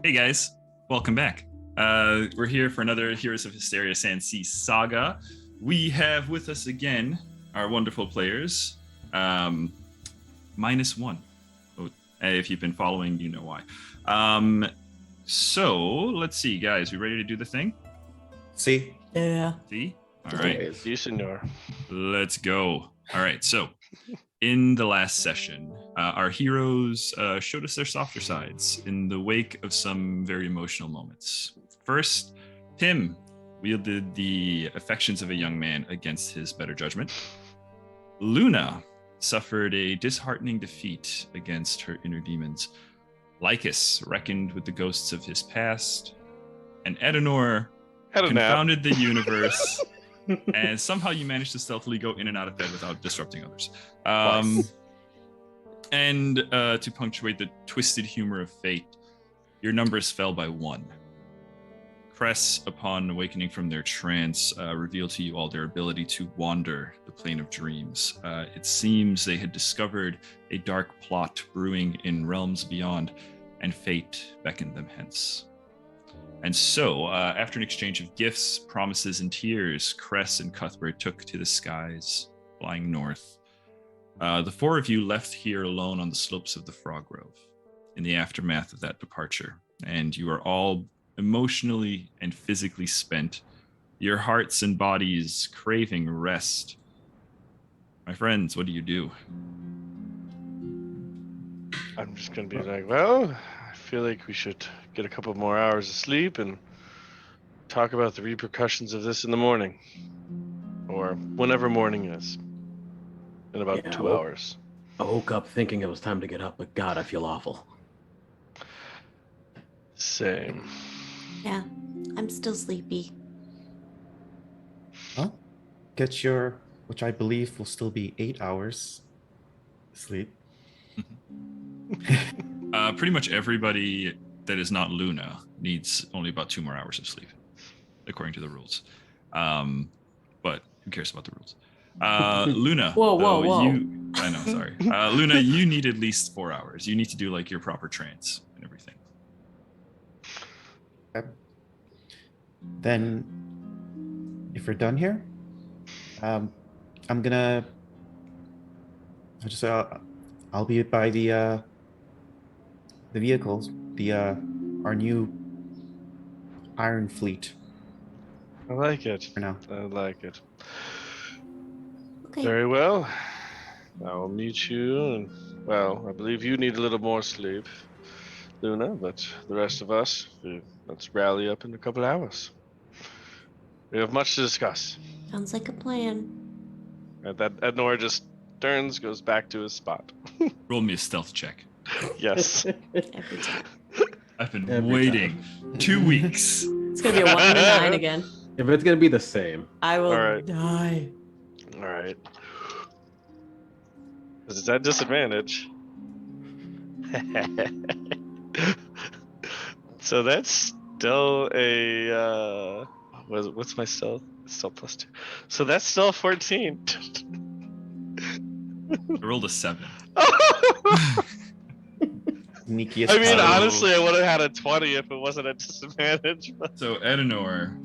Hey guys, welcome back. We're here for another Heroes of Histaeria Sandsea Saga. We have with us again our wonderful players, -1. Oh, if you've been following, you know why. So let's see, guys. We ready to do the thing? See? Yeah. See? All right. Always. Si, senor. Let's go. All right. So, in the last session, our heroes showed us their softer sides in the wake of some very emotional moments. First, Tim wielded the affections of a young man against his better judgment. Luna suffered a disheartening defeat against her inner demons. Lycus reckoned with the ghosts of his past. And Edenor Had a nap. confounded the universe. And somehow you managed to stealthily go in and out of bed without disrupting others. And to punctuate the twisted humor of fate, your numbers fell by 1. Cress, upon awakening from their trance, revealed to you all their ability to wander the plane of dreams. It seems they had discovered a dark plot brewing in realms beyond, and fate beckoned them hence. And so, after an exchange of gifts, promises, and tears, Cress and Cuthbert took to the skies, flying north. The 4 of you left here alone on the slopes of the Frog Grove in the aftermath of that departure, and you are all emotionally and physically spent, your hearts and bodies craving rest. My friends, what do you do? I'm just going to be like, well, I feel like we should get a couple more hours of sleep and talk about the repercussions of this in the morning. Or whenever morning is. In about 2 hours. I woke up thinking it was time to get up, but God, I feel awful. Same. Yeah. I'm still sleepy. Well, get your, which I believe will still be 8 hours sleep. Pretty much everybody that is not Luna needs only about 2 more hours of sleep, according to the rules. But who cares about the rules? Luna. Whoa. I know, sorry. Luna, you need at least 4 hours. You need to do like your proper trance and everything. Okay. Then, if we're done here, I'm gonna. I'll be by the vehicles, our new Iron Fleet. I like it. For now. I like it. Okay. Very well. I will meet you. And, well, I believe you need a little more sleep, Luna, but the rest of us, let's rally up in a couple hours. We have much to discuss. Sounds like a plan. And that Ednor just turns, goes back to his spot. Roll me a stealth check. Yes. Every time. I've been Every waiting 2 weeks. It's gonna be a 1 and a 9 again. If it's gonna be the same. I will All right. die. All right. Because it's at disadvantage. So that's still a what's my stealth? It's still +2. So that's still 14. I rolled a 7. Sneakiest. I mean, So- honestly, I would have had a 20 if it wasn't at disadvantage. But So, Edenor,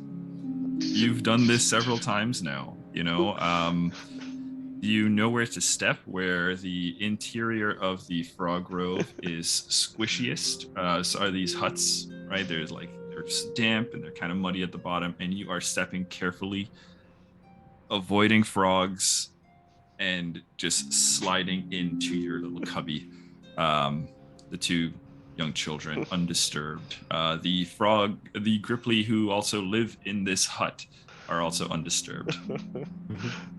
you've done this several times now, you know where to step, where the interior of the Frog Grove is squishiest. So are these huts, right? They're just damp and they're kind of muddy at the bottom, and you are stepping carefully, avoiding frogs, and just sliding into your little cubby. The 2 young children undisturbed. The Gripply who also live in this hut are also undisturbed.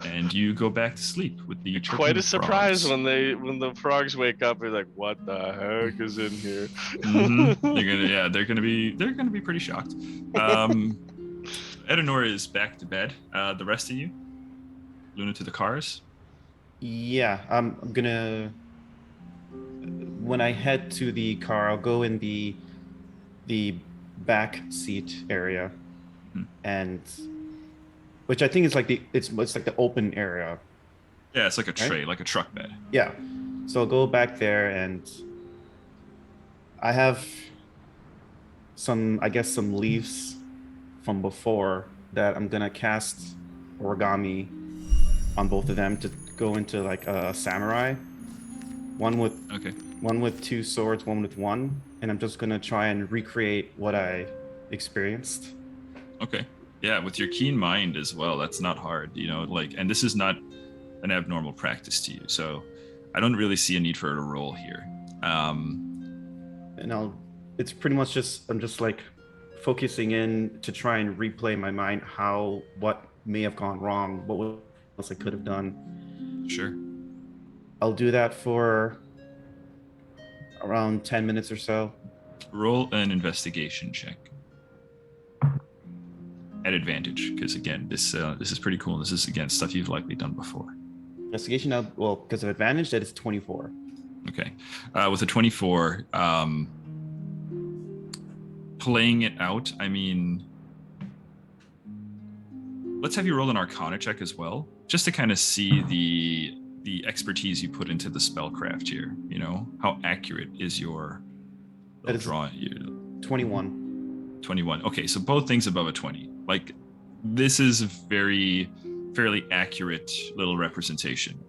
And you go back to sleep with the quite a surprise frogs. when the frogs wake up. They're like, "What the heck is in here?" Mhm. They're gonna be pretty shocked. Edenor is back to bed. The rest of you, Luna, to the cars. Yeah, I'm gonna. When I head to the car, I'll go in the back seat area, and which I think is like it's like the open area. Yeah, it's like a tray, like a truck bed. Yeah, so I'll go back there, and I have some leaves from before that I'm gonna cast origami on both of them to go into like a samurai. One with Okay. 2 swords, one with 1, and I'm just gonna try and recreate what I experienced. Okay. Yeah, with your keen mind as well, that's not hard, and this is not an abnormal practice to you. So I don't really see a need for a roll here. And it's pretty much I'm just like focusing in to try and replay in my mind what may have gone wrong, what else I could have done. Sure. I'll do that for around 10 minutes or so. Roll an investigation check at advantage, because again, this is pretty cool. This is again stuff you've likely done before. Investigation, because of advantage, that is 24. Okay, with a 24, playing it out. I mean, let's have you roll an Arcana check as well, just to kind of see the expertise you put into the spellcraft here. How accurate is your drawing? 21. 21. Okay, so both things above a 20. Like, this is a fairly accurate little representation.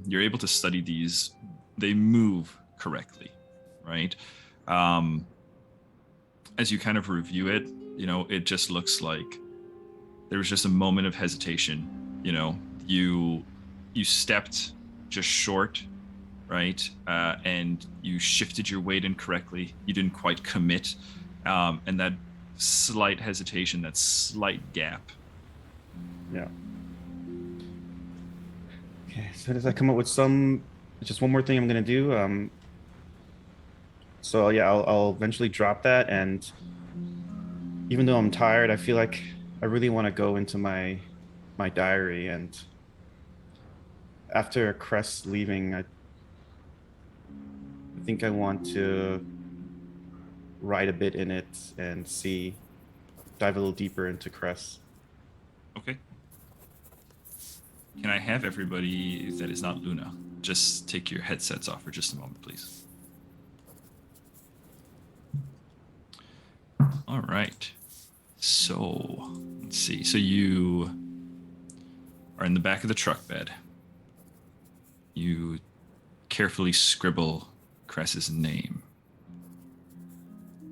You're able to study these. They move correctly, right? As you kind of review it, it just looks like there was just a moment of hesitation. You stepped just short, right? And you shifted your weight incorrectly. You didn't quite commit. And that slight hesitation, that slight gap. Yeah. Okay, so does that come up with just one more thing I'm going to do? So yeah, I'll eventually drop that, and even though I'm tired, I feel like I really want to go into my diary, and after Crest leaving, I think I want to write a bit in it and dive a little deeper into Crest. Okay. Can I have everybody that is not Luna just take your headsets off for just a moment, please? All right. So, let's see. So you are in the back of the truck bed. You carefully scribble Cress's name.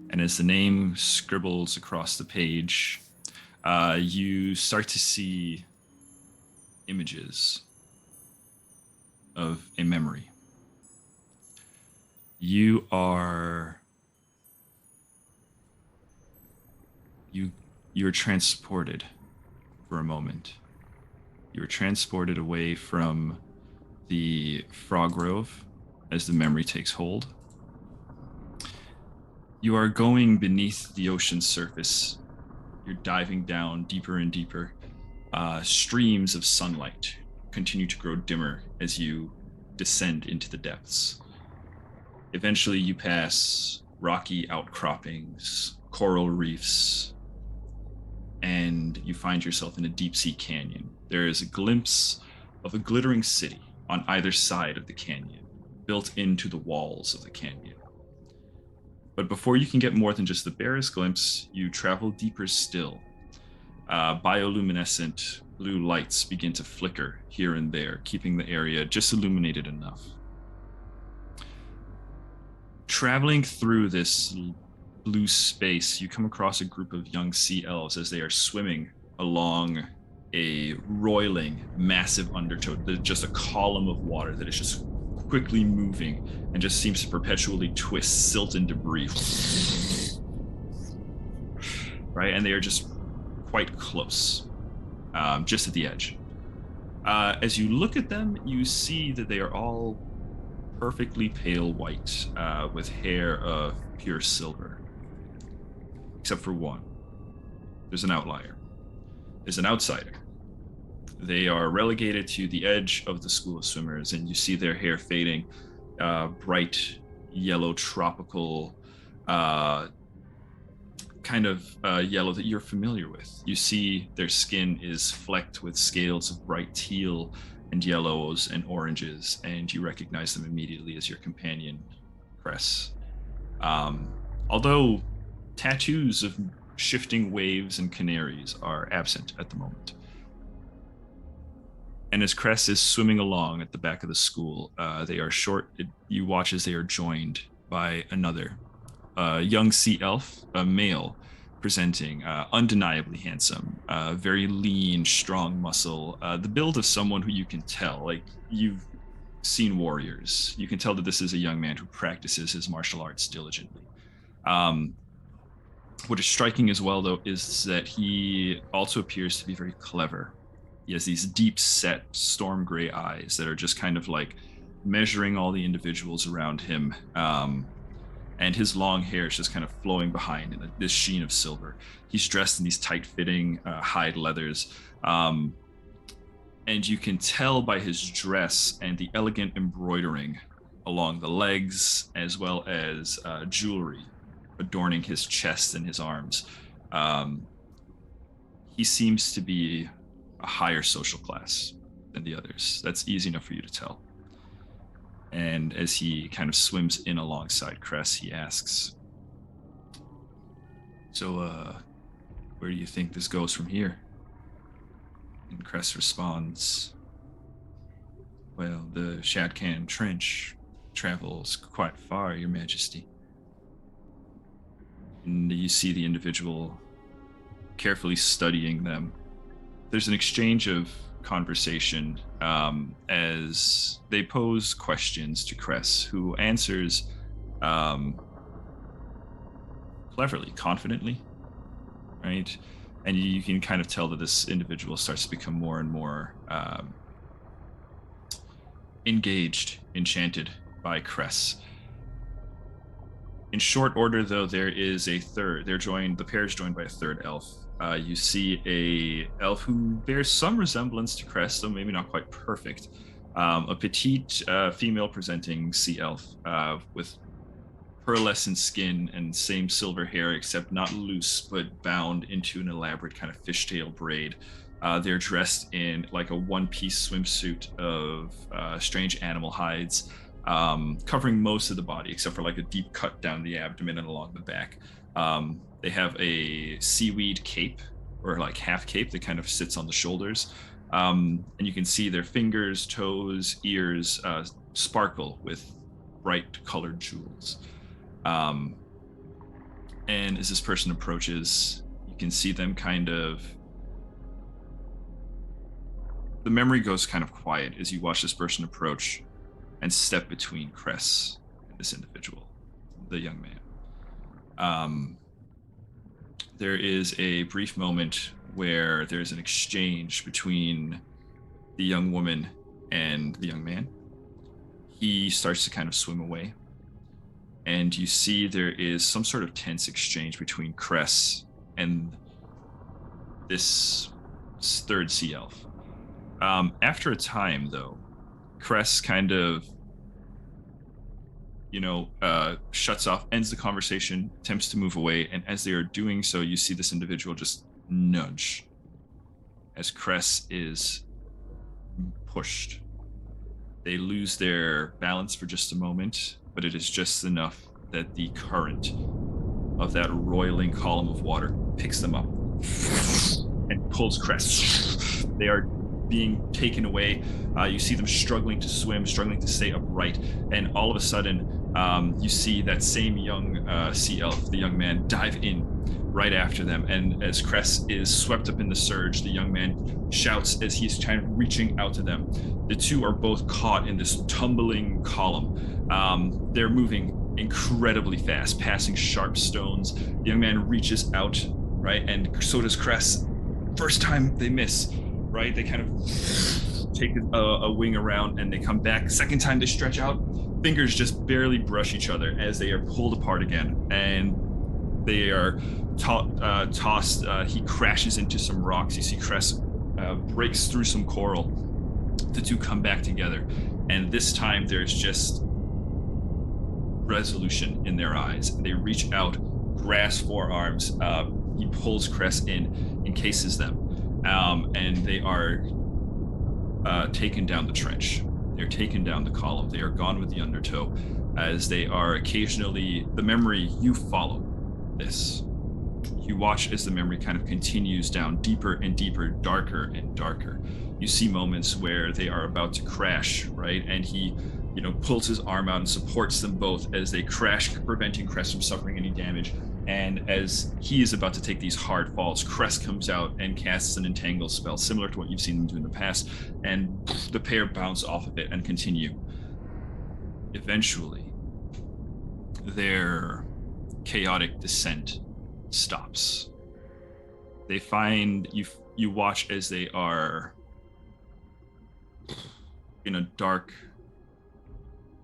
And as the name scribbles across the page, you start to see images of a memory. You're transported for a moment. You're transported away from the frog grove as the memory takes hold. You are going beneath the ocean's surface. You're diving down deeper and deeper. Streams of sunlight continue to grow dimmer as you descend into the depths. Eventually, you pass rocky outcroppings, coral reefs, and you find yourself in a deep-sea canyon. There is a glimpse of a glittering city on either side of the canyon, built into the walls of the canyon. But before you can get more than just the barest glimpse, you travel deeper still. Bioluminescent blue lights begin to flicker here and there, keeping the area just illuminated enough. Traveling through this blue space, you come across a group of young sea elves as they are swimming along a roiling, massive undertow. There's just a column of water that is just quickly moving and just seems to perpetually twist silt and debris. Right? And they are just quite close, just at the edge. As you look at them, you see that they are all perfectly pale white, with hair of pure silver. Except for one. There's an outlier. There's an outsider. They are relegated to the edge of the school of swimmers, and you see their hair fading, bright yellow tropical kind of yellow that you're familiar with. You see their skin is flecked with scales of bright teal and yellows and oranges, and you recognize them immediately as your companion, Cress. Although tattoos of shifting waves and canaries are absent at the moment. And as Cress is swimming along at the back of the school, they are you watch as they are joined by another young sea elf, a male, presenting, undeniably handsome, very lean, strong muscle, the build of someone who you can tell, like you've seen warriors. You can tell that this is a young man who practices his martial arts diligently. What is striking as well, though, is that he also appears to be very clever. He has these deep-set, storm gray eyes that are just kind of like measuring all the individuals around him. And his long hair is just kind of flowing behind in this sheen of silver. He's dressed in these tight-fitting hide leathers. And you can tell by his dress and the elegant embroidering along the legs, as well as jewelry adorning his chest and his arms. He seems to be a higher social class than the others. That's easy enough for you to tell. And as he kind of swims in alongside Cress, he asks, "So, where do you think this goes from here?" And Cress responds, "Well, the Shadcan Trench travels quite far, Your Majesty." And you see the individual carefully studying them. There's an exchange of conversation as they pose questions to Cress, who answers cleverly, confidently, right? And you can kind of tell that this individual starts to become more and more engaged, enchanted by Cress. In short order, though, there is a third. The pair is joined by a third elf. You see a elf who bears some resemblance to Cress, though maybe not quite perfect. A petite, female-presenting sea elf with pearlescent skin and same silver hair, except not loose, but bound into an elaborate kind of fishtail braid. They're dressed in like a one-piece swimsuit of strange animal hides, covering most of the body, except for like a deep cut down the abdomen and along the back. They have a seaweed cape, or like half cape, that kind of sits on the shoulders. And you can see their fingers, toes, ears sparkle with bright colored jewels. And as this person approaches, you can see them kind of... The memory goes kind of quiet as you watch this person approach and step between Cress and this individual, the young man. There is a brief moment where there's an exchange between the young woman and the young man. He starts to kind of swim away, and you see there is some sort of tense exchange between Cress and this third sea elf. After a time, though, Cress kind of, shuts off, ends the conversation, attempts to move away, and as they are doing so, you see this individual just nudge as Cress is pushed. They lose their balance for just a moment, but it is just enough that the current of that roiling column of water picks them up and pulls Cress. They are being taken away. You see them struggling to swim, struggling to stay upright, and all of a sudden you see that same young sea elf, the young man, dive in right after them, and as Cress is swept up in the surge, the young man shouts as he's kind of reaching out to them. The two are both caught in this tumbling column. They're moving incredibly fast, passing sharp stones. The young man reaches out, right, and so does Cress. First time they miss, right? They kind of take a wing around and they come back. Second time they stretch out, fingers just barely brush each other as they are pulled apart again, and they are tossed. He crashes into some rocks. You see Cress breaks through some coral. The two come back together, and this time there's just resolution in their eyes. They reach out, grasp forearms. He pulls Cress in, encases them. And they are taken down the trench. They're taken down the column. They are gone with the undertow, as they are occasionally, the memory, you follow this. You watch as the memory kind of continues down deeper and deeper, darker and darker. You see moments where they are about to crash, right? And he, pulls his arm out and supports them both as they crash, preventing Crest from suffering any damage. And as he is about to take these hard falls, Crest comes out and casts an entangle spell, similar to what you've seen them do in the past, and the pair bounce off of it and continue. Eventually, their chaotic descent stops. They find you watch as they are in a dark,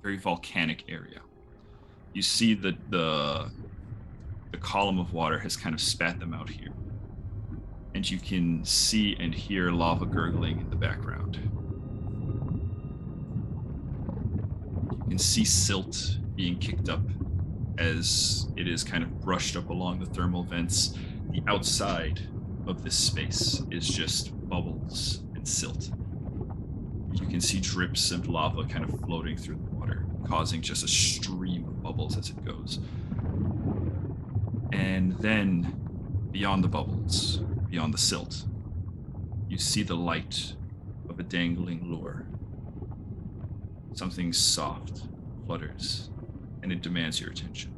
very volcanic area. You see the column of water has kind of spat them out here, and you can see and hear lava gurgling in the background. You can see silt being kicked up as it is kind of brushed up along the thermal vents. The outside of this space is just bubbles and silt. You can see drips of lava kind of floating through the water, causing just a stream of bubbles as it goes. And then, beyond the bubbles, beyond the silt, you see the light of a dangling lure. Something soft flutters, and it demands your attention.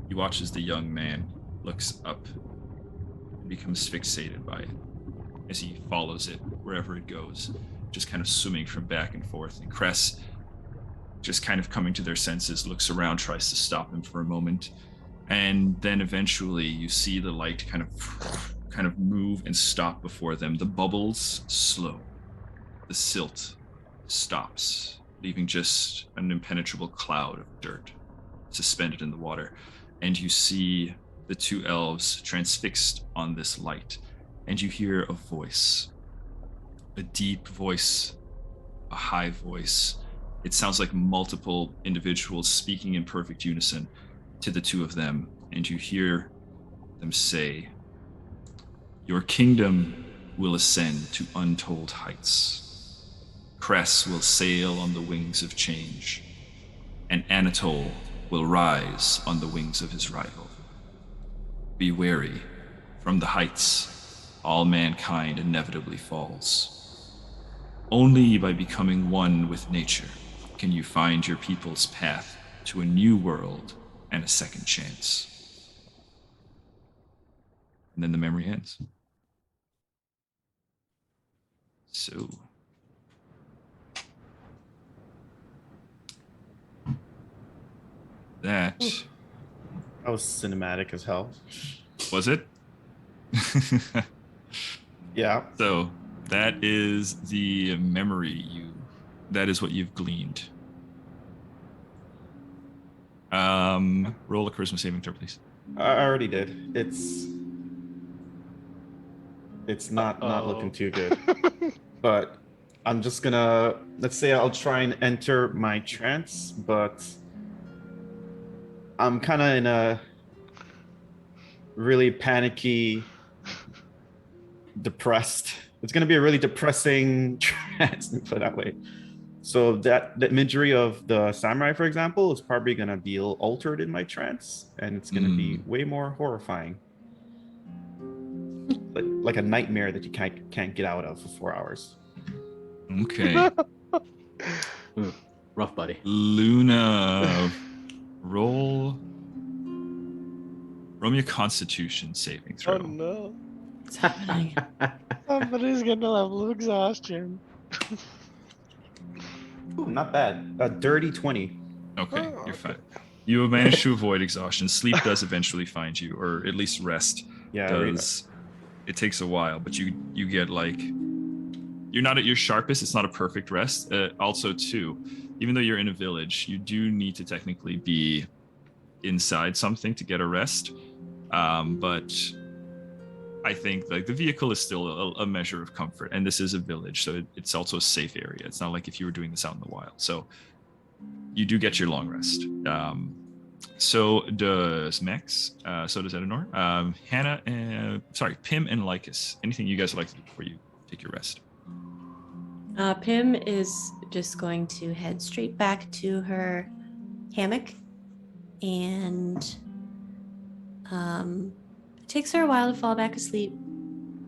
You watch as the young man looks up and becomes fixated by it as he follows it wherever it goes, just kind of swimming from back and forth. And Cress, just kind of coming to their senses, looks around, tries to stop him for a moment, and then eventually you see the light kind of move and stop before them. The bubbles slow. The silt stops, leaving just an impenetrable cloud of dirt suspended in the water. And you see the two elves transfixed on this light, and you hear a voice, a deep voice, a high voice. It sounds like multiple individuals speaking in perfect unison to the two of them, and you hear them say, "Your kingdom will ascend to untold heights. Cress will sail on the wings of change, and Anatole will rise on the wings of his rival. Be wary, from the heights, all mankind inevitably falls. Only by becoming one with nature can you find your people's path to a new world and a second chance." And then the memory ends. So, that That was cinematic as hell. was it. Yeah. So that is the memory that is what you've gleaned. Roll a charisma saving throw, please. I already did. It's not looking too good. But I'm just gonna, let's say I'll try and enter my trance, but I'm kind of in a really panicky, depressed. It's gonna be a really depressing trance, to put it that way. So that imagery of the samurai, for example, is probably gonna be altered in my trance, and it's gonna be way more horrifying, like a nightmare that you can't get out of for 4 hours. Okay. Rough, buddy. Luna, roll me a Constitution saving throw. Oh no. What's happening? Somebody's getting a level of exhaustion. Ooh, not bad. A dirty 20. Okay, Oh, you're fine. You have managed to avoid exhaustion. Sleep does eventually find you, or at least rest Yeah. does. It takes a while, but you get like, you're not at your sharpest. It's not a perfect rest. Also, too, even though you're in a village, you do need to technically be inside something to get a rest. But I think like the vehicle is still a measure of comfort, and this is a village, so it's also a safe area. It's not like if you were doing this out in the wild. So you do get your long rest. So does Max. So does Edenor. Hannah. Pim and Lycus. Anything you guys would like to do before you take your rest? Pim is just going to head straight back to her hammock and takes her a while to fall back asleep,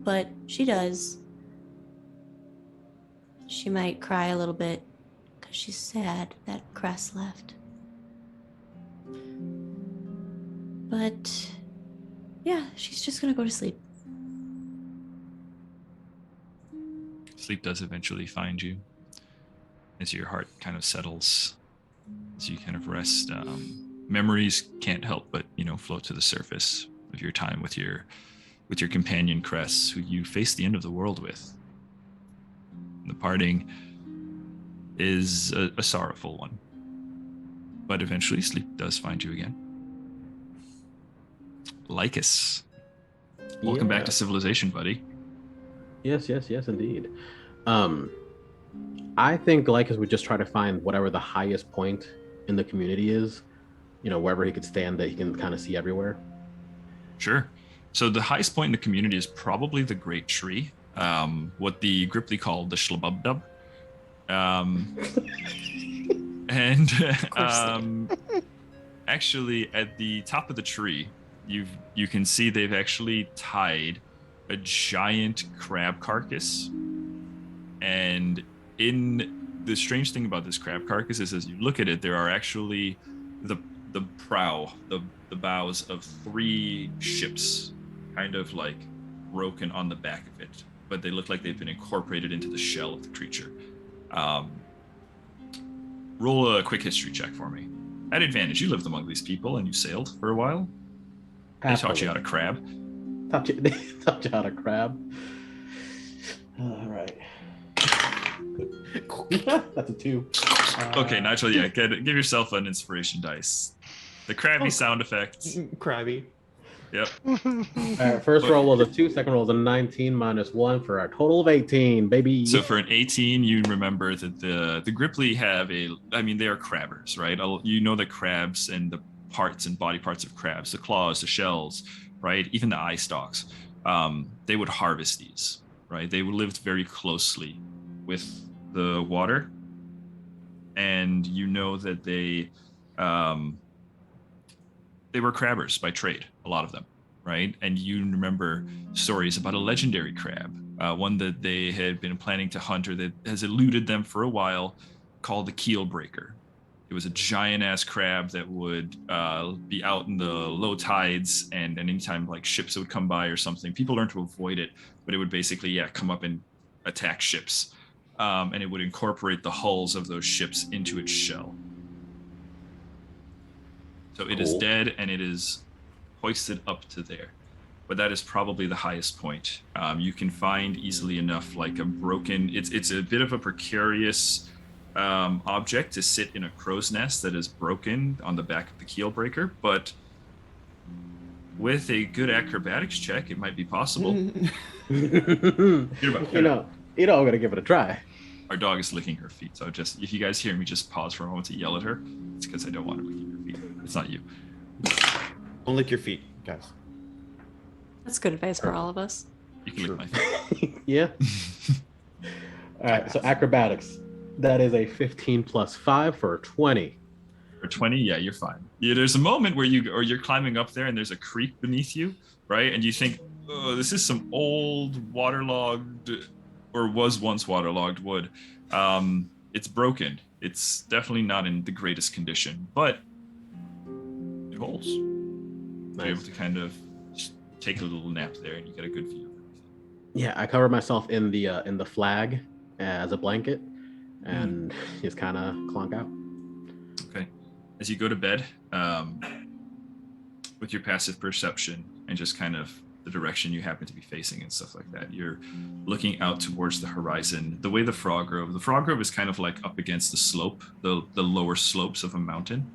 but she does. She might cry a little bit because she's sad that Cress left. But yeah, she's just gonna go to sleep. Sleep does eventually find you as your heart kind of settles, as you kind of rest. Memories can't help but float to the surface of your time with your companion Cress, who you face the end of the world with. The parting is a sorrowful one, but eventually sleep does find you again. Lycus, welcome back to civilization, buddy. Yes, indeed. I think Lycus would just try to find whatever the highest point in the community is, wherever he could stand that he can kind of see everywhere. Sure. So the highest point in the community is probably the Great Tree, what the Gripply called the Schlabubdub. Actually, at the top of the tree, you can see they've actually tied a giant crab carcass. And in the strange thing about this crab carcass is, as you look at it, there are actually the bows of 3 ships, kind of like broken on the back of it, but they look like they've been incorporated into the shell of the creature. Roll a quick history check for me. At advantage, you lived among these people and you sailed for a while. They taught you how to crab. They taught you how to crab. All right. That's a 2. Okay, Nigel, yeah, give yourself an inspiration dice. The crabby sound effect. Crabby. Yep. All right, first roll was a 2, second roll was a 19 minus 1 for a total of 18, baby. So for an 18, you remember that the Gripply have they are crabbers, right? You know the crabs and the parts and body parts of crabs, the claws, the shells, right? Even the eye stalks. They would harvest these, right? They lived very closely with the water, and you know that they were crabbers by trade, a lot of them, right? And you remember stories about a legendary crab, one that they had been planning to hunt or that has eluded them for a while, called the keel breaker. It was a giant ass crab that would be out in the low tides, and anytime like ships would come by or something, people learned to avoid it, but it would basically come up and attack ships. And it would incorporate the hulls of those ships into its shell. So it is dead and it is hoisted up to there. But that is probably the highest point. You can find easily enough like a broken, it's a bit of a precarious object to sit in a crow's nest that is broken on the back of the keel breaker, but with a good acrobatics check, it might be possible. I'm gonna give it a try. Our dog is licking her feet, so if you guys hear me just pause for a moment to yell at her, it's because I don't want her licking her feet. It's not you. Don't lick your feet, guys. That's good advice for all of us. You can lick my feet. Yeah. All right, so acrobatics. That is a 15 plus 5 for a 20. For 20, yeah, you're fine. Yeah, there's a moment where you're climbing up there and there's a creek beneath you, right? And you think, oh, this is some old waterlogged, or was once waterlogged wood. It's broken. It's definitely not in the greatest condition, but it holds. Nice. You're able to kind of just take a little nap there, and you get a good view of everything. Yeah, I cover myself in the flag as a blanket, and just kind of clunk out. Okay. As you go to bed, with your passive perception and just kind of the direction you happen to be facing and stuff like that, you're looking out towards the horizon. The way the Frog Grove is kind of like up against the slope, the lower slopes of a mountain,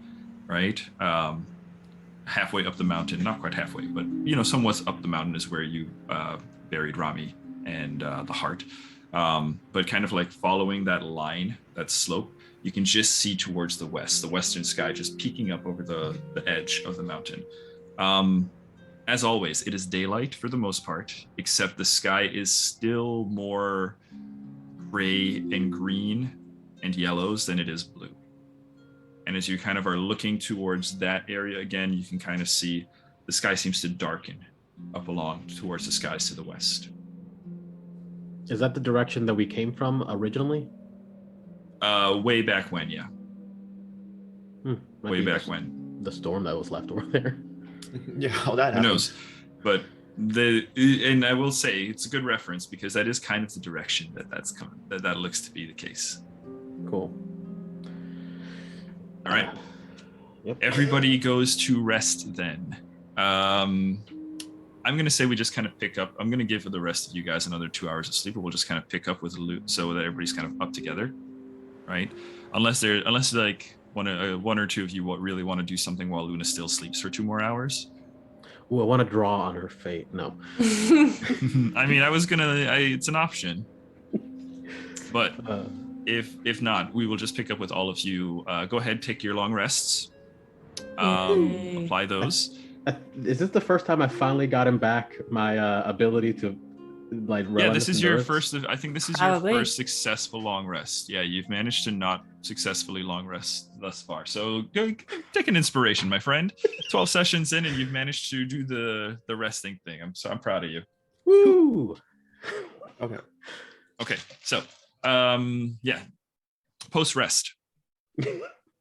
right? Halfway up the mountain, not quite halfway, but somewhat up the mountain is where you buried Rami and the heart. But kind of like following that line, that slope, you can just see towards the west, the western sky just peeking up over the edge of the mountain. As always, it is daylight for the most part, except the sky is still more gray and green and yellows than it is blue. And as you kind of are looking towards that area again, you can kind of see the sky seems to darken up along towards the skies to the west. Is that the direction that we came from originally? Way back when, yeah. Might Way be back when. the storm that was left over there. Yeah, how that Who happened. knows? But and I will say it's a good reference because that is kind of the direction that's coming. That looks to be the case. Cool. All right. Yep. Everybody goes to rest then. I'm going to say we just kind of pick up. I'm going to give the rest of you guys another 2 hours of sleep, but we'll just kind of pick up with loot so that everybody's kind of up together, right? Unless like one or two of you really want to do something while Luna still sleeps for 2 more hours. Ooh, I want to draw on her fate. No. I mean, it's an option, but if not, we will just pick up with all of you. Go ahead, take your long rests. Yay. Apply those. Is this the first time I finally gotten back my ability to like run? Yeah, this is your endurance? first. I think this is Probably. your first successful long rest. Yeah, you've managed to not successfully long rest thus far. So go take an inspiration, my friend. 12 sessions in, and you've managed to do the resting thing. I'm proud of you. Woo! Okay. Okay, so yeah, post rest,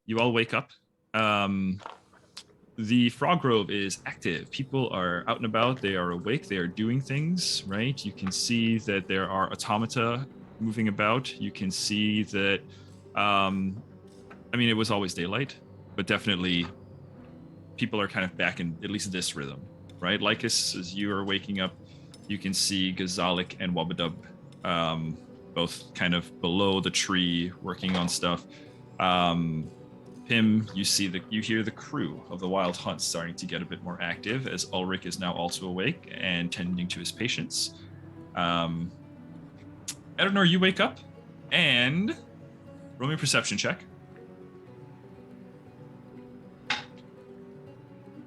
you all wake up. The Frog Grove is active. People are out and about. They are awake. They are doing things, right? You can see that there are automata moving about. You can see that, I mean, it was always daylight, but definitely people are kind of back in at least this rhythm, right? Lycus, as you are waking up, you can see Gazalik and Wabadub both kind of below the tree working on stuff. Pim, you hear the crew of the Wild Hunt starting to get a bit more active as Ulrich is now also awake and tending to his patients. Edenor, you wake up and roll me a perception check.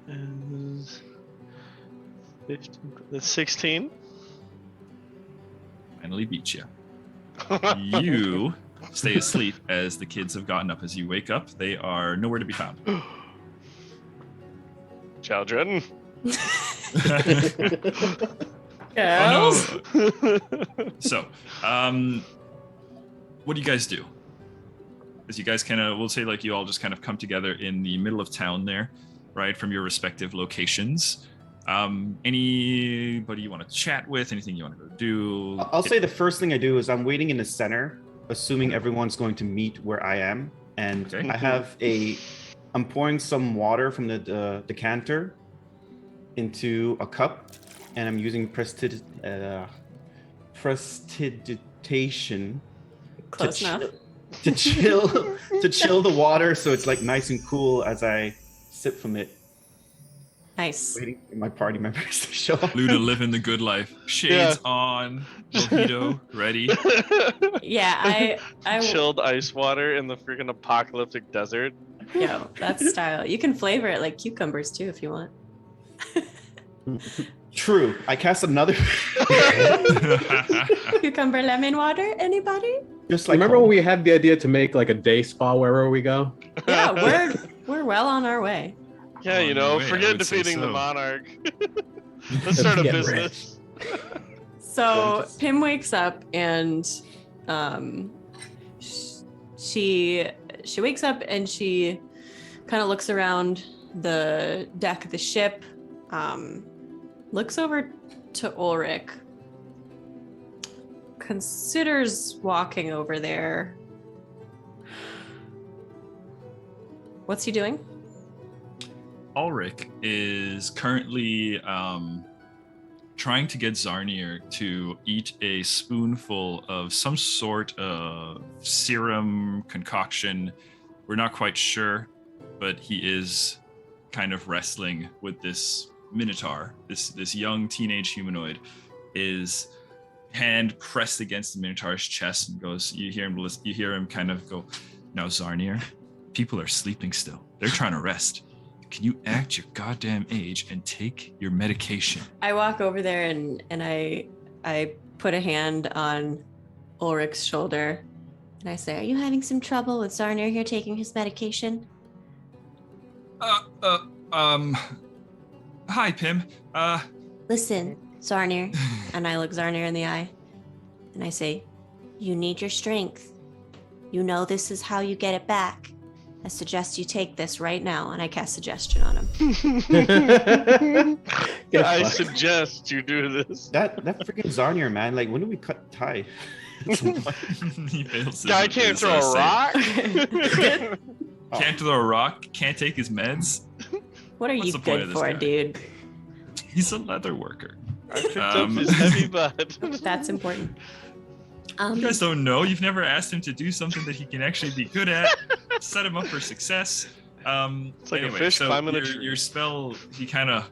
And 15, that's 16. Finally beat you. You stay asleep as the kids have gotten up. As you wake up, they are nowhere to be found. Children. Girls. Oh, no. So, what do you guys do? As you guys we'll say like you all just kind of come together in the middle of town there, right, from your respective locations. Anybody you want to chat with? Anything you want to go do? I'll say the first thing I do is I'm waiting in the center, assuming everyone's going to meet where I am, and Okay. I'm pouring some water from the decanter into a cup, and I'm using prestidigitation Close enough. to chill the water so it's like nice and cool as I sip from it, Nice. waiting for my party members to show up. Luna living the good life. Shades on, mojito ready. Yeah, I Chilled ice water in the freaking apocalyptic desert. Yo, that's style. You can flavor it like cucumbers too if you want. True. I cast another. Cucumber lemon water, anybody? Just like Remember when we had the idea to make like a day spa wherever we go? Yeah, we're well on our way. Yeah, you On know, your way, I forget would say defeating the so. monarch. Let's start a Get business. So Pim wakes up and she wakes up and she kind of looks around the deck of the ship, looks over to Ulrich, considers walking over there. What's he doing? Ulrich is currently trying to get Zarnir to eat a spoonful of some sort of serum concoction. We're not quite sure, but he is kind of wrestling with this minotaur. This young teenage humanoid is hand pressed against the minotaur's chest and goes. You hear him kind of go, "Now, Zarnir, people are sleeping still. They're trying to rest. Can you act your goddamn age and take your medication?" I walk over there and I put a hand on Ulrich's shoulder and I say, "Are you having some trouble with Zarnir here taking his medication?" Hi, Pim. Listen, Zarnir. And I look Zarnir in the eye. And I say, you need your strength. You know this is how you get it back. I suggest you take this right now. And I cast suggestion on him. I suggest you do this. That freaking Zarnir, man. Like, when do we cut tie? He fails his- Guy can't his, throw a save. rock. Can't throw a rock. Can't take his meds. What are What's you the point good of this for, guy? dude? He's a leather worker. I picked up his heavy butt. That's important. You guys don't know. You've never asked him to do something that he can actually be good at. Set him up for success. It's like Anyway, a fish so climbing a tree. your spell, he kind of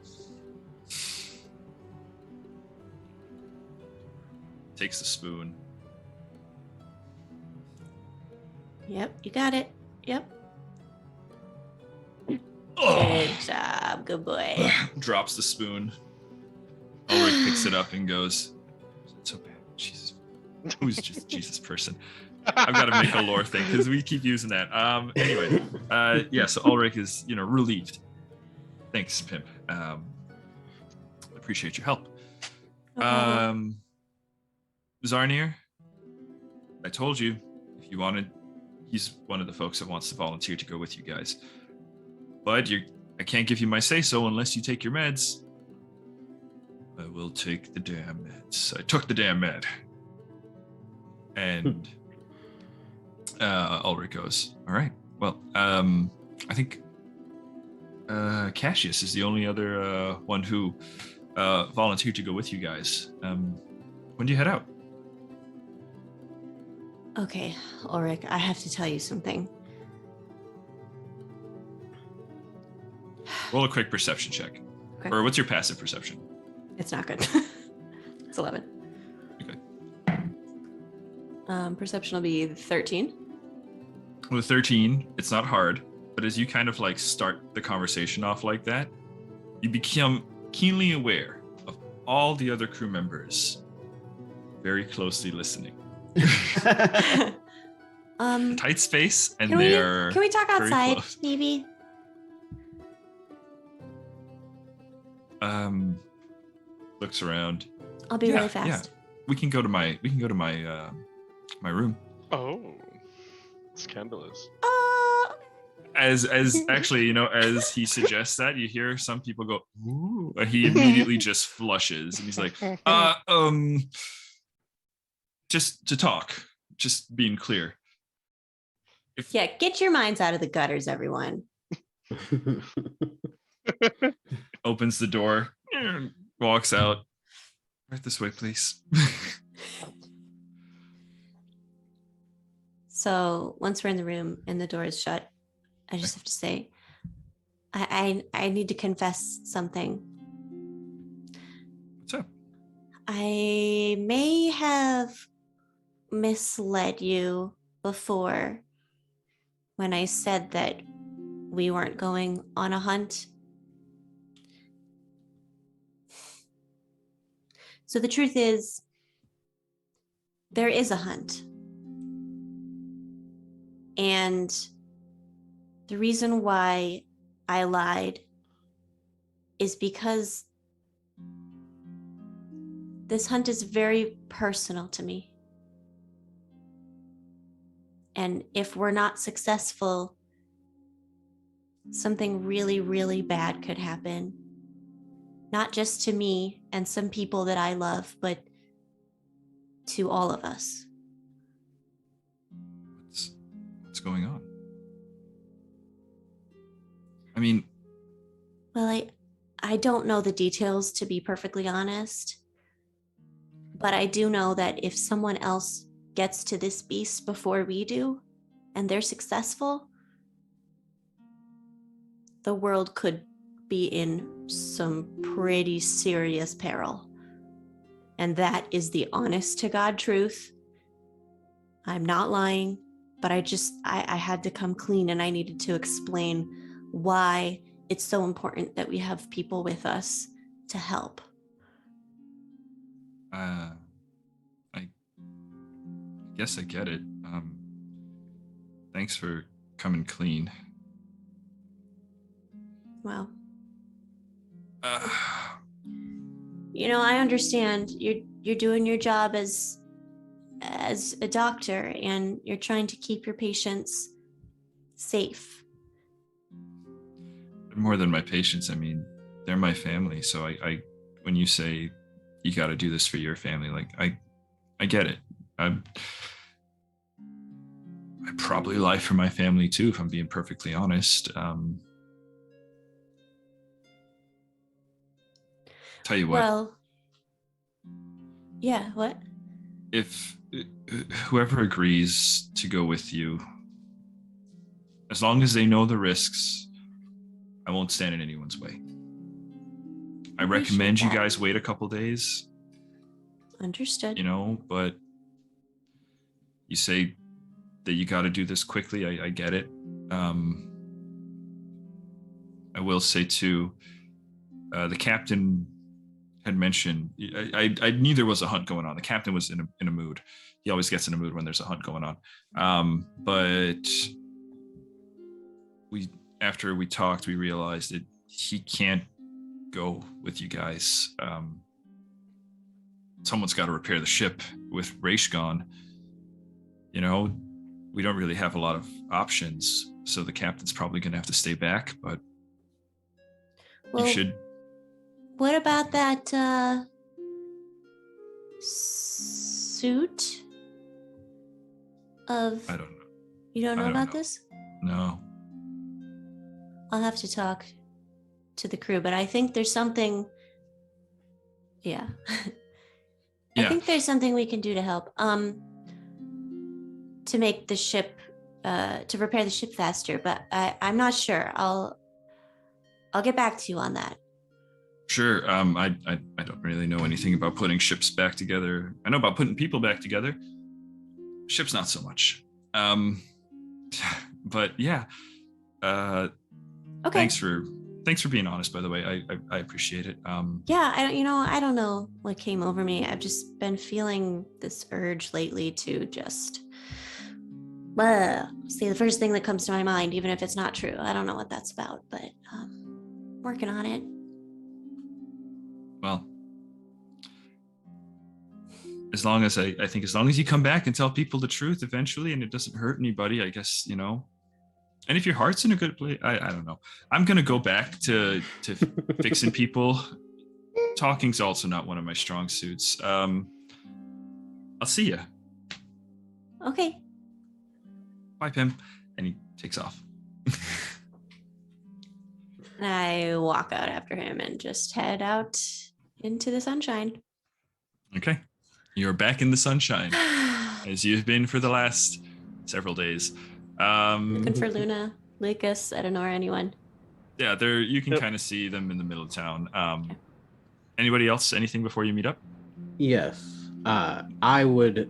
takes the spoon. Yep, you got it. Yep. Oh! Good job. Good boy. Drops the spoon. Ulrich picks it up and goes, "It's so bad. Jesus. Who's just Jesus person?" I've got to make a lore thing because we keep using that. Anyway, yeah, so Ulrich is, relieved. Thanks, Pimp. Appreciate your help. Zarnir, I told you, if you wanted, he's one of the folks that wants to volunteer to go with you guys. But I can't give you my say-so unless you take your meds. I will take the damn meds. I took the damn med. And Ulrich goes, all right, well, I think Cassius is the only other one who volunteered to go with you guys. When do you head out? Okay, Ulrich, I have to tell you something. Roll a quick perception check. Okay. Or what's your passive perception? It's not good. It's 11. Okay. Perception will be 13. With 13, it's not hard, but as you kind of start the conversation off like that, you become keenly aware of all the other crew members very closely listening. Tight space, and Can we talk very outside, close. maybe? Looks around. I'll be really fast. Yeah. We can go to my my room. Oh, scandalous. As actually, as he suggests that, you hear some people go, "Ooh," and he immediately just flushes, and he's like, just to talk, just being clear. Yeah, get your minds out of the gutters, everyone. Opens the door, walks out. Right this way, please. So once we're in the room and the door is shut, I just have to say, I need to confess something. What's up? I may have misled you before when I said that we weren't going on a hunt. So the truth is, there is a hunt. And the reason why I lied is because this hunt is very personal to me. And if we're not successful, something really, really bad could happen. Not just to me and some people that I love, but to all of us. What's going on? I mean, Well, I don't know the details, to be perfectly honest. But I do know that if someone else gets to this beast before we do, and they're successful, the world could be in some pretty serious peril. And that is the honest to God truth. I'm not lying, but I had to come clean, and I needed to explain why it's so important that we have people with us to help. I guess I get it. Thanks for coming clean. Well, I understand you're doing your job as a doctor, and you're trying to keep your patients safe. More than my patients, I mean, they're my family. So I when you say you got to do this for your family, like I get it. I probably lie for my family too, if I'm being perfectly honest. Tell you what. Well, yeah, what? If whoever agrees to go with you, as long as they know the risks, I won't stand in anyone's way. I recommend you guys wait a couple days. Understood. But you say that you got to do this quickly. I get it. I will say too, the captain had mentioned, I knew there was a hunt going on. The captain was in a mood. He always gets in a mood when there's a hunt going on. But after we talked, we realized that he can't go with you guys. Someone's got to repair the ship with Raish gone. We don't really have a lot of options, so the captain's probably going to have to stay back, but you should. What about that suit of... I don't know. You don't know about this? No. I'll have to talk to the crew, but I think there's something... Yeah. I think there's something we can do to help. To make the ship, to repair the ship faster, but I'm not sure. I'll get back to you on that. Sure. I don't really know anything about putting ships back together. I know about putting people back together. Ships, not so much. But yeah. Okay. Thanks for being honest, by the way. I appreciate it. Yeah, I don't know what came over me. I've just been feeling this urge lately to just say the first thing that comes to my mind, even if it's not true. I don't know what that's about, but working on it. Well, as long as I think as long as you come back and tell people the truth eventually, and it doesn't hurt anybody, I guess, and if your heart's in a good place, I don't know. I'm gonna go back to fixing people. Talking's also not one of my strong suits. I'll see ya. Okay. Bye, Pim. And he takes off. I walk out after him and just head out into the sunshine. Okay. You're back in the sunshine, as you've been for the last several days. Looking for Luna, Lucas, Edenor, anyone. Yeah, you can kind of see them in the middle of town. Okay. Anybody else? Anything before you meet up? Yes. I would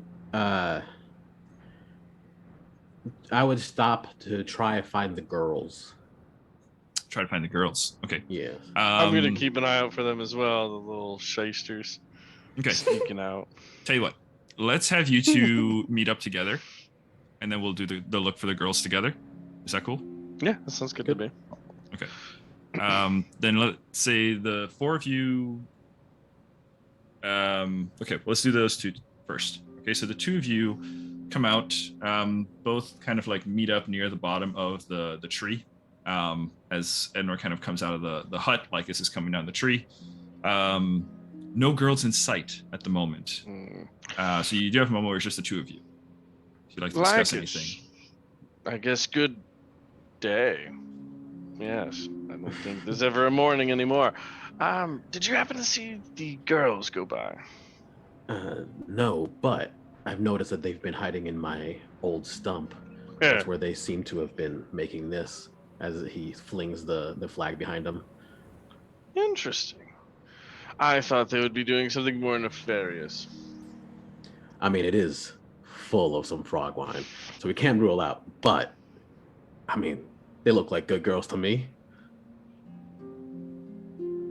stop to try and find the girls. Try to find the girls. Okay. Yeah. I'm going to keep an eye out for them as well, the little shysters. Okay. Sneaking out. Tell you what, let's have you two meet up together, and then we'll do the look for the girls together. Is that cool? Yeah, that sounds good to me. Okay. Then let's say the four of you. Okay, let's do those two first. Okay, so the two of you come out, both kind of like meet up near the bottom of the tree, as Ednor kind of comes out of the hut, like this is coming down the tree. No girls in sight at the moment. So you do have a moment where it's just the two of you. If you'd like to discuss anything. I guess good day. Yes, I don't think there's ever a morning anymore. Did you happen to see the girls go by? No, but I've noticed that they've been hiding in my old stump. Yeah. That's where they seem to have been making this, as he flings the flag behind him. Interesting. I thought they would be doing something more nefarious. I mean, it is full of some frog wine, so we can't rule out, but, I mean, they look like good girls to me.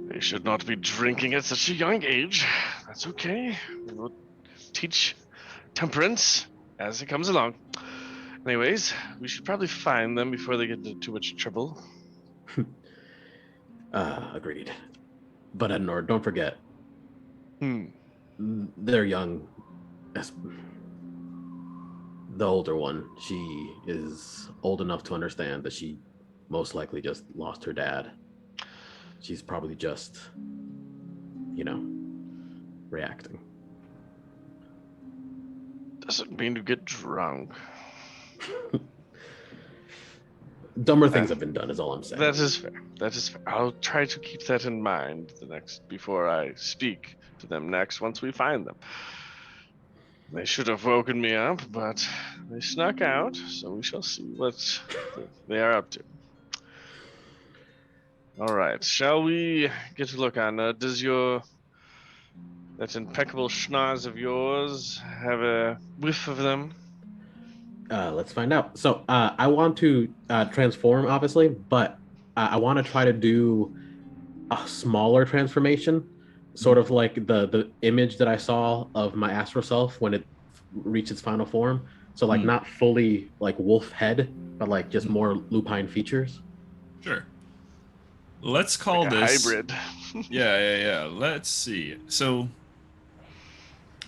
They should not be drinking at such a young age. That's okay. We'll teach temperance as it comes along. Anyways, we should probably find them before they get into too much trouble. Agreed. But Ednor, don't forget, They're young. The older one, she is old enough to understand that she most likely just lost her dad. She's probably just, reacting. Doesn't mean to get drunk. Dumber things have been done, is all I'm saying. That is fair. I'll try to keep that in mind before I speak to them next once we find them. They should have woken me up, but they snuck out, so we shall see what they are up to. All right, shall we get a look on? Does that impeccable schnoz of yours have a whiff of them? Let's find out. So I want to transform, obviously, but I want to try to do a smaller transformation, sort of like the image that I saw of my astral self when it reached its final form. So like not fully like wolf head, but like just more lupine features. Sure. Let's call like this hybrid. Yeah. Let's see. So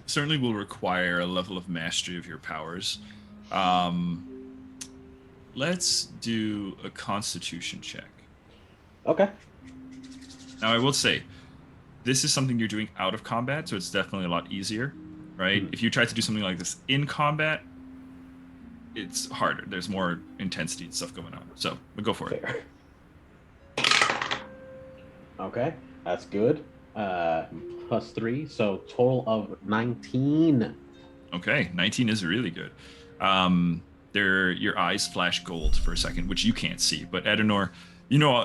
certainly will require a level of mastery of your powers. Let's do a constitution check. Okay. Now I will say, this is something you're doing out of combat, so it's definitely a lot easier, right? If you try to do something like this in combat, it's harder. There's more intensity and stuff going on. So we'll go for it. Okay, that's good. +3, so total of 19. Okay, 19 is really good. Your eyes flash gold for a second, which you can't see, but Adenor,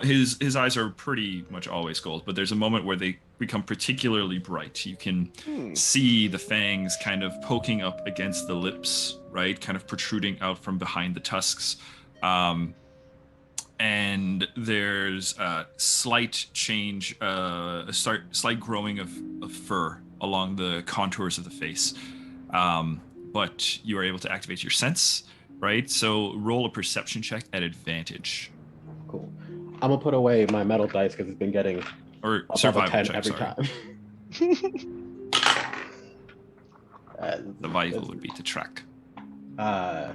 his eyes are pretty much always gold, but there's a moment where they become particularly bright. You can see the fangs kind of poking up against the lips, right? Kind of protruding out from behind the tusks. And there's a slight change, slight growing of fur along the contours of the face. But you are able to activate your sense, right? So roll a perception check at advantage. Cool. I'm gonna put away my metal dice because it's been getting survival check every time. Survival would be to track. 12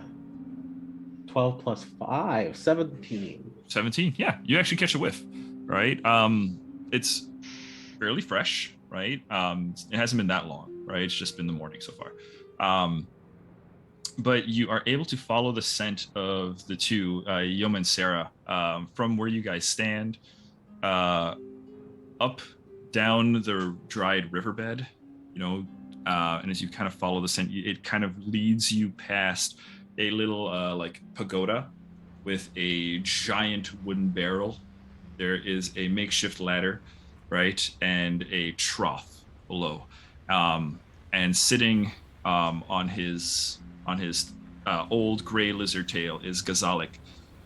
plus 5, 17. 17, yeah, you actually catch a whiff, right? It's fairly fresh, right? It hasn't been that long, right? It's just been the morning so far. But you are able to follow the scent of the two, Yoma and Sarah, from where you guys stand, up, down the dried riverbed, and as you kind of follow the scent, it kind of leads you past a little pagoda with a giant wooden barrel. There is a makeshift ladder, right, and a trough below. And sitting on his old gray lizard tail is Gazalik,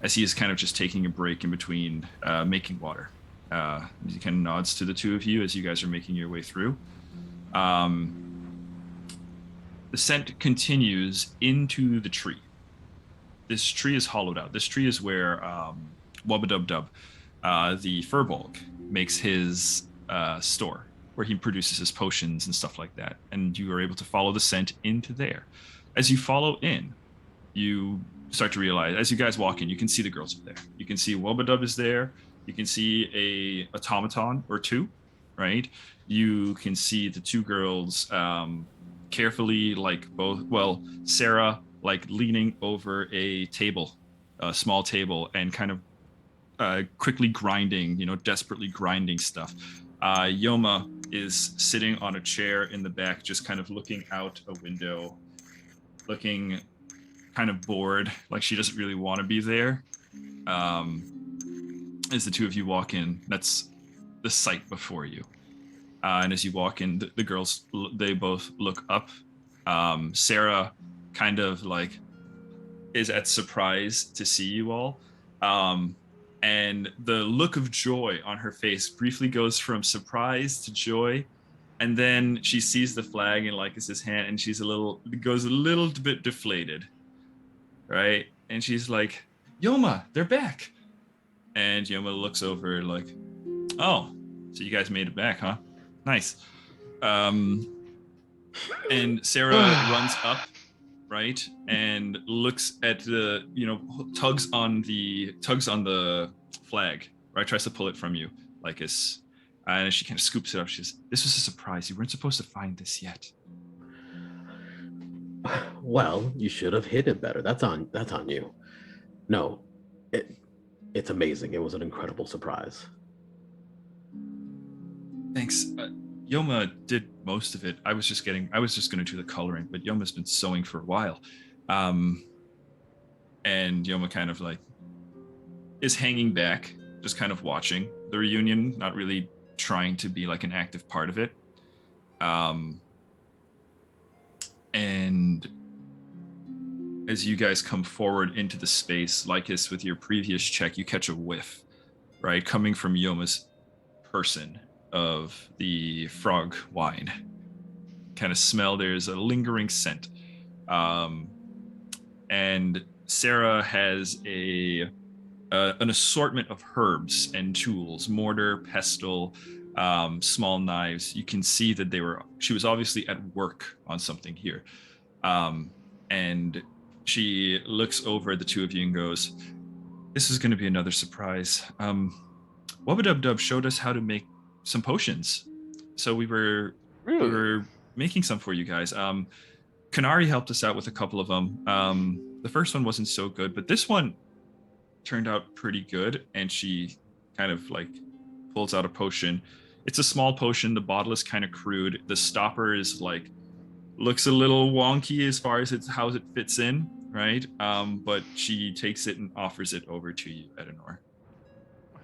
as he is kind of just taking a break in between making water. He kind of nods to the two of you as you guys are making your way through. The scent continues into the tree. This tree is hollowed out. This tree is where Wubba-Dub-Dub, the Furbolg, makes his store, where he produces his potions and stuff like that. And you are able to follow the scent into there. As you follow in, you start to realize, as you guys walk in, you can see the girls up there. You can see Wubba-Dub is there. You can see a automaton or two, right? You can see the two girls carefully, Sarah, leaning over a table, a small table, and kind of quickly grinding, desperately grinding stuff. Yoma is sitting on a chair in the back, just kind of looking out a window, looking kind of bored, like she doesn't really want to be there. As the two of you walk in, that's the sight before you. And as you walk in, the girls, they both look up. Sarah kind of is at surprise to see you all. And the look of joy on her face briefly goes from surprise to joy. And then she sees the flag and is his hand, and goes a little bit deflated, right? And she's like, Yoma, they're back. And Yoma looks over oh, so you guys made it back, huh? Nice. And Sarah runs up, right, and looks at the, tugs on the flag, right, tries to pull it from you, Lycus. And she kind of scoops it up. She says, "This was a surprise. You weren't supposed to find this yet." Well, you should have hid it better. That's on you. No, it's amazing. It was an incredible surprise. Thanks. Yoma did most of it. I was just going to do the coloring, but Yoma's been sewing for a while. And Yoma kind of like is hanging back, just kind of watching the reunion, not really trying to be like an active part of it. And as you guys come forward into the space, Lycus, with your previous check, you catch a whiff, right, coming from Yoma's person of the frog wine. Kind of smell, there's a lingering scent. And Sarah has an assortment of herbs and tools, mortar, pestle, small knives. You can see that she was obviously at work on something here. And she looks over at the two of you and goes, "This is going to be another surprise. Wubba-Dub-Dub showed us how to make some potions. So we were making some for you guys. Kanari helped us out with a couple of them. The first one wasn't so good, but this one turned out pretty good." And she kind of like pulls out a potion. It's a small potion. The bottle is kind of crude. The stopper is like, looks a little wonky as far as how it fits in, right? But she takes it and offers it over to you, Edenor.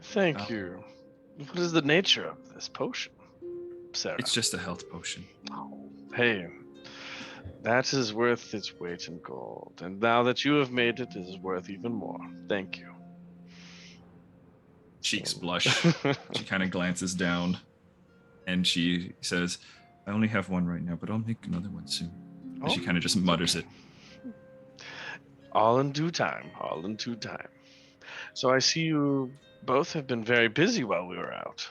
Thank you. What is the nature of this potion, Sarah? It's just a health potion. Oh, hey, that is worth its weight in gold. And now that you have made it, it is worth even more. Thank you. Cheeks blush. She kind of glances down and she says, "I only have one right now, but I'll make another one soon." And she kind of just mutters it. All in due time. All in due time. So I see you both have been very busy while we were out.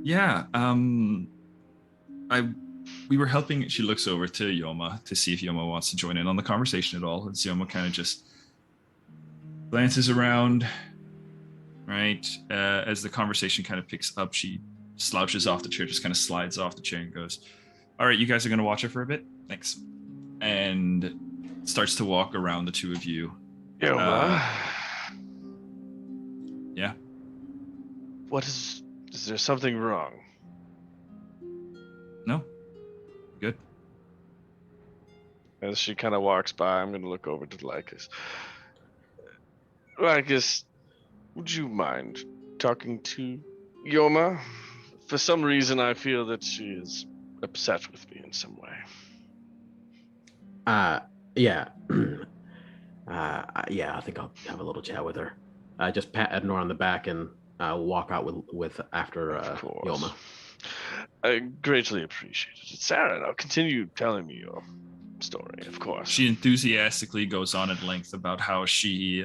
Yeah, we were helping. She looks over to Yoma to see if Yoma wants to join in on the conversation at all. And Yoma kind of just glances around, right? As the conversation kind of picks up, she slouches off the chair, just kind of slides off the chair and goes, "All right, you guys are going to watch it for a bit? Thanks." And starts to walk around the two of you. Yoma. Yeah. Is there something wrong? No. Good. As she kind of walks by, I'm going to look over to Lycus. Lycus, would you mind talking to Yoma? For some reason, I feel that she is upset with me in some way. Yeah. Yeah, I think I'll have a little chat with her. Just pat Ednor on the back and walk out with after Yoma. I greatly appreciate it. Sarah, now continue telling me your story, of course. She enthusiastically goes on at length about how she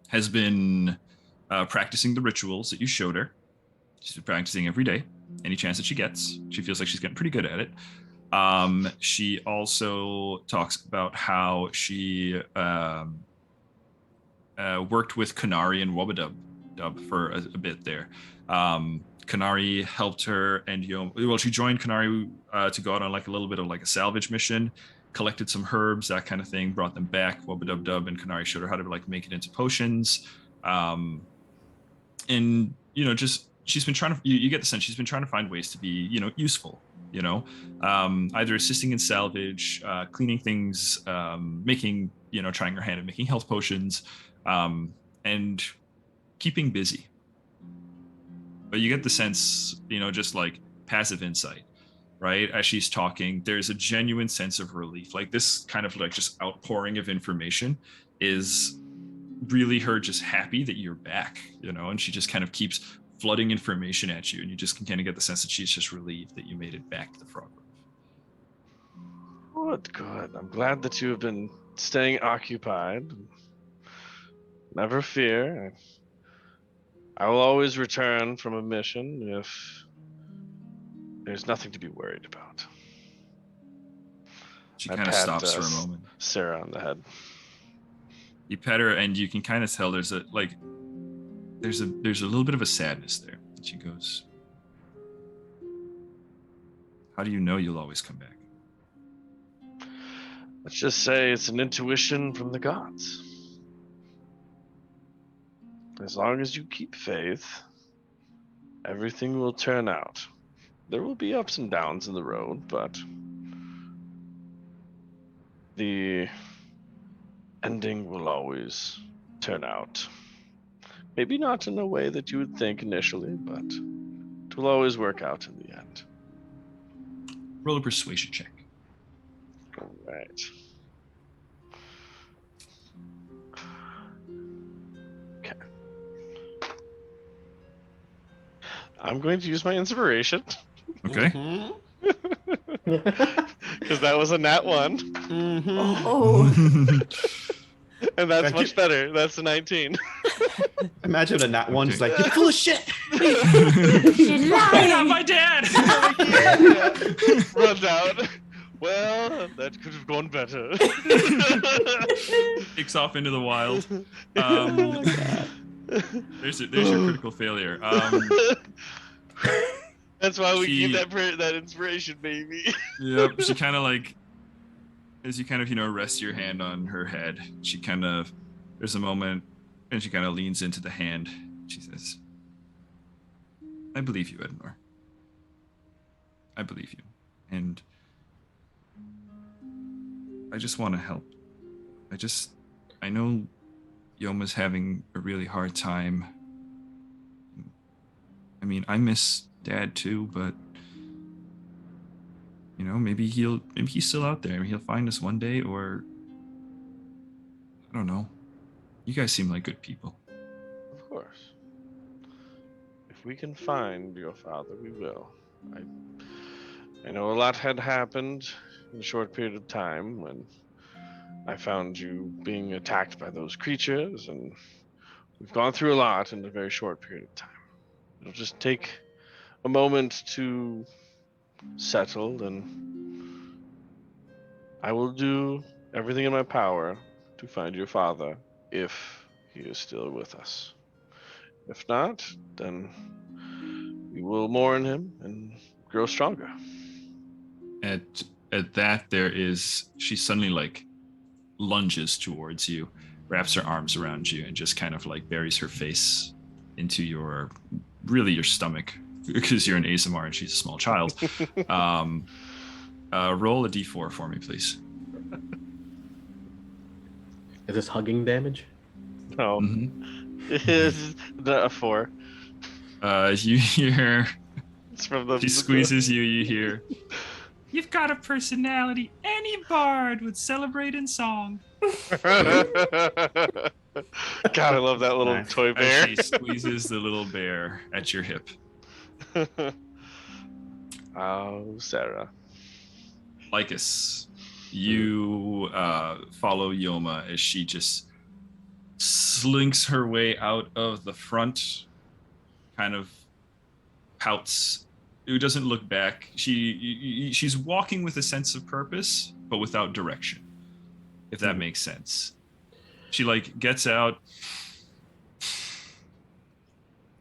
has been practicing the rituals that you showed her. She's been practicing every day, any chance that she gets. She feels like she's getting pretty good at it. She also talks about how she worked with Kanari and Wubba-Dub for a bit there. Kanari helped her and she joined Kanari to go out on like a little bit of like a salvage mission, collected some herbs, that kind of thing, brought them back. Wubba-Dub and Kanari showed her how to like make it into potions. And just she's been trying to, you get the sense she's been trying to find ways to be, useful, either assisting in salvage, cleaning things, making, trying her hand at making health potions, and keeping busy. But you get the sense, just like passive insight, right? As she's talking, there's a genuine sense of relief. Like this kind of like just outpouring of information is really her just happy that you're back, and she just kind of keeps flooding information at you, and you just can kind of get the sense that she's just relieved that you made it back to the frog roof. Good. I'm glad that you have been staying occupied. Never fear. I will always return from a mission if There's nothing to be worried about. She I kind of pat, stops for a moment. Sarah on the head. You pet her, and you can kind of tell there's a little bit of a sadness there. And she goes, "How do you know you'll always come back?" Let's just say it's an intuition from the gods. As long as you keep faith, everything will turn out. There will be ups and downs in the road, but the ending will always turn out. Maybe not in a way that you would think initially, but it will always work out in the end. Roll a persuasion check. All right. Okay. I'm going to use my inspiration Okay. Mhm. because that was a nat 1, Mhm. Oh, and that's Thank you. much better. That's a 19. Imagine a nat one just Okay. like, you're full of shit. she's You're not my lying. dad. Runs out. Well, that could have gone better. Takes off into the wild. Oh, God. There's your critical failure. That's why we She- keep that inspiration, baby. Yep. She kind of like, as you kind of rest your hand on her head, she kind of, there's a moment, and she kind of leans into the hand. She says, "I believe you, Ednor. I believe you, and I just want to help. I know Yoma's having a really hard time. I mean, I miss Dad too, but maybe he's still out there. Maybe he'll find us one day, or I don't know. You guys seem like good people." Of course. If we can find your father, we will. I know a lot had happened in a short period of time when I found you being attacked by those creatures, and we've gone through a lot in a very short period of time. It'll just take a moment to settle, and I will do everything in my power to find your father if he is still with us. If not, then we will mourn him and grow stronger. At that, she suddenly like lunges towards you, wraps her arms around you, and just kind of like buries her face into your stomach, because you're an ASMR and she's a small child. Roll a d4 for me, please. Is this hugging damage? No, Mm-hmm. it is a 4. You hear, It's from the. she squeezes you. You hear, "You've got a personality any bard would celebrate in song." God, I love that little Nice. toy As bear. she squeezes the little bear at your hip. Oh, Sarah. Lycus, you follow Yoma as she just slinks her way out of the front, kind of pouts. Who doesn't look back. She's walking with a sense of purpose, but without direction, if that makes sense. She like gets out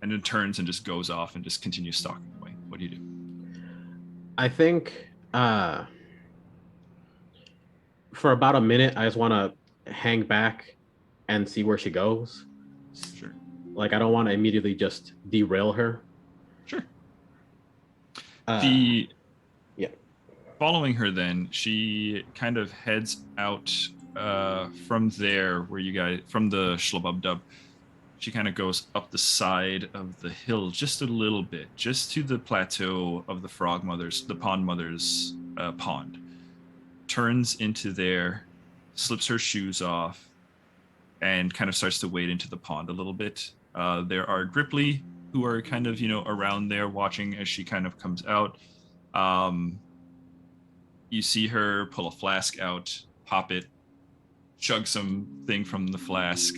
and then turns and just goes off and just continues stalking away. What do you do? I think for about a minute, I just want to hang back and see where she goes. Sure. Like, I don't want to immediately just derail her. Sure. Yeah. Following her, then she kind of heads out from there, where you guys from the Shlububdub. She kind of goes up the side of the hill just a little bit, just to the plateau of the the Pond Mother's pond. Turns into there, slips her shoes off, and kind of starts to wade into the pond a little bit. There are Gripply, who are kind of around there watching as she kind of comes out. You see her pull a flask out, pop it, chug something from the flask,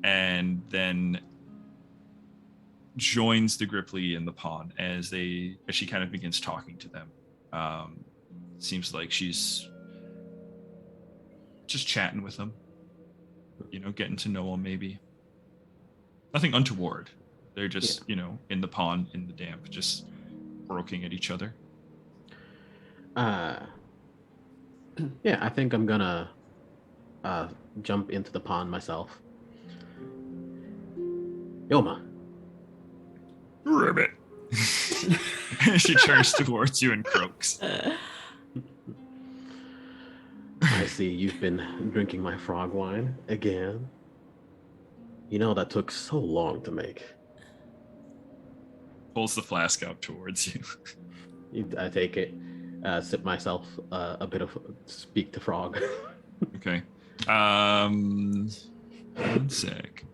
and then joins the Gripply in the pond as she kind of begins talking to them. Seems like she's just chatting with them, getting to know them maybe. Nothing untoward. They're just, in the pond, in the damp, just croaking at each other. Yeah, I think I'm gonna jump into the pond myself. Yoma. Ribbit. She turns towards you and croaks. I see you've been drinking my frog wine again. That took so long to make. Pulls the flask out towards you. I take it, sip myself a bit of speak to frog. Okay. One sec.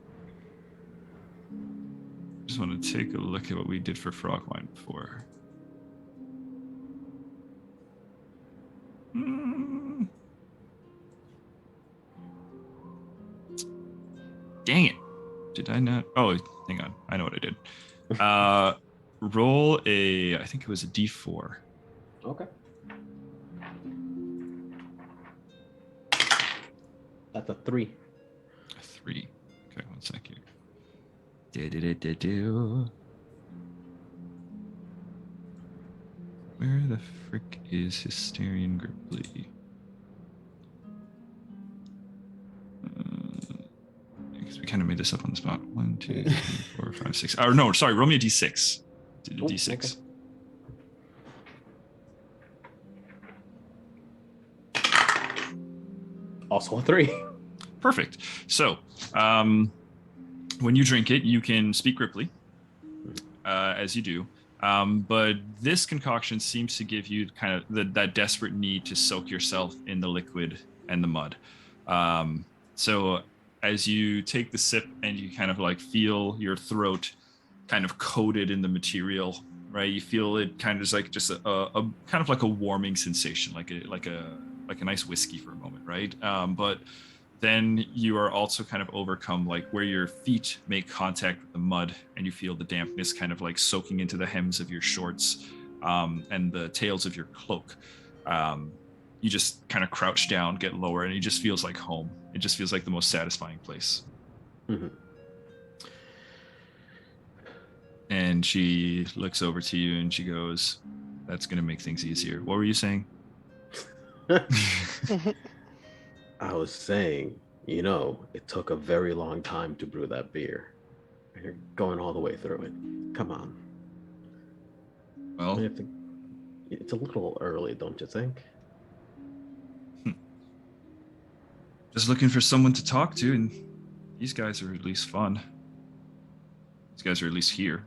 Just want to take a look at what we did for frog wine before. Dang it. Did I not? Oh, hang on. I know what I did. Roll I think it was a D4. Okay. That's a 3. A 3. Okay, one sec here. Do. Where the frick is Hysterian Gripply? Because we kind of made this up on the spot. 1, 2, 3, 4, 5, 6. Oh no, sorry. Roll me a D6. D6. Okay. Also a 3. Perfect. So, when you drink it, you can speak Gripply, as you do. But this concoction seems to give you kind of that desperate need to soak yourself in the liquid and the mud. So as you take the sip and you kind of like feel your throat kind of coated in the material, right? You feel it kind of just a kind of like a warming sensation, like a nice whiskey for a moment, right? But then you are also kind of overcome, like where your feet make contact with the mud and you feel the dampness kind of like soaking into the hems of your shorts and the tails of your cloak. You just kind of crouch down, get lower, and it just feels like home. It just feels like the most satisfying place. Mm-hmm. And she looks over to you and she goes, "That's going to make things easier." What were you saying? I was saying, it took a very long time to brew that beer. And you're going all the way through it. Come on. Well, it's a little early, don't you think? Just looking for someone to talk to, and these guys are at least fun. These guys are at least here.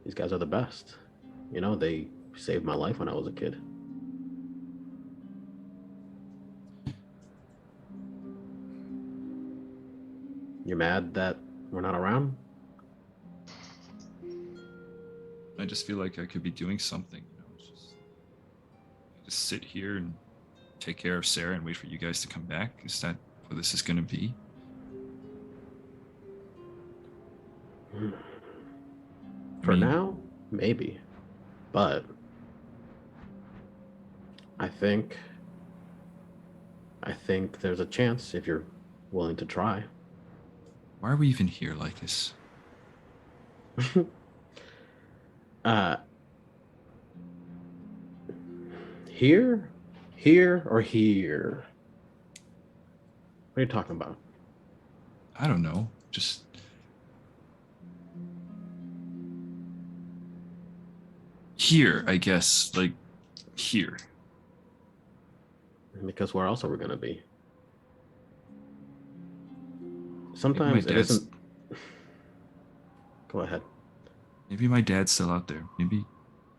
These guys are the best. They saved my life when I was a kid. You're mad that we're not around? I just feel like I could be doing something, just sit here and take care of Sarah and wait for you guys to come back. Is that what this is going to be? For now, maybe. But I think there's a chance if you're willing to try. Why are we even here like this? Here, or here? What are you talking about? I don't know. Just here, I guess. Like here. Because where else are we gonna be? Sometimes it isn't. Go ahead. Maybe my dad's still out there. Maybe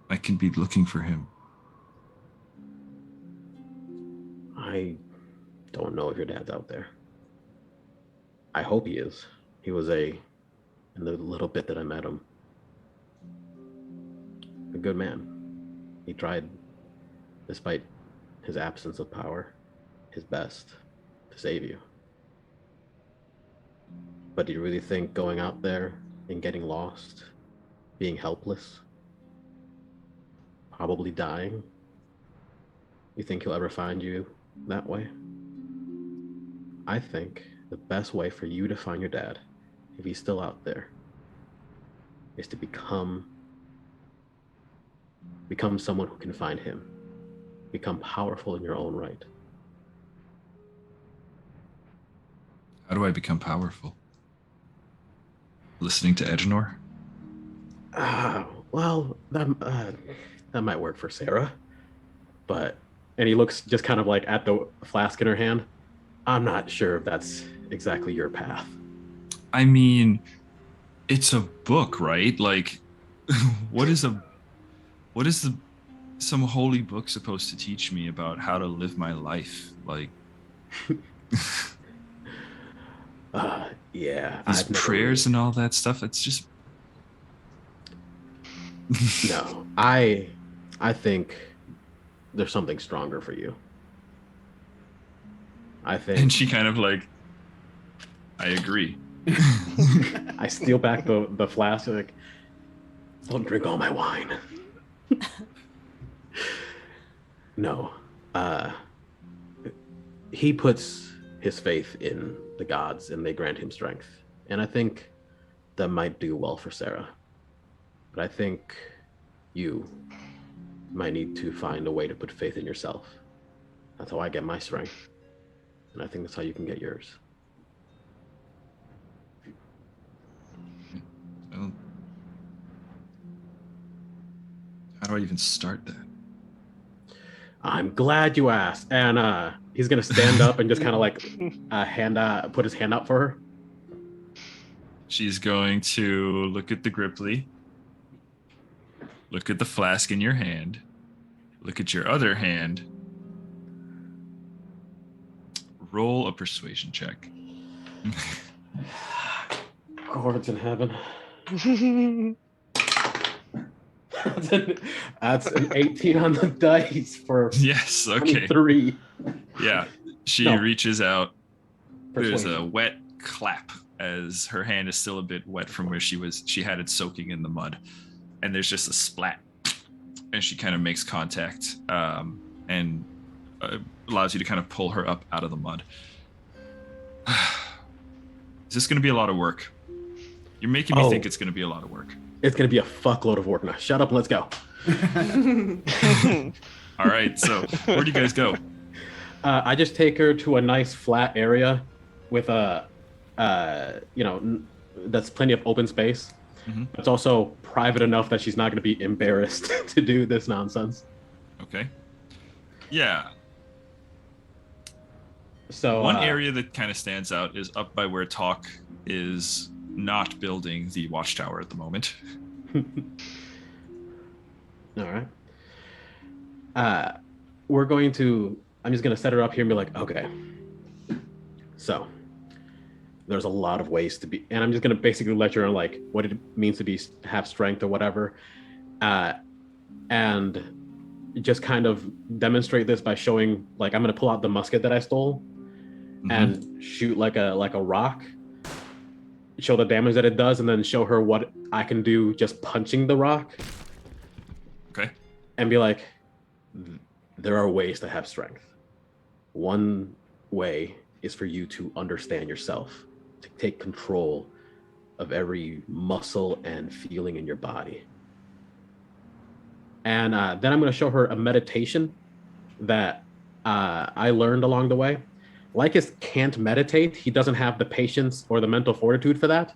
I can be looking for him. I don't know if your dad's out there. I hope he is. He was in the little bit that I met him, a good man. He tried, despite his absence of power, his best to save you. But do you really think going out there and getting lost, being helpless, probably dying, you think he'll ever find you that way? I think the best way for you to find your dad, if he's still out there, is to become someone who can find him. Become powerful in your own right. How do I become powerful? Listening to Edgenor? Well, that might work for Sarah. But, and he looks just kind of like at the flask in her hand. I'm not sure if that's exactly your path. I mean, it's a book, right? Like, what is some holy book supposed to teach me about how to live my life? Like, yeah. These prayers and all that stuff. It's just no. I think there's something stronger for you. I think. And she kind of like, I agree. I steal back the flask. Like, don't drink all my wine. No. He puts his faith in the gods and they grant him strength. And I think that might do well for Sarah. But I think you might need to find a way to put faith in yourself. That's how I get my strength. And I think that's how you can get yours. Well, how do I even start that? I'm glad you asked. And he's gonna stand up and just kind of like put his hand out for her. She's going to look at the Gripply, look at the flask in your hand, look at your other hand. Roll a persuasion check. Chords in heaven. That's an 18 on the dice for yes. Okay. 23. Yeah. She reaches out. There's a wet clap as her hand is still a bit wet from where she had it soaking in the mud, and there's just a splat, and she kind of makes contact and allows you to kind of pull her up out of the mud. Is this going to be a lot of work? You're making me think it's going to be a lot of work. It's going to be a fuckload of work now. Shut up and let's go. All right, so where do you guys go? I just take her to a nice flat area with that's plenty of open space. Mm-hmm. It's also private enough that she's not going to be embarrassed to do this nonsense. Okay. Yeah. So one area that kind of stands out is up by where Talk is not building the watchtower at the moment. All right. I'm just going to set her up here and be like, okay. So there's a lot of ways to be, and I'm just going to basically lecture on like what it means to have strength or whatever. And just kind of demonstrate this by showing, like, I'm going to pull out the musket that I stole and shoot like a rock, show the damage that it does, and then show her what I can do just punching the rock. Okay. And be like, there are ways to have strength. One way is for you to understand yourself, to take control of every muscle and feeling in your body. And then I'm going to show her a meditation that I learned along the way. Lycus can't meditate. He doesn't have the patience or the mental fortitude for that.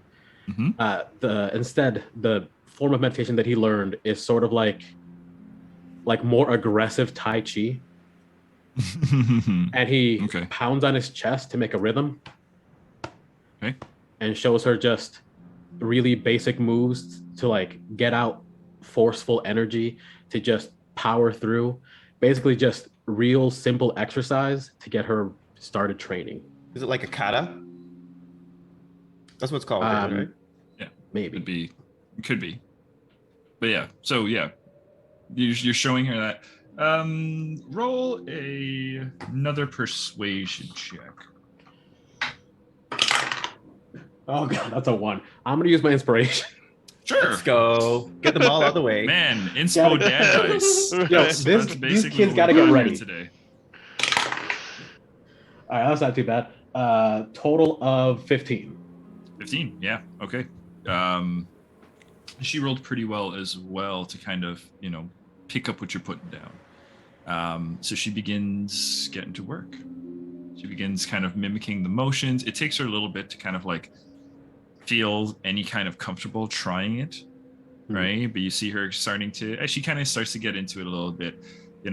Instead, the form of meditation that he learned is sort of like more aggressive Tai Chi. And he pounds on his chest to make a rhythm. Okay. And shows her just really basic moves to like get out forceful energy, to just power through. Basically just real simple exercise to get her started training. Is it like a kata? That's what it's called, right? Yeah, maybe. Could be. But yeah, so yeah, you're showing her that. Roll another persuasion check. Oh god, that's a 1. I'm gonna use my inspiration. Sure. Let's go. Get them all out of the way. Man, inspo dad dice. Yo, That's these basically kids what gotta we've get got ready. here today. All right, that's not too bad. Total of 15. 15, yeah, okay. She rolled pretty well as well to kind of, pick up what you're putting down. So she begins getting to work. She begins kind of mimicking the motions. It takes her a little bit to kind of like feel any kind of comfortable trying it, right? But you see her starting to, as she kind of starts to get into it a little bit,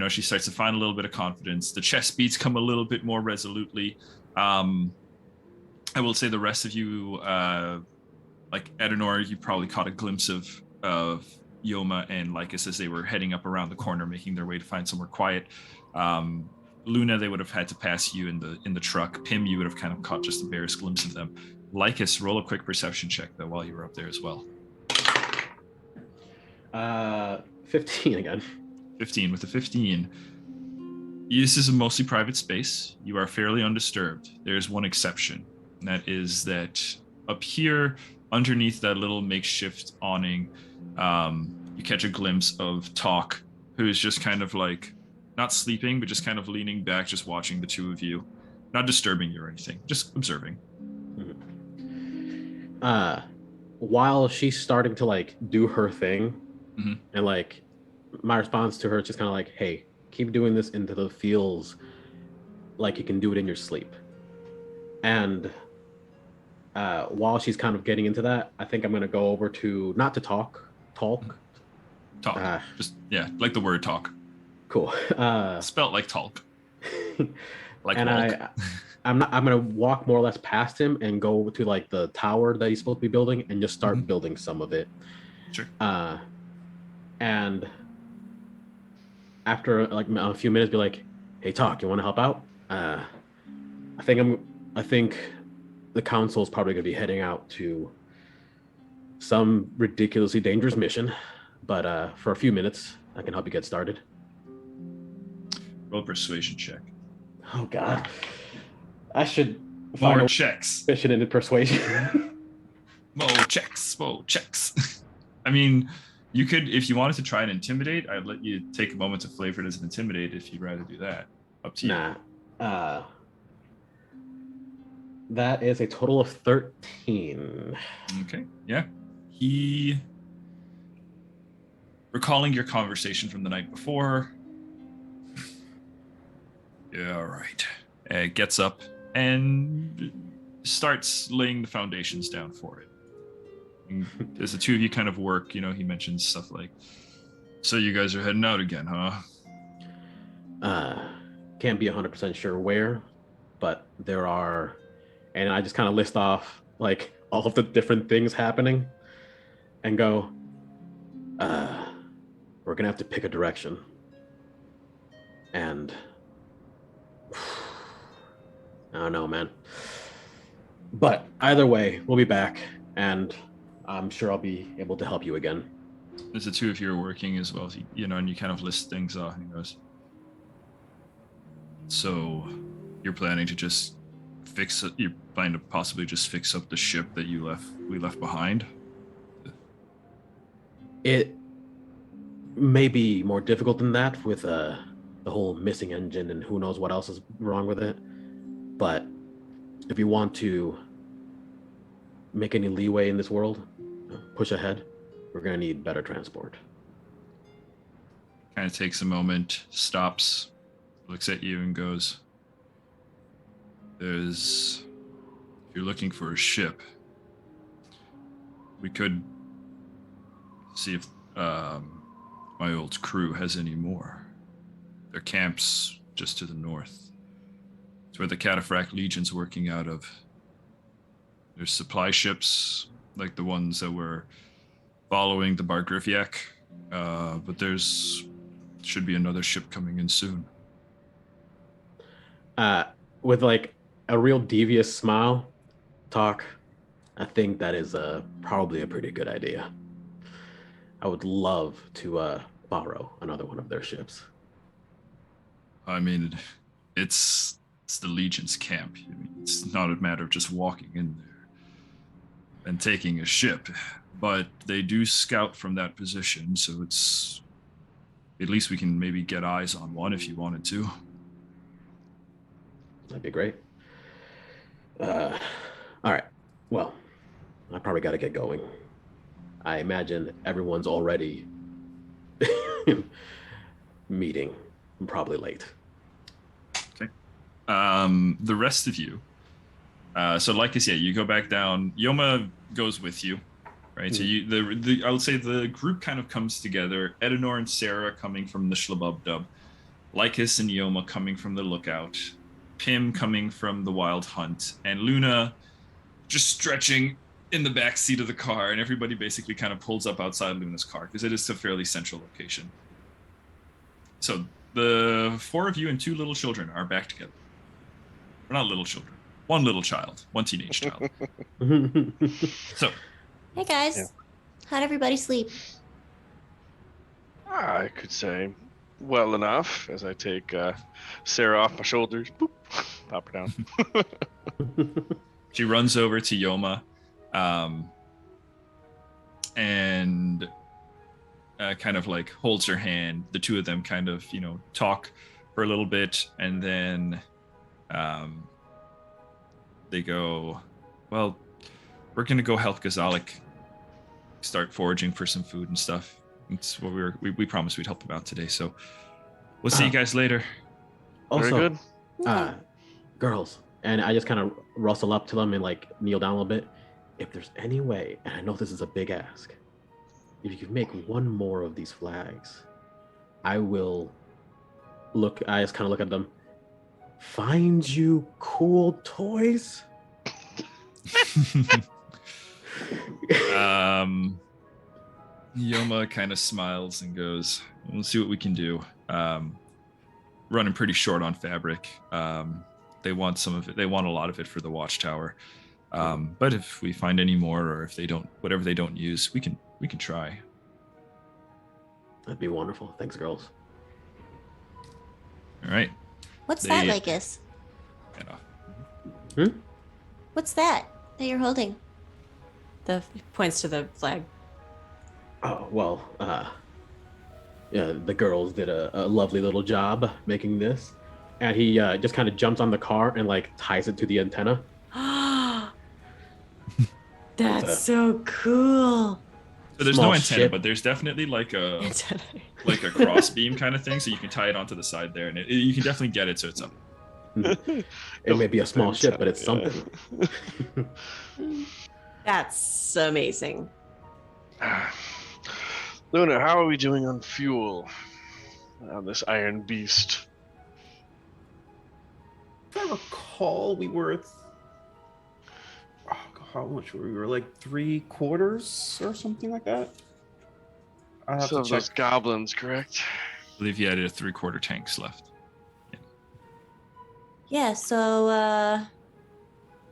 she starts to find a little bit of confidence. The chest beats come a little bit more resolutely. I will say the rest of you, like Edenor, you probably caught a glimpse of Yoma and Lycus as they were heading up around the corner, making their way to find somewhere quiet. Luna, they would have had to pass you in the truck. Pim, you would have kind of caught just the barest glimpse of them. Lycus, roll a quick perception check though while you were up there as well. 15 again. 15. With a 15, this is a mostly private space. You are fairly undisturbed. There's one exception, and that is that up here, underneath that little makeshift awning, you catch a glimpse of Talk, who is just kind of like, not sleeping, but just kind of leaning back, just watching the two of you. Not disturbing you or anything, just observing. While she's starting to like do her thing, and like my response to her is just kind of like, hey, keep doing this until it feels like you can do it in your sleep. And while she's kind of getting into that, I think I'm gonna go over to not to talk. Just like the word talk. Cool. Spelt like talk. Like and walk. I'm gonna walk more or less past him and go to like the tower that he's supposed to be building and just start building some of it. Sure. And after like a few minutes, be like, "Hey, Talk, you want to help out?" I think the council is probably gonna be heading out to some ridiculously dangerous mission, but for a few minutes, I can help you get started. Roll a persuasion check. Oh God, I should More checks. Efficient in persuasion. More checks. I mean, you could, if you wanted to try and intimidate, I'd let you take a moment to flavor it as an intimidate if you'd rather do that. Up to you. Nah. That is a total of 13. Okay. Yeah. He, recalling your conversation from the night before. Yeah, all right. Gets up and starts laying the foundations down for it. And as the two of you kind of work, he mentions stuff like, so you guys are heading out again, huh? Can't be 100% sure where, but there are, and I just kind of list off like all of the different things happening and go, we're gonna have to pick a direction. And I don't know, man. But either way, we'll be back, and I'm sure I'll be able to help you again. As the two of you are working as well, and you kind of list things off, and he goes, so you're planning to just fix it? You're planning to possibly just fix up the ship that we left behind? It may be more difficult than that with the whole missing engine and who knows what else is wrong with it. But if you want to make any leeway in this world, push ahead, we're going to need better transport. Kind of takes a moment, stops, looks at you and goes, if you're looking for a ship, we could see if my old crew has any more. Their camp's just to the north. It's where the Cataphract Legion's working out of. There's supply ships, like the ones that were following the Bar Griffyak, but should be another ship coming in soon. With like a real devious smile, Talk, I think that is probably a pretty good idea. I would love to borrow another one of their ships. I mean, it's the Legion's camp. I mean, it's not a matter of just walking in there. and taking a ship, but they do scout from that position, so it's at least we can maybe get eyes on one if you wanted to. That'd be great. All right. Well, I probably got to get going. I imagine everyone's already meeting. I'm probably late. Okay. The rest of you. So, like I said, you go back down. Yoma goes with you, right? So I would say the group kind of comes together. Edenor and Sarah coming from the Shlabub-Dub, Lycus and Yoma coming from the Lookout, Pim coming from the Wild Hunt, and Luna just stretching in the back seat of the car, and everybody basically kind of pulls up outside Luna's car because it is a fairly central location. So the 4 of you and 2 little children are back together. Or not little children. 1 little child, 1 teenage child. So, Hey guys, how'd everybody sleep? I could say well enough as I take Sarah off my shoulders. Boop, pop her down. she runs over to Yoma and kind of like holds her hand. The 2 of them kind of, talk for a little bit, and then they go, well, we're going to go help Gazalik start foraging for some food and stuff. It's what we promised we'd help him out today. So we'll see you guys later. Also, Very good. Okay. Girls, and I just kind of rustle up to them and like kneel down a little bit. If there's any way, and I know this is a big ask, if you could make 1 more of these flags, I will look. I just kind of look at them. Find you cool toys. Yoma kind of smiles and goes, we'll see what we can do. Running pretty short on fabric. They want some of it. They want a lot of it for the watchtower. But if we find any more, or if they don't, whatever they don't use, we can try. That'd be wonderful. Thanks, girls. All right. What's that, Lycus? What's that you're holding? The points to the flag. Oh, well, yeah, the girls did a lovely little job making this. And he just kind of jumps on the car and like ties it to the antenna. That's so cool. So there's Small no antenna, ship. but there's definitely like a cross beam kind of thing, so you can tie it onto the side there, and you can definitely get it so it's up. It may be a small ship, but it's something. That's amazing. Luna, how are we doing on fuel on this iron beast? If I recall, we were how much were we? We were like 3/4 or something like that. I have So to those check. goblins, correct? I believe you had 3/4 tanks left. Yeah, so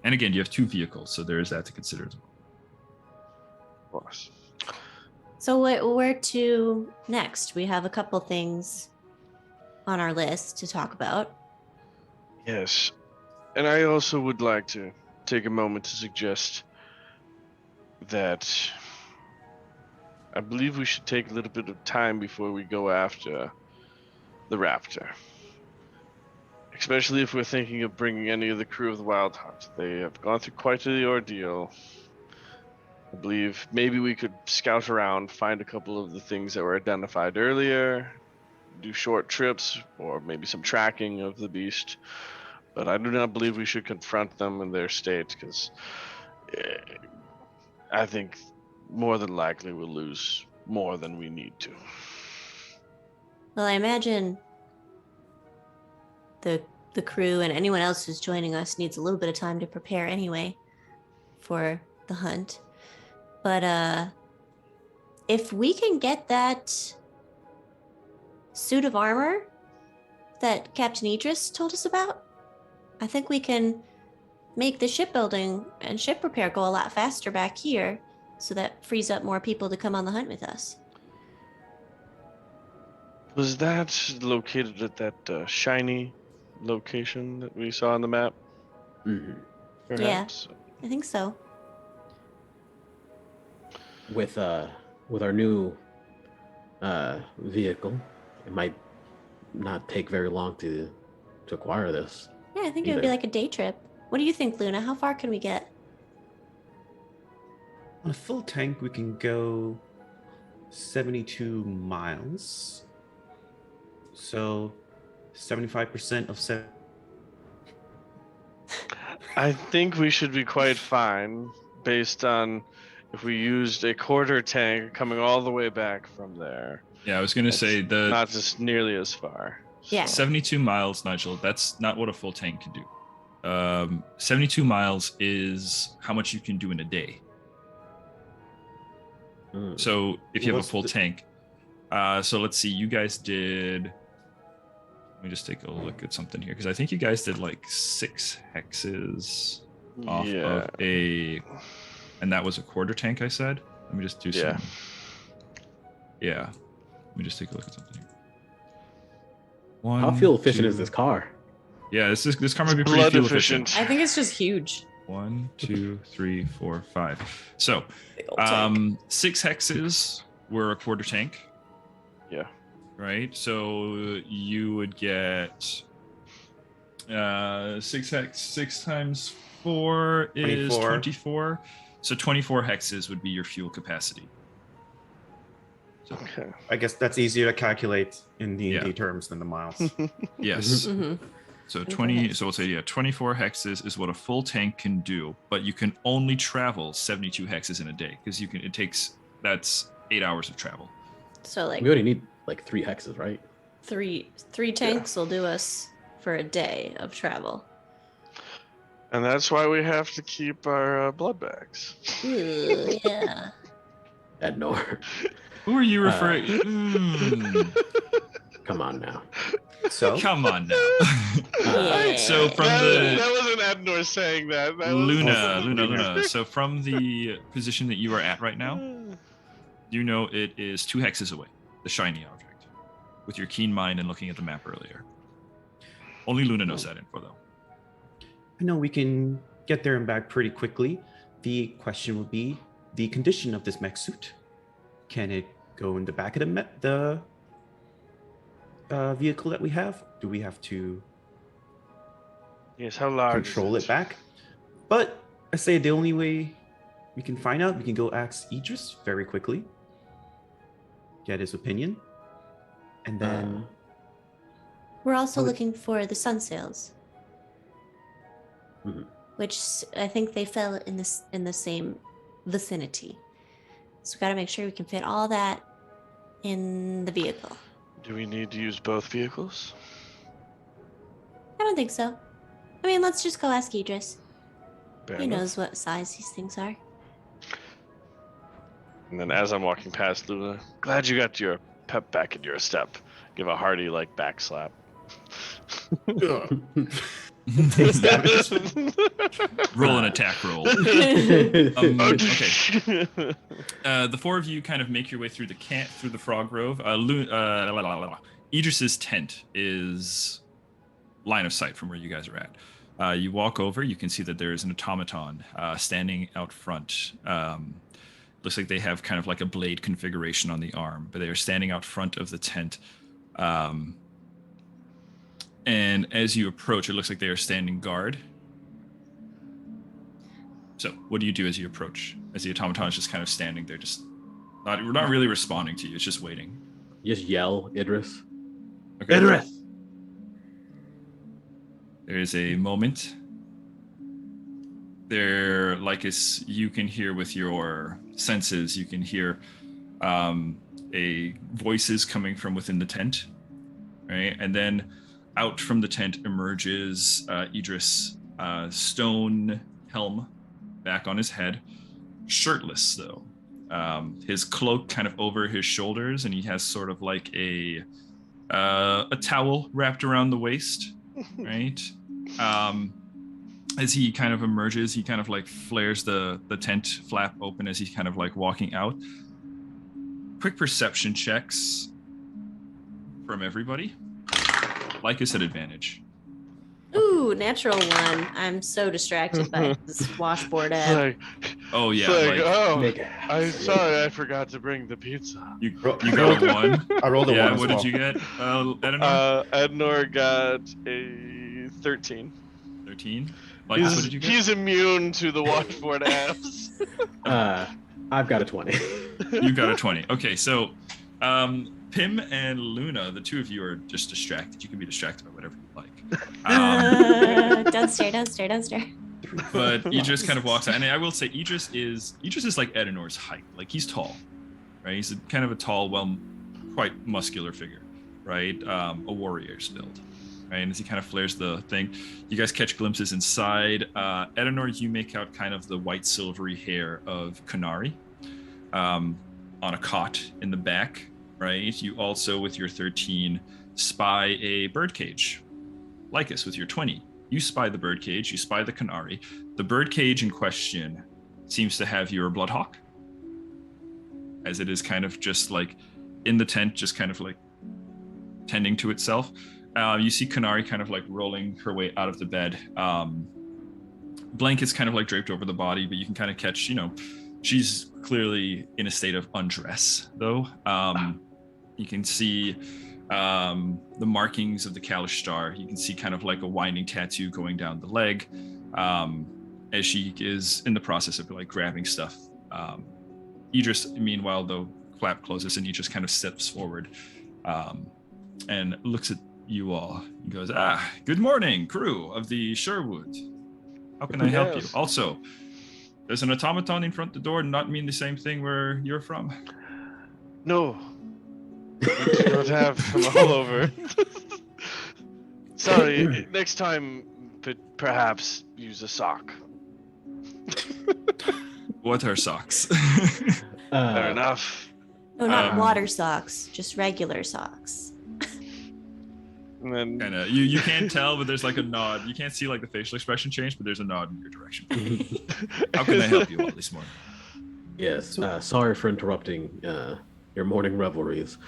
And again, you have 2 vehicles, so there is that to consider as well. Of course. so where to next? We have a couple things on our list to talk about. Yes. And I also would like to take a moment to suggest that I believe we should take a little bit of time before we go after the Raptor. Especially if we're thinking of bringing any of the crew of the Wild Hunt. They have gone through quite the ordeal. I believe maybe we could scout around, find a couple of the things that were identified earlier, do short trips, or maybe some tracking of the beast. But I do not believe we should confront them in their state, because I think more than likely we'll lose more than we need to. Well, I imagine the crew and anyone else who's joining us needs a little bit of time to prepare anyway for the hunt. But if we can get that suit of armor that Captain Idris told us about, I think we can make the shipbuilding and ship repair go a lot faster back here, so that frees up more people to come on the hunt with us. Was that located at that shiny location that we saw on the map? Mm-hmm. Perhaps? I think so. with our new vehicle, it might not take very long to acquire this. Yeah, I think it would be either. like a day trip. What do you think, Luna? How far can we get? On a full tank, we can go 72 miles. So 75% of 7. I think we should be quite fine based on if we used a quarter tank coming all the way back from there. Yeah, I was gonna say the Not just nearly as far. Yeah. 72 miles, Nigel. That's not what a full tank can do. 72 miles is how much you can do in a day. So if you have a full tank, so let's see, you guys did. Let me just take a look at something here because I think you guys did like 6 hexes off of and that was a quarter tank. I said. Let me just do some. Yeah. Let me just take a look at something here. How fuel efficient is this car? Yeah, this car might be pretty Blood fuel efficient. efficient. I think it's just huge. 1, 2, 3, 4, 5. So, Big old tank. 6 hexes were a quarter tank, Yeah. right? So you would get 6 times 4 is 24. 24. So 24 hexes would be your fuel capacity. So, Okay. I guess that's easier to calculate in D&D Yeah. terms than the miles. yes. Mhm. So 24 20. hexes. So we'll say 24 hexes is what a full tank can do, but you can only travel 72 hexes in a day because you can. It takes that's 8 hours of travel. So like We only need like 3 hexes, right? three tanks will do us for a day of travel. And that's why we have to keep our blood bags. Ooh, yeah. At Nor. Who are you referring? Come on now. So Come on now. Yeah. So from that wasn't Adnor saying that. That was Luna. So from the position that you are at right now, you know it is 2 hexes away, the shiny object, with your keen mind and looking at the map earlier. Only Luna knows that info, though. I know we can get there and back pretty quickly. The question would be the condition of this mech suit. Can it go in the back of the vehicle that we have? Do we have to Yes, how large control is it back? But I say the only way we can find out, we can go ask Idris very quickly, get his opinion, and then We're also Would- looking for the sun sails, Mhm. which I think they fell in the same vicinity. So we got to make sure we can fit all that in the vehicle. Do we need to use both vehicles? I don't think so. I mean, let's just go ask Idris. Fair He enough. knows what size these things are. And then as I'm walking past Luna, glad you got your pep back in your step. Give a hearty back slap. Takes damage. Roll an attack roll. Okay. Okay. The 4 of you kind of make your way through the frog grove. Idris's tent is line of sight from where you guys are at. You walk over, you can see that there is an automaton standing out front. Looks like they have kind of like a blade configuration on the arm, but they are standing out front of the tent. And as you approach, it looks like they are standing guard. So, what do you do as you approach? As the automaton is just kind of standing there, just not really responding to you. It's just waiting. Just yell, Idris. Okay. Idris! There is a moment. There, like as you can hear with your senses, you can hear a voices coming from within the tent, right? And then out from the tent emerges Idris, stone helm back on his head, shirtless though. His cloak kind of over his shoulders, and he has sort of like a towel wrapped around the waist, right? As he kind of emerges, he kind of like flares the tent flap open as he's kind of like walking out. Quick perception checks from everybody. Lycus at advantage. Ooh, natural 1. I'm so distracted by this washboard ad. Oh It's yeah, like, oh, Make it I'm happen. sorry, I forgot to bring the pizza. you Ro- got a 1. I rolled a Yeah, 1 as what well. did you get, Edenor? Ednor got a 13. 13. Lycus, what did you get? He's immune to the watchboard apps. I've got a 20. You got a 20. Okay, so Pim and Luna, the two of you are just distracted. You can be distracted by whatever you like. Downstairs. But Idris kind of walks out, and I will say Idris is like Edenor's height. Like he's tall, right? He's kind of a tall, quite muscular figure, right? A warrior's build, right? And as he kind of flares the thing, you guys catch glimpses inside. Edenor, you make out kind of the white silvery hair of Kanari on a cot in the back, right? You also, with your 13, spy a birdcage. Lycus, with your 20. You spy the birdcage, you spy the Canary. The birdcage in question seems to have your Bloodhawk, as it is kind of just like in the tent, just kind of like tending to itself. You see Canary kind of like rolling her way out of the bed. Blankets kind of like draped over the body, but you can kind of catch, she's clearly in a state of undress, though. You can see the markings of the Kalish star. You can see kind of like a winding tattoo going down the leg, as she is in the process of like grabbing stuff. Idris, meanwhile, though, flap closes and he just kind of steps forward and looks at you all. He goes, good morning, crew of the Sherwood. How can I help you? Also, there's an automaton in front of the door, not mean the same thing where you're from? No. We do not have them all over. Sorry, next time, perhaps use a sock. What are socks? Fair enough. No, not water socks, just regular socks. And then Kind of, you can't tell, but there's like a nod. You can't see like the facial expression change, but there's a nod in your direction. How can I help you all this morning? Yes, sorry for interrupting your morning revelries,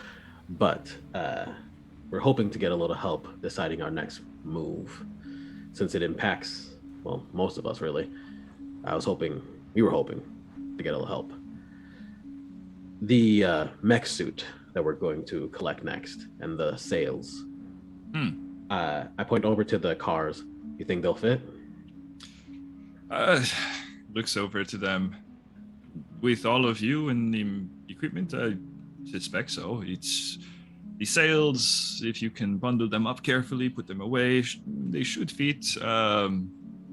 but we're hoping to get a little help deciding our next move, since it impacts, well, most of us really. We were hoping to get a little help. The mech suit that we're going to collect next, and the sails. I point over to the cars. You think they'll fit? Looks over to them. With all of you and the equipment, I suspect so. It's the sails, if you can bundle them up carefully, put them away, they should fit.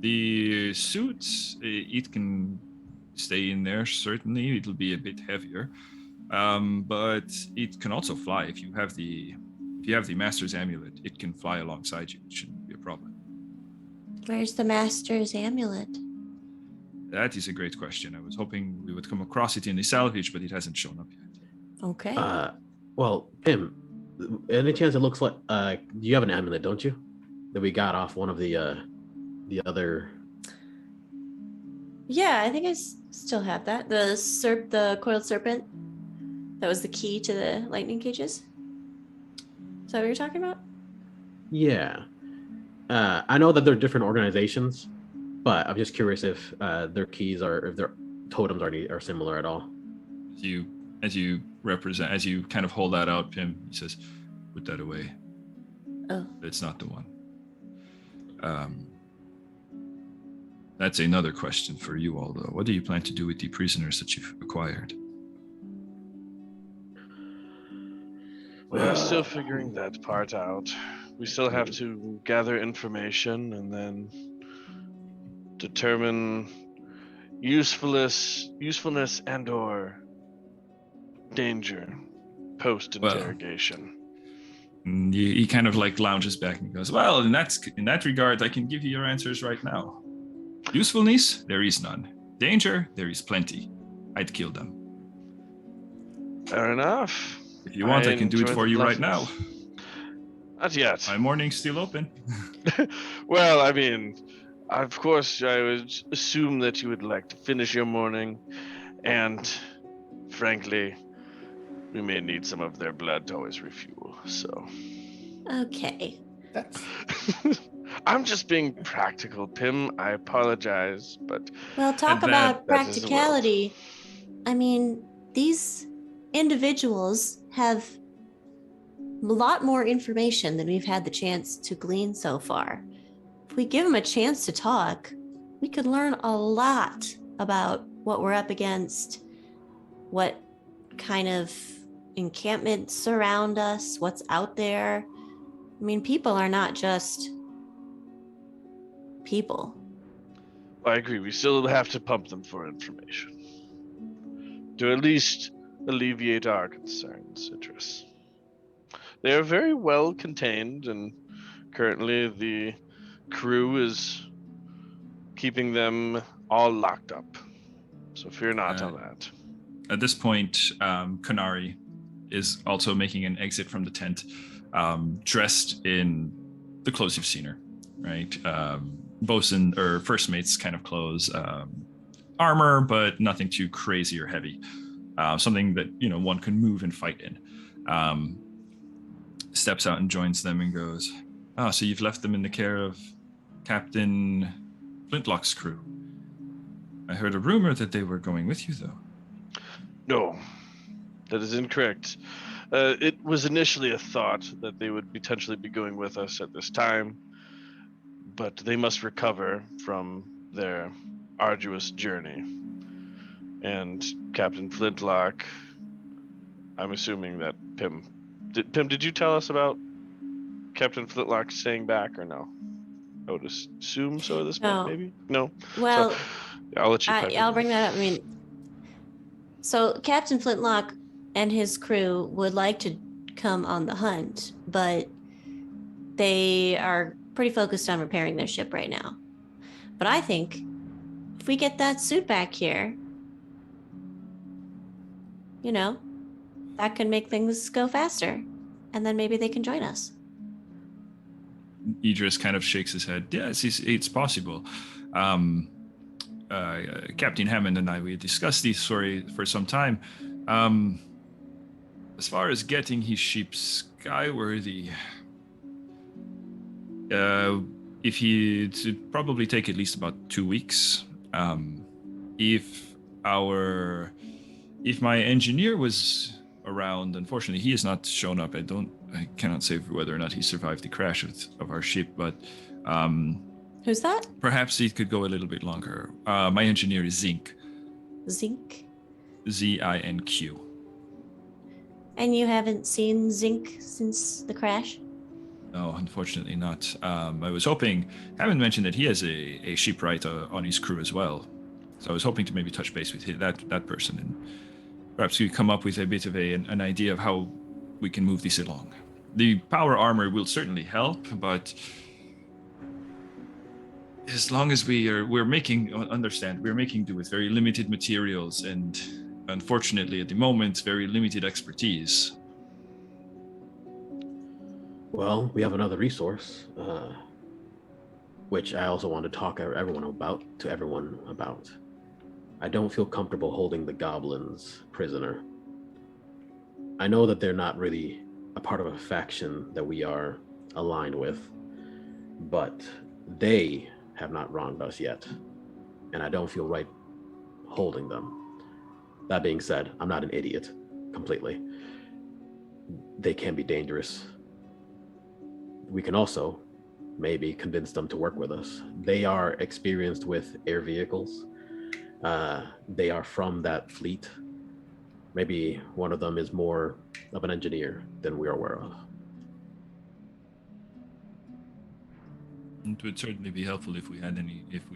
The suits, it can stay in there, certainly. It'll be a bit heavier. But it can also fly. If you have the Master's Amulet, it can fly alongside you. It shouldn't be a problem. Where's the Master's Amulet? That is a great question. I was hoping we would come across it in the salvage, but it hasn't shown up yet. Okay. Well, Pim, any chance it looks like you have an amulet, don't you? That we got off one of the other. Yeah, I think I still have that. The coiled serpent. That was the key to the lightning cages. Is that what you're talking about? Yeah. I know that they're different organizations, but I'm just curious if their keys if their totems are similar at all. As you kind of hold that out, Pim, he says, "Put that away. Oh. It's not the one." That's another question for you all, though. What do you plan to do with the prisoners that you've acquired? We're still figuring that part out. We still have to gather information and then determine usefulness and/or danger post interrogation. He kind of like lounges back and goes, "Well, in that regard, I can give you your answers right now. Usefulness, there is none. Danger, there is plenty. I'd kill them. Fair enough. If you want, I can do it for you right now. Not yet. My morning's still open." Well, I mean, of course, I would assume that you would like to finish your morning, and frankly, we may need some of their blood to always refuel. So. Okay. That's I'm just being practical, Pim. I apologize, but Well, talk And about that is the world. practicality. I mean, these individuals have a lot more information than we've had the chance to glean so far. If we give them a chance to talk, we could learn a lot about what we're up against, what kind of encampments surround us, what's out there. I mean, people are not just people. I agree. We still have to pump them for information to at least alleviate our concerns, Idris. They are very well contained, and currently the crew is keeping them all locked up. So fear not on that. At this point, Kanari is also making an exit from the tent, dressed in the clothes you've seen her, right? Bosun or first mate's kind of clothes, armor, but nothing too crazy or heavy. Something that one can move and fight in. Steps out and joins them and goes, "Ah, so you've left them in the care of Captain Flintlock's crew. I heard a rumor that they were going with you, though." No, that is incorrect. It was initially a thought that they would potentially be going with us at this time, but they must recover from their arduous journey. And Captain Flintlock, I'm assuming that Pim, did you tell us about Captain Flintlock staying back or no? I would assume so at this point, maybe? No? Well, So, I'll let you I'll bring that up. I mean, so Captain Flintlock and his crew would like to come on the hunt, but they are pretty focused on repairing their ship right now. But I think if we get that suit back here, that could make things go faster. And then maybe they can join us. Idris kind of shakes his head. Yes, it's possible. Captain Hammond and I, we discussed this story for some time. As far as getting his ship skyworthy, it'd probably take at least about 2 weeks. If my engineer was around, unfortunately, he has not shown up. I cannot say whether or not he survived the crash of our ship, but who's that? Perhaps it could go a little bit longer. My engineer is Zinc. Zinc? Zinq. And you haven't seen Zinc since the crash? No, unfortunately not. I was hoping, Hammond mentioned that he has a shipwright on his crew as well. So I was hoping to maybe touch base with that person, and perhaps we come up with a bit of an idea of how we can move this along. The power armor will certainly help, but as long as we're making do with very limited materials and, unfortunately, at the moment, very limited expertise. Well, we have another resource, which I also want to talk to everyone about. I don't feel comfortable holding the goblins prisoner. I know that they're not really a part of a faction that we are aligned with, but they have not wronged us yet, and I don't feel right holding them. That being said, I'm not an idiot completely. They can be dangerous. We can also maybe convince them to work with us. They are experienced with air vehicles. They are from that fleet. Maybe one of them is more of an engineer than we are aware of. It would certainly be helpful if we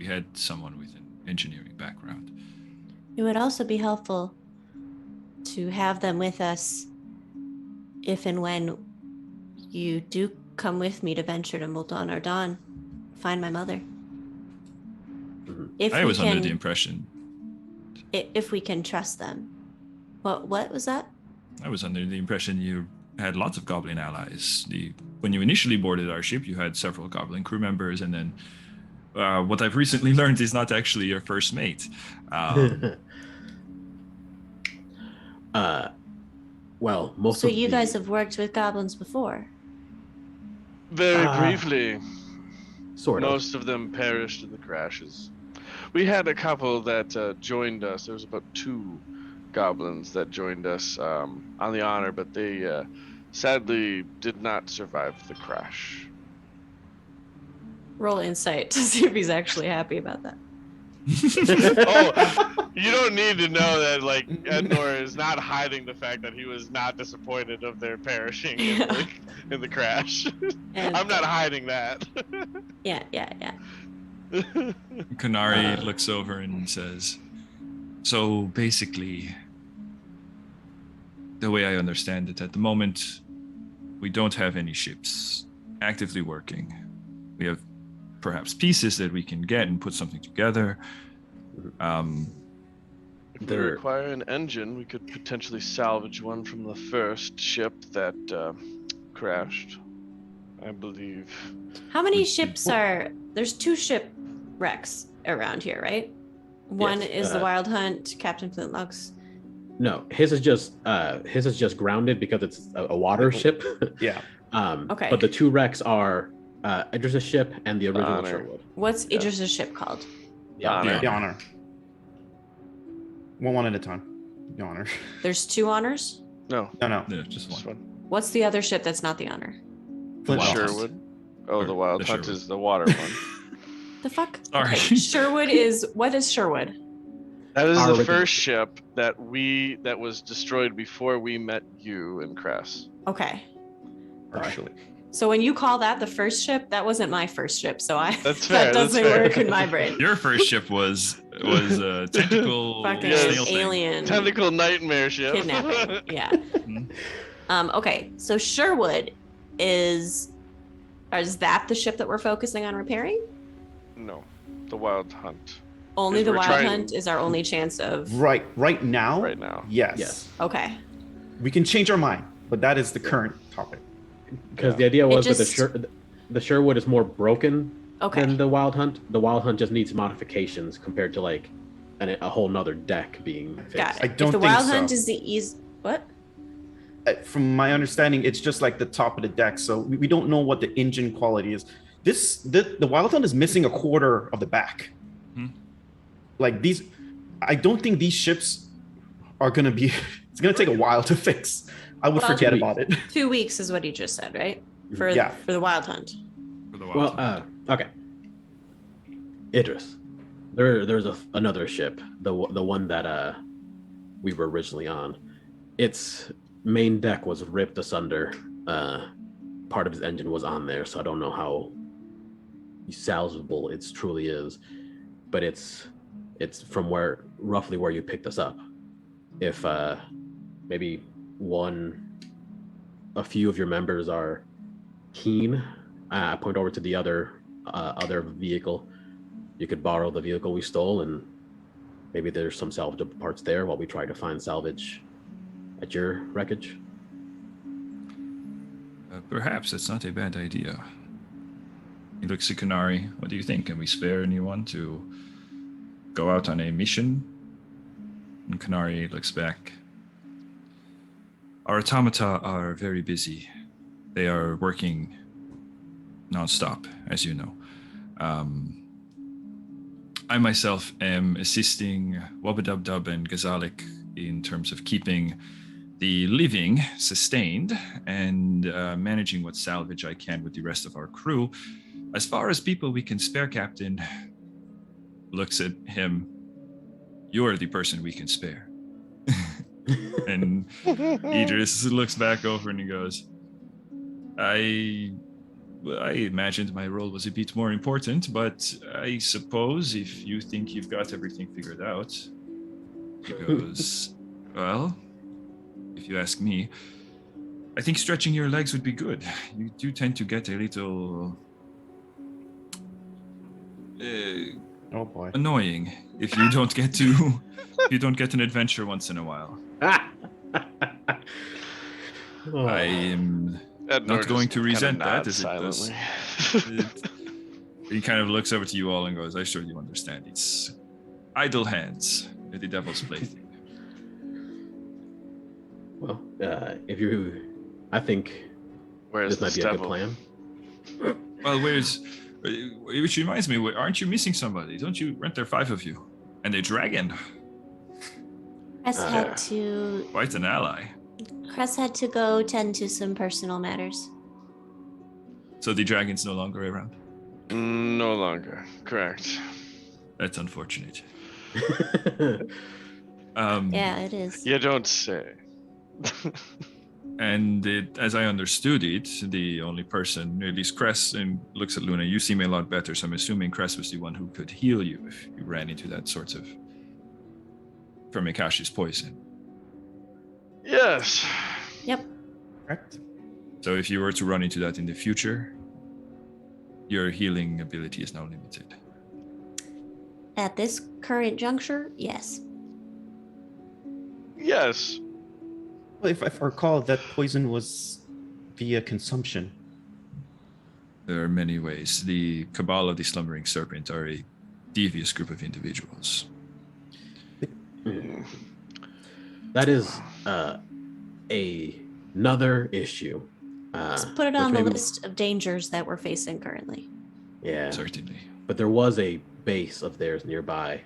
had someone with an engineering background. It would also be helpful to have them with us if and when you do come with me to venture to Muldan or Dawn, find my mother. I was under the impression. If we can trust them. What was that? I was under the impression you had lots of goblin allies. When you initially boarded our ship, you had several goblin crew members, and then what I've recently learned is not actually your first mate. Well, most so of you guys have worked with goblins before? Very briefly. Sort of. Most of them perished in the crashes. We had a couple that joined us. There was about 2 goblins that joined us on the honor, but they sadly did not survive the crash. Roll insight to see if he's actually happy about that. Oh, you don't need to know that, like, Ednor is not hiding the fact that he was not disappointed of their perishing in the crash. And- I'm not hiding that. Yeah. Kanari looks over and says, so basically, the way I understand it, at the moment, we don't have any ships actively working. We have perhaps pieces that we can get and put something together. If we require an engine, we could potentially salvage one from the first ship that crashed, I believe. How many ships are... There's 2 shipwrecks around here, right? One Yes, is the Wild Hunt, Captain Flintlock's. No, his is just grounded because it's a water ship. Yeah. Okay. But the 2 wrecks are Idris' ship and the original Honor. Sherwood. What's Idris' ship called? The Honor. The honor. One at a time. The honor. There's 2 honors? No, No. Yeah, just just one. one. What's the other ship that's not the honor? Flint Wild Hunt. Sherwood. Oh, the Or Wild the Hunt Sherwood. is the water one. The fuck? Sorry. Okay, Sherwood is... What is Sherwood? That is Our the original first ship. ship that was destroyed before we met you and Cress. Okay. Partially. So when you call that the first ship, that wasn't my first ship, so That's fair, that that's doesn't fair. work in my brain. Your first ship was a tentacle Fucking Yes. snail thing. alien Tentacle nightmare ship. kidnapping. Yeah. Mhm. Okay, so Sherwood is that the ship that we're focusing on repairing? No, the Wild Hunt Only Because the we're Wild trying- Hunt is our only chance of... Right now? right now. Yes. Yes. Okay. We can change our mind, but that is the current topic. Because the idea was that just- the Sherwood is more broken Okay. than the Wild Hunt. The Wild Hunt just needs modifications compared to like a whole nother deck being fixed. Got it. I don't if the think Wild so. Hunt is the easy... What? From my understanding, it's just like the top of the deck, so we don't know what the engine quality is. The Wild Hunt is missing a quarter of the back. Hmm. Like these, I don't think these ships are gonna be. It's gonna take a while to fix. I would Well, forget 2 about it. 2 weeks is what he just said, right? For Yeah. for the Wild Hunt. For the Wild Well, Hunt. okay. Idris, there's another ship, the one that we were originally on. Its main deck was ripped asunder. Part of his engine was on there, so I don't know how salvageable it truly is. But it's from roughly where you picked us up. If maybe a few of your members are keen, I point over to the other vehicle. You could borrow the vehicle we stole, and maybe there's some salvageable parts there while we try to find salvage at your wreckage. Perhaps that's not a bad idea. He looks at Kanari. What do you think? Can we spare anyone to go out on a mission? And Kanari looks back. Our automata are very busy. They are working nonstop, as you know. I myself am assisting Wabadubdub and Gazalik in terms of keeping the living sustained and managing what salvage I can with the rest of our crew. As far as people we can spare, Captain, looks at him. You're the person we can spare. And Idris looks back over and he goes, I imagined my role was a bit more important, but I suppose if you think you've got everything figured out. He goes, well, if you ask me, I think stretching your legs would be good. You do tend to get a little Oh boy. annoying if you don't get an adventure once in a while. Oh. I am Ednor not going just to kinda resent that nods as it does. silently. He kind of looks over to you all and goes, I sure you understand. It's idle hands at the devil's plaything. Well, I think Where's this the might be a good devil? plan. Well, Which reminds me, aren't you missing somebody? Don't you? Weren't there 5 of you? And a dragon. Cress had to. Quite an ally. Cress had to go tend to some personal matters. So the dragon's no longer around? No longer. Correct. That's unfortunate. Yeah, it is. You don't say. And as I understood it, the only person, at least Cress, and looks at Luna, you seem a lot better, so I'm assuming Cress was the one who could heal you if you ran into that sort of from Mikashi's poison. Yes. Yep. Correct. So if you were to run into that in the future, your healing ability is now limited. At this current juncture, yes. Yes. Well, if I recall, that poison was via consumption. There are many ways. The Cabal of the Slumbering Serpent are a devious group of individuals. That is another issue. Let's put it on the maybe- list of dangers that we're facing currently. Yeah, Certainly. but there was a base of theirs nearby,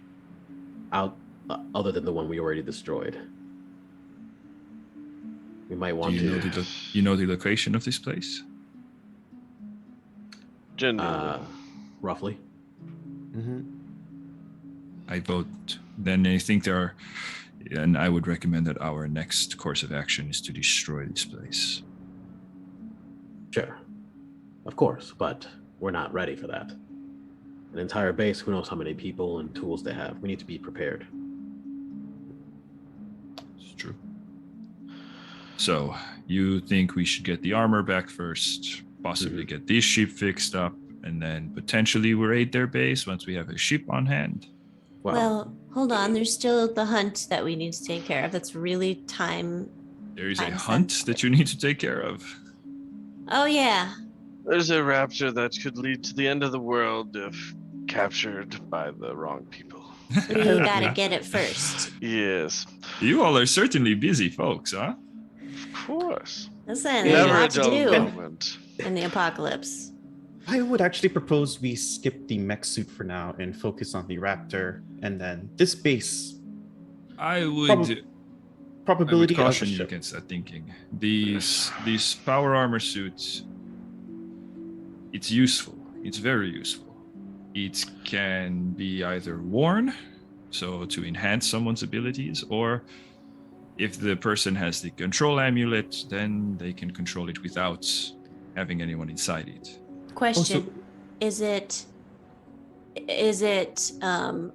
out other than the one we already destroyed. We might want Do you know to. you know the location of this place? Genuinely. Roughly. Mm-hmm. I vote. Then I think there are, and I would recommend that our next course of action is to destroy this place. Sure. Of course, but we're not ready for that. An entire base, who knows how many people and tools they have. We need to be prepared. It's true. So, you think we should get the armor back first, possibly get this ship fixed up, and then potentially we'll raid their base once we have a ship on hand? Well, hold on. There's still the hunt that we need to take care of. That's really time. There is a Time hunt sensitive. that you need to take care of. Oh, yeah. There's a raptor that could lead to the end of the world if captured by the wrong people. We gotta get it first. Yes. You all are certainly busy folks, huh? Of course. Listen, there's a Never a lot to dull do moment. in the apocalypse. I would actually propose we skip the mech suit for now and focus on the Raptor, and then this base I would probability of a caution you ship. against that thinking. These power armor suits, it's useful. It's very useful. It can be either worn, so to enhance someone's abilities, or if the person has the control amulet, then they can control it without having anyone inside it. Question: Is it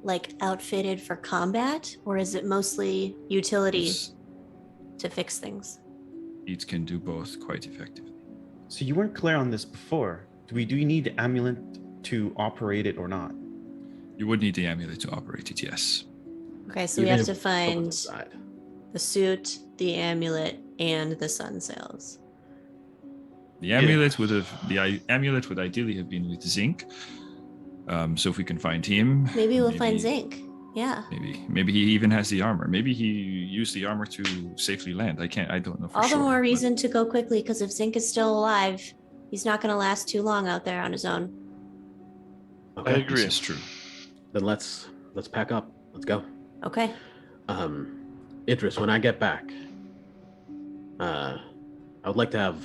like outfitted for combat, or is it mostly utility It's- to fix things? It can do both quite effectively. So you weren't clear on this before. Do we need the amulet to operate it or not? You would need the amulet to operate it, yes. Okay, so we Even have to if someone's find inside. the suit, the amulet, and the sun sails. The amulet amulet would ideally have been with Zinc. So if we can find him, Maybe we'll find Zinc. Yeah. Maybe he even has the armor. Maybe he used the armor to safely land. I don't know for All sure. the more but reason to go quickly, because if Zinc is still alive, he's not going to last too long out there on his own. Okay. I agree. This is true. Then let's pack up. Let's go. Okay. Idris, when I get back, I would like to have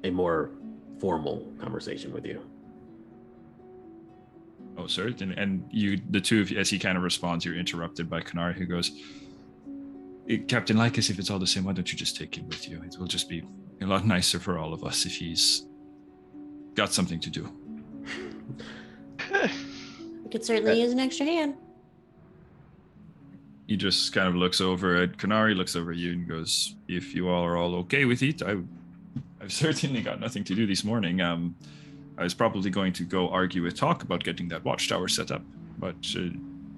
a more formal conversation with you. Oh, certain. And you, the two of you, as he kind of responds, you're interrupted by Kanari, who goes, Captain Lycus, if it's all the same, why don't you just take him with you? It will just be a lot nicer for all of us if he's got something to do. We could certainly use an extra hand. He just kind of looks over at Kanari, looks over at you, and goes, if you all are all okay with it, I've certainly got nothing to do this morning. I was probably going to go argue with Talk about getting that watchtower set up, but it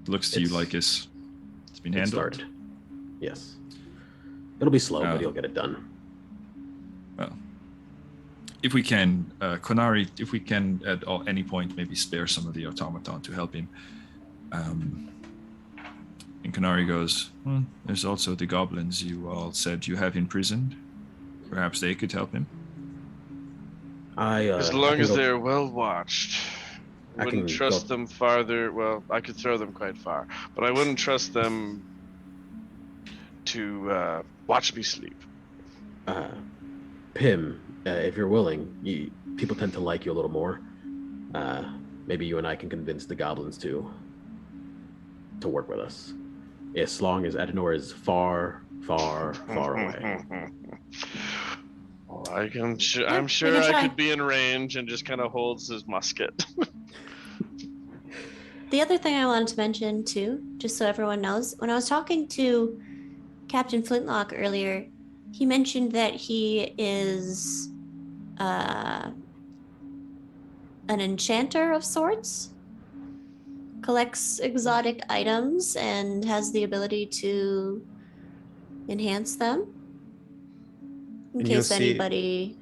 looks to you like it's been handled. Started. Yes. It'll be slow, Oh. but you'll get it done. Well, if we can, Konari, if we can at any point maybe spare some of the automaton to help him. And Konari goes, well, there's also the goblins you all said you have imprisoned. Perhaps they could help him. As long as they're well watched. wouldn't trust them farther. Well, I could throw them quite far, but I wouldn't trust them to watch me sleep. Pim, if you're willing, people tend to like you a little more. Maybe you and I can convince the goblins to work with us, as long as Adenor is far, far, far away. Well, I'm sure I could be in range and just kind of holds his musket. The other thing I wanted to mention too, just so everyone knows, when I was talking to Captain Flintlock earlier, he mentioned that he is an enchanter of sorts, collects exotic items, and has the ability to enhance them. In case anybody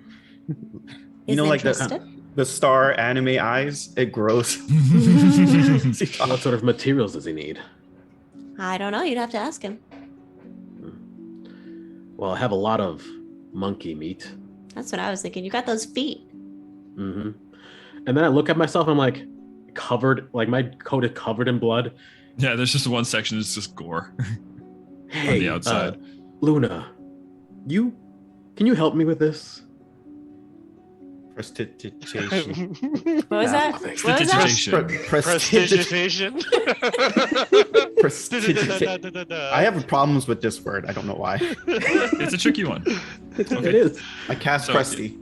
is interested. The star anime eyes, it grows. What sort of materials does he need? I don't know. You'd have to ask him. Well, I have a lot of monkey meat. That's what I was thinking. You got those feet. Mm-hmm. And then I look at myself and I'm like, covered, like my coat is covered in blood. Yeah, there's just one section that's just gore. Hey, on the outside. Luna, can you help me with this? Prestidigitation. What was that? Prestidigitation. I have problems with this word. I don't know why. It's a tricky one. It is. I cast Presti.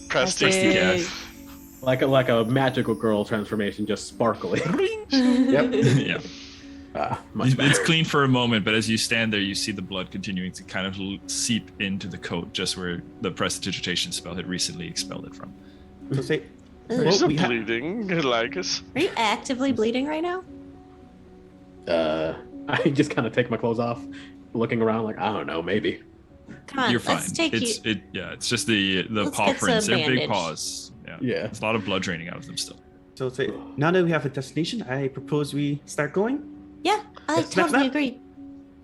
Presti. Yeah. Like a magical girl transformation, just sparkly. Yep. Yeah. It's clean for a moment, but as you stand there, you see the blood continuing to kind of seep into the coat, just where the prestidigitation spell had recently expelled it from. So say, There's bleeding, Lycus. Are you actively bleeding right now? I just kind of take my clothes off, looking around like, I don't know, maybe. Come on, You're fine. let's take you. It's just the Let's paw get some prints. They're big bandage. paws. Yeah. There's a lot of blood draining out of them still. So say, now that we have a destination, I propose we start going. Yeah, I Snap, totally snap. agree.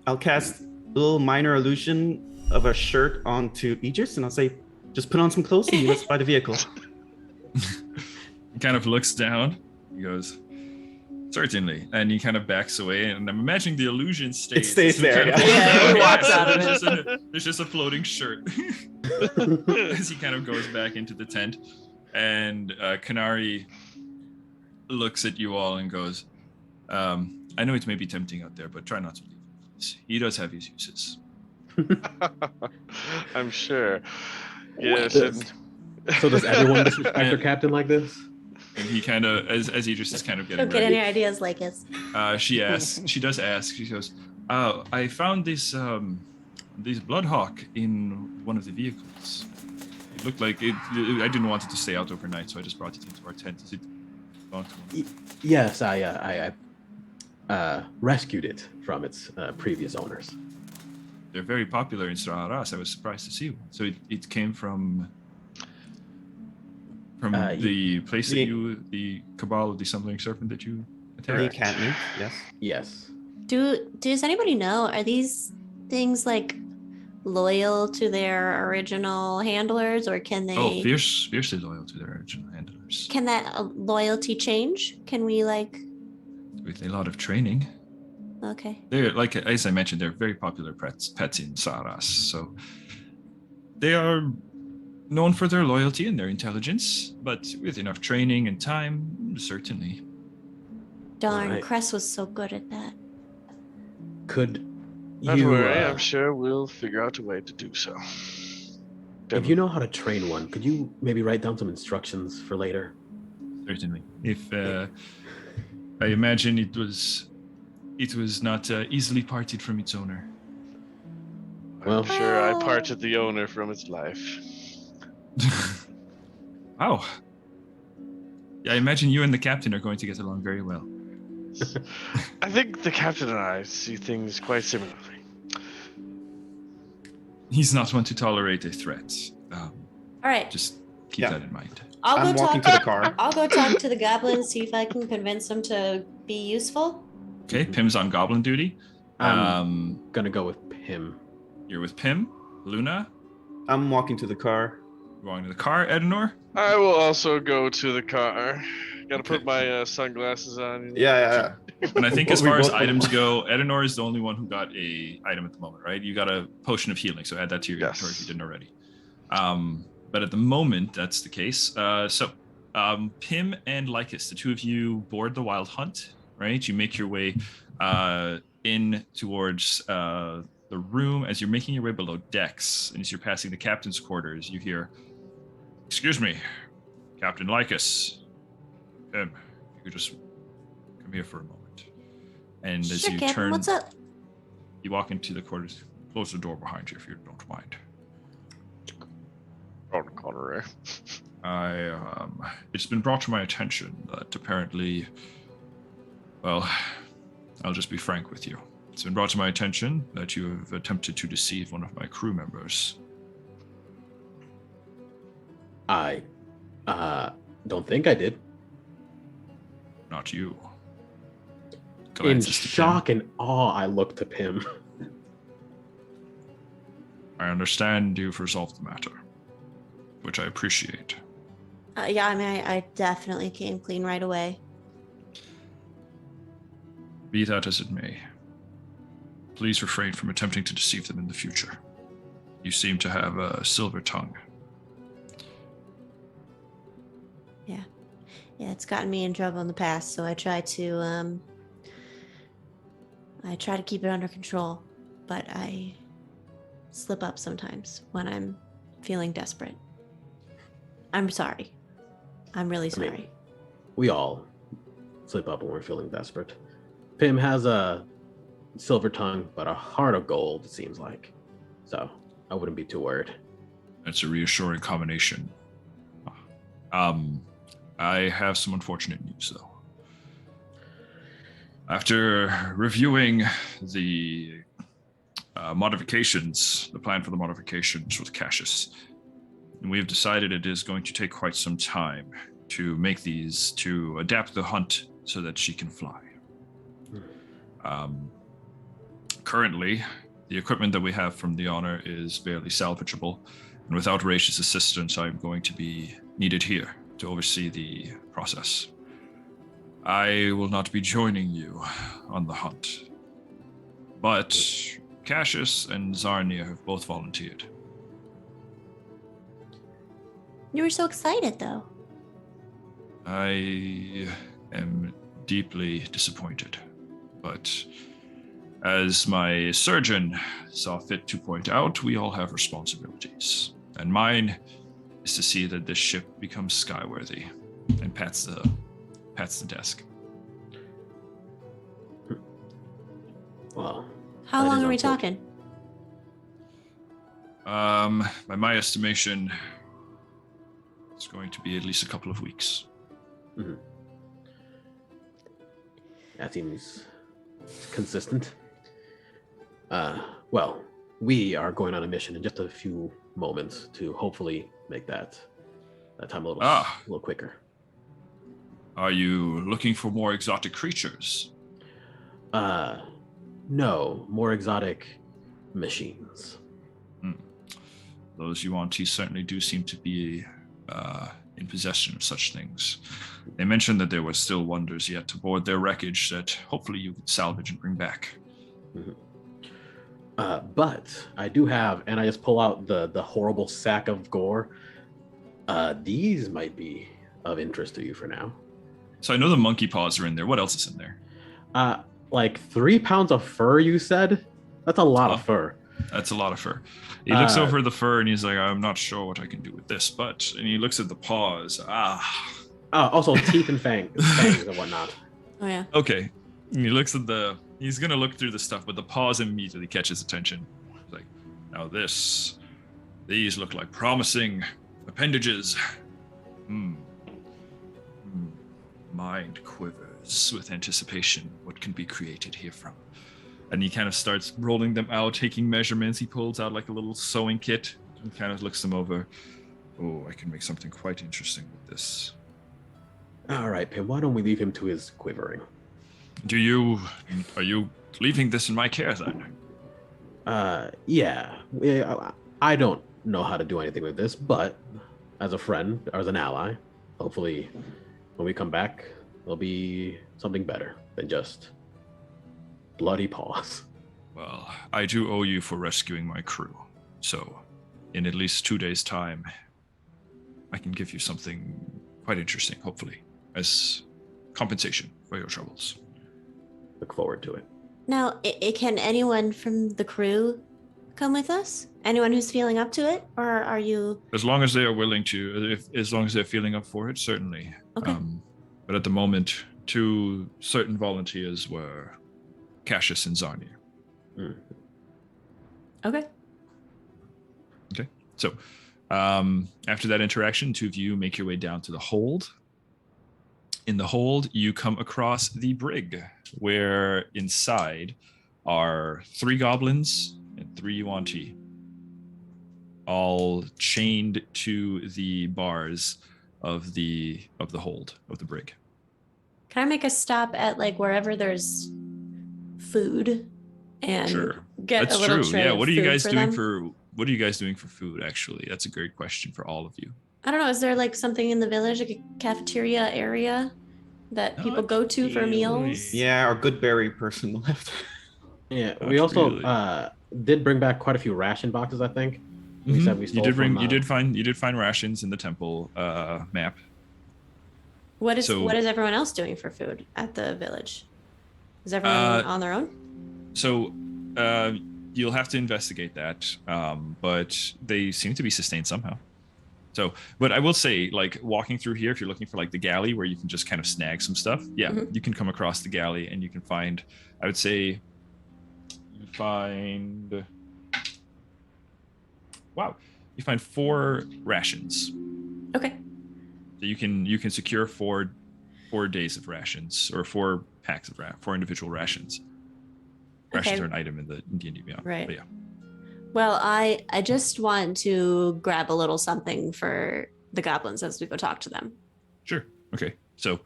I'll cast a little minor illusion of a shirt onto Aegis, and I'll say, just put on some clothes and meet us by the vehicle. He kind of looks down. He goes, certainly. And he kind of backs away. And I'm imagining the illusion stays. It stays He there, kind of- yeah. He walks out of There's just a floating shirt as he kind of goes back into the tent. And Kanari looks at you all and goes, I know it may be tempting out there, but try not to leave. He does have his uses. I'm sure. Yes. So does everyone disrespect their captain like this? And he kind of, as Idris is kind of getting Don't get ready, any ideas like this. she does ask, she goes, I found this bloodhawk in one of the vehicles. It looked like I didn't want it to stay out overnight, so I just brought it into our tent. Is it belong to one? Yes, I rescued it from its previous owners. They're very popular in Straharas. I was surprised to see one. So it came from the place that the Cabal of the Stumbling Serpent that you The attacked? encampment, yes. Yes. Does anybody know, are these things like loyal to their original handlers, or can they Oh, fiercely loyal to their original handlers. can that loyalty change? Can we With a lot of training. okay. They're, like, as I mentioned, they're very popular pets in Saras. So they are known for their loyalty and their intelligence, but with enough training and time, certainly. Darn, Right. Cress was so good at that. Could Not you, worry, I'm sure we'll figure out a way to do so. if you know how to train one, could you maybe write down some instructions for later? Certainly. If I imagine it was not easily parted from its owner. Well- I'm sure I parted the owner from its life. Wow. Yeah, I imagine you and the captain are going to get along very well. I think the captain and I see things quite similarly. He's not one to tolerate a threat. All right, Just keep that in mind. I'm walking to the car. I'll go talk to the goblins, see if I can convince them to be useful. Okay, Pim's on goblin duty. Gonna go with Pim. You're with Pim, Luna. I'm walking to the car. Going to the car, Edenor? I will also go to the car. Gotta Okay. put my sunglasses on. Yeah. And I think as We far as both- items go, Edenor is the only one who got a item at the moment, right? You got a potion of healing, so add that to your inventory if you didn't already. But at the moment, that's the case. Pim and Lycus, the two of you board the Wild Hunt, right? You make your way in towards the room. As you're making your way below decks, and as you're passing the captain's quarters, you hear, "Excuse me, Captain Lycus. Pim, if you could just come here for a moment." And as Sure, you Captain, turn, what's up? you walk into the quarters. Close the door behind you if you don't mind. Oh, Connery. It's been brought to my attention that apparently, well, I'll just be frank with you. It's been brought to my attention that you have attempted to deceive one of my crew members. I don't think I did. Not you. In Glances to Pim. shock and awe, I looked to Pim. I understand you've resolved the matter, which I appreciate. Yeah, I mean, I definitely came clean right away. Be that as it may, please refrain from attempting to deceive them in the future. You seem to have a silver tongue. Yeah, it's gotten me in trouble in the past, so I try to keep it under control, but I slip up sometimes when I'm feeling desperate. I'm sorry. I'm really sorry. I mean, we all slip up when we're feeling desperate. Pim has a silver tongue, but a heart of gold, it seems like. So I wouldn't be too worried. That's a reassuring combination. I have some unfortunate news, though. After reviewing the modifications, the plan for the modifications with Cassius, we have decided it is going to take quite some time to make these, to adapt the hunt so that she can fly. Currently, the equipment that we have from the Honor is barely salvageable, and without Raish's assistance, I'm going to be needed here to oversee the process. I will not be joining you on the hunt, but Cassius and Zarnia have both volunteered. You were so excited, though. I am deeply disappointed, but as my surgeon saw fit to point out, we all have responsibilities, and mine is to see that this ship becomes skyworthy. And pats the desk. Well, How that long is are we unfortunate. talking? By my estimation, it's going to be at least a couple of weeks. Mm-hmm. That seems consistent. Well, we are going on a mission in just a few moments to hopefully make that time a little quicker. Are you looking for more exotic creatures? No, more exotic machines. Those Yuan-Ti certainly do seem to be in possession of such things. They mentioned that there were still wonders yet to board their wreckage that hopefully you could salvage and bring back. Mm-hmm. But I do have, and I just pull out the horrible sack of gore. These might be of interest to you for now. So I know the monkey paws are in there. What else is in there? Like 3 pounds of fur, you said? That's a lot of fur. That's a lot of fur. He looks over the fur and he's like, I'm not sure what I can do with this, but... And he looks at the paws. Also teeth and fangs and whatnot. Oh, yeah. Okay. And he looks at he's going to look through the stuff, but the paws immediately catch his attention. He's like, now these look like promising appendages. Mind quivers with anticipation. What can be created herefrom? And he kind of starts rolling them out, taking measurements. He pulls out like a little sewing kit and kind of looks them over. Oh, I can make something quite interesting with this. All right, Pim, why don't we leave him to his quivering? Are you leaving this in my care then? Yeah. I don't know how to do anything with this, but as a friend, or as an ally. Hopefully, when we come back, there'll be something better than just bloody paws. Well, I do owe you for rescuing my crew. So, in at least 2 days' time, I can give you something quite interesting, hopefully, as compensation for your troubles. Look forward to it. Now, can anyone from the crew come with us? Anyone who's feeling up to it, or are you? As long as they are willing to, as long as they're feeling up for it, certainly. Okay. But at the moment, 2 certain volunteers were Cassius and Zarnia. Okay. Okay. So, after that interaction, 2 of you make your way down to the hold. In the hold, you come across the brig, where inside are 3 goblins and 3 yuan-ti, all chained to the bars of the hold of the brig. Can I make a stop at like wherever there's food and Sure. get That's a little true. tray Yeah. of What are you food guys for doing them? for? What are you guys doing for food? Actually, that's a great question for all of you. I don't know. Is there like something in the village, like a cafeteria area that people Not go to for really. meals? Yeah, our good berry person left. Yeah, Not we also really. did bring back quite a few ration boxes, I think. We said we stole You did bring. from, You did find rations in the temple map. What is So- what is everyone else doing for food at the village? Is everyone on their own? So you'll have to investigate that, but they seem to be sustained somehow. So, but I will say, like walking through here, if you're looking for like the galley where you can just kind of snag some stuff, yeah, you can come across the galley and you can find. I would say you find. Wow, you find 4 rations. Okay. So you can secure 4 days of rations, or 4 packs of 4 individual rations. Rations Okay. are an item in the D&D Beyond. Right. But yeah. Well, I just want to grab a little something for the goblins as we go talk to them. Sure. Okay. So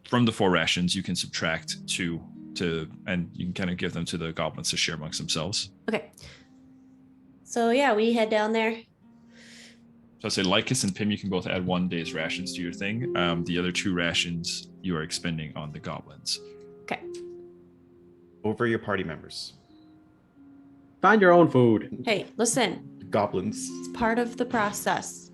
from the 4 rations, you can subtract 2 and you can kind of give them to the goblins to share amongst themselves. Okay. So yeah, we head down there. So I'd say Lycus and Pim, you can both add 1 day's rations to your thing. The other 2 rations you are expending on the goblins. Okay. Over your party members. find your own food. Hey, listen. Goblins. It's part of the process.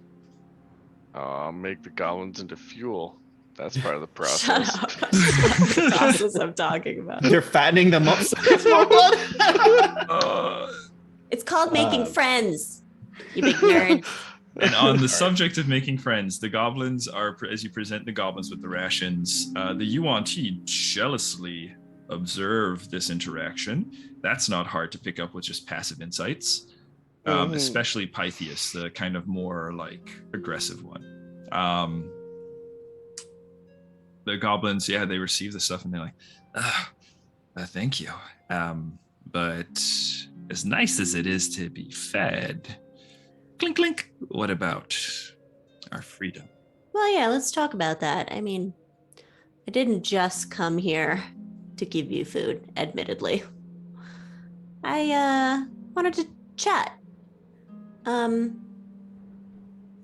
Make the goblins into fuel. That's part of the process. Shut up. That's not the process I'm talking about. They're fattening them up so it's more blood. It's called making friends. You big nerd. And on the subject of making friends, the goblins are, as you present the goblins with the rations, the yuan-ti jealously observe this interaction. That's not hard to pick up with just passive insights, especially Pythias, the kind of more like aggressive one. The goblins, yeah, they receive the stuff and they're like, thank you. But as nice as it is to be fed, clink, clink, what about our freedom? Well, yeah, let's talk about that. I mean, I didn't just come here to give you food, admittedly. I wanted to chat. How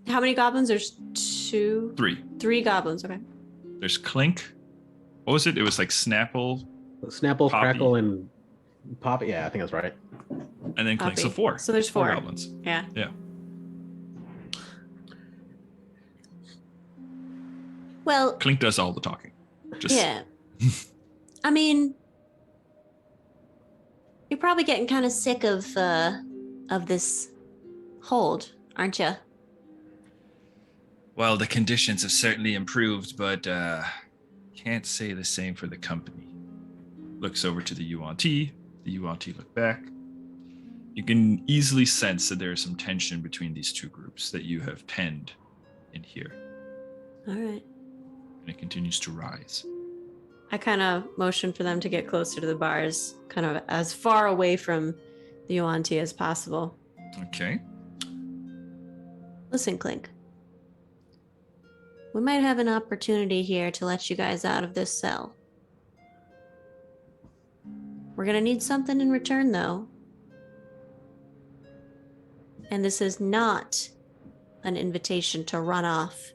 many goblins? There's 2? 3. 3 goblins, okay. There's Clink. What was it? It was like Snapple, Snapple, Poppy. Crackle, and Pop. Yeah, I think that's right. and then Clink. So Poppy. 4. So there's 4 4. goblins. Yeah. Yeah. Well, Clink does all the talking. Just yeah. I mean, you're probably getting kind of sick of this hold, aren't you? Well, the conditions have certainly improved, but can't say the same for the company. Looks over to the yuan-ti. The yuan-ti look back. You can easily sense that there is some tension between these 2 groups that you have penned in here. All right. And it continues to rise. I kind of motion for them to get closer to the bars, kind of as far away from the yuan-ti as possible. Okay. Listen, Clink. We might have an opportunity here to let you guys out of this cell. We're gonna need something in return, though. And this is not an invitation to run off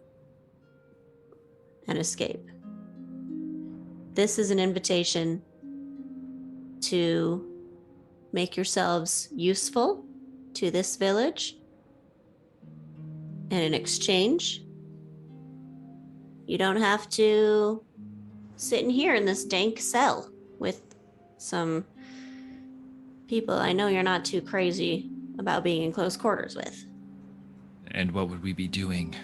and escape. This is an invitation to make yourselves useful to this village. And in exchange, you don't have to sit in here in this dank cell with some people I know you're not too crazy about being in close quarters with. And what would we be doing?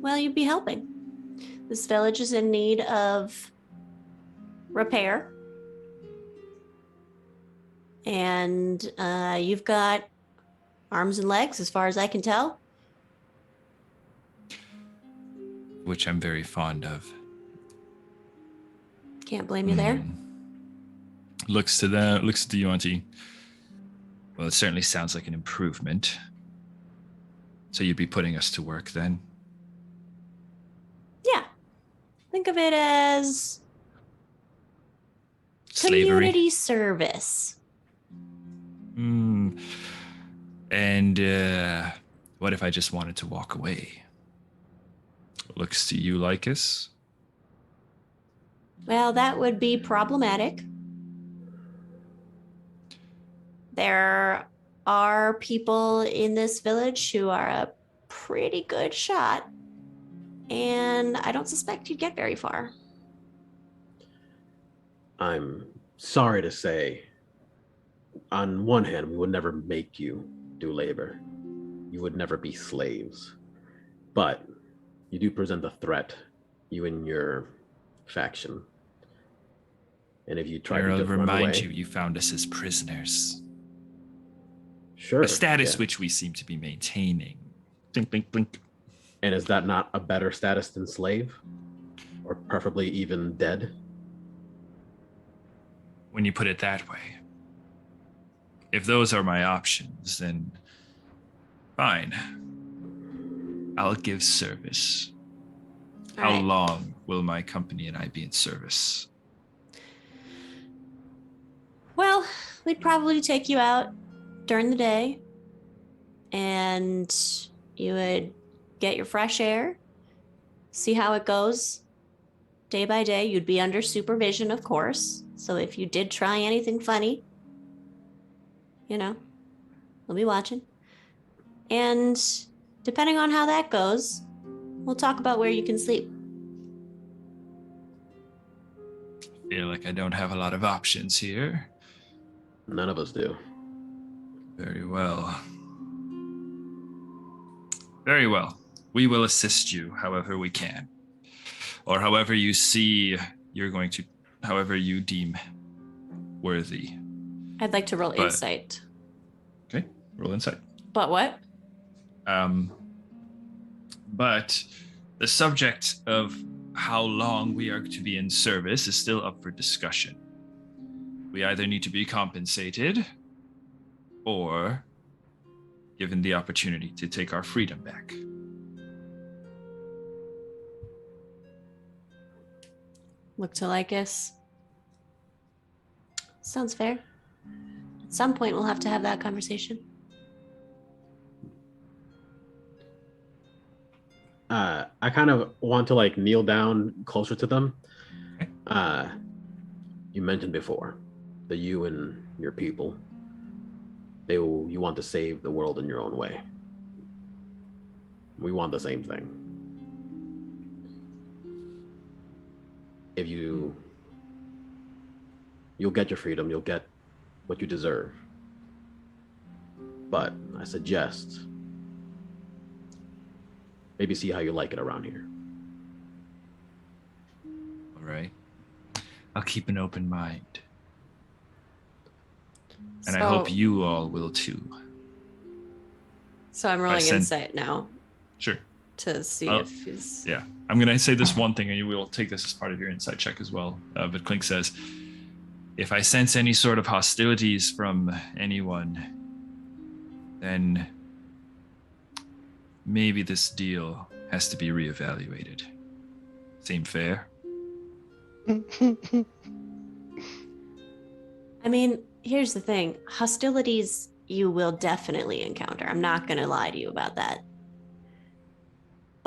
Well, you'd be helping. This village is in need of repair. And you've got arms and legs, as far as I can tell. Which I'm very fond of. Can't blame you there. Looks to you, Auntie. Well, it certainly sounds like an improvement. So you'd be putting us to work then? Yeah. Think of it as Slavery. Community service. And what if I just wanted to walk away? Looks to you, Lycus? Well, that would be problematic. There are people in this village who are a pretty good shot, and I don't suspect you'd get very far. I'm sorry to say, on one hand, we would never make you do labor. You would never be slaves. But you do present a threat, you and your faction. And if you try to I'll just run remind away, you found us as prisoners. sure. A status yeah. which we seem to be maintaining. Blink, blink, blink. And is that not a better status than slave? Or preferably even dead? When you put it that way. If those are my options, then fine. I'll give service. All How right. long will my company and I be in service? Well, we'd probably take you out during the day, and you would get your fresh air, see how it goes day by day. You'd be under supervision, of course. So if you did try anything funny, we'll be watching. And depending on how that goes, we'll talk about where you can sleep. Feel like I don't have a lot of options here. None of us do. Very well. Very well. We will assist you however we can. Or however you see however you deem worthy. I'd like to roll But- insight. Okay, roll insight. But what? But the subject of how long we are to be in service is still up for discussion. We either need to be compensated or given the opportunity to take our freedom back. Look to Lycus. Sounds fair. At some point, we'll have to have that conversation. I kind of want to kneel down closer to them. Okay. You mentioned before that you and your people, you want to save the world in your own way. We want the same thing. If you'll get your freedom, you'll get what you deserve. But I suggest maybe see how you like it around here. All right. I'll keep an open mind. And I hope you all will too. So I'm rolling send- insight now Sure. to see Oh, if he's... Yeah. I'm going to say this one thing, and you will take this as part of your insight check as well. But Clink says, if I sense any sort of hostilities from anyone, then maybe this deal has to be reevaluated. Seem fair? I mean, here's the thing. Hostilities you will definitely encounter. I'm not going to lie to you about that.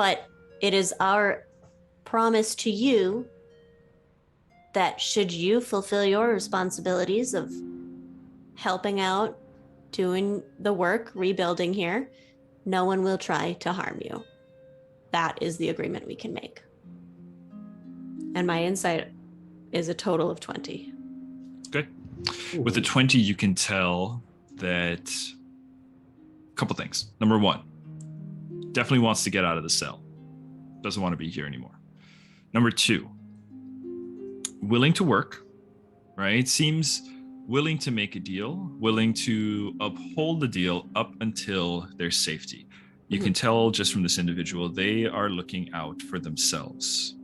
But it is our promise to you that should you fulfill your responsibilities of helping out, doing the work, rebuilding here, no one will try to harm you. That is the agreement we can make. And my insight is a total of 20. Okay. With the 20, you can tell that a couple things. Number one, definitely wants to get out of the cell. Doesn't want to be here anymore. Number two, willing to work, right? Seems willing to make a deal, willing to uphold the deal up until their safety. You can tell just from this individual, they are looking out for themselves.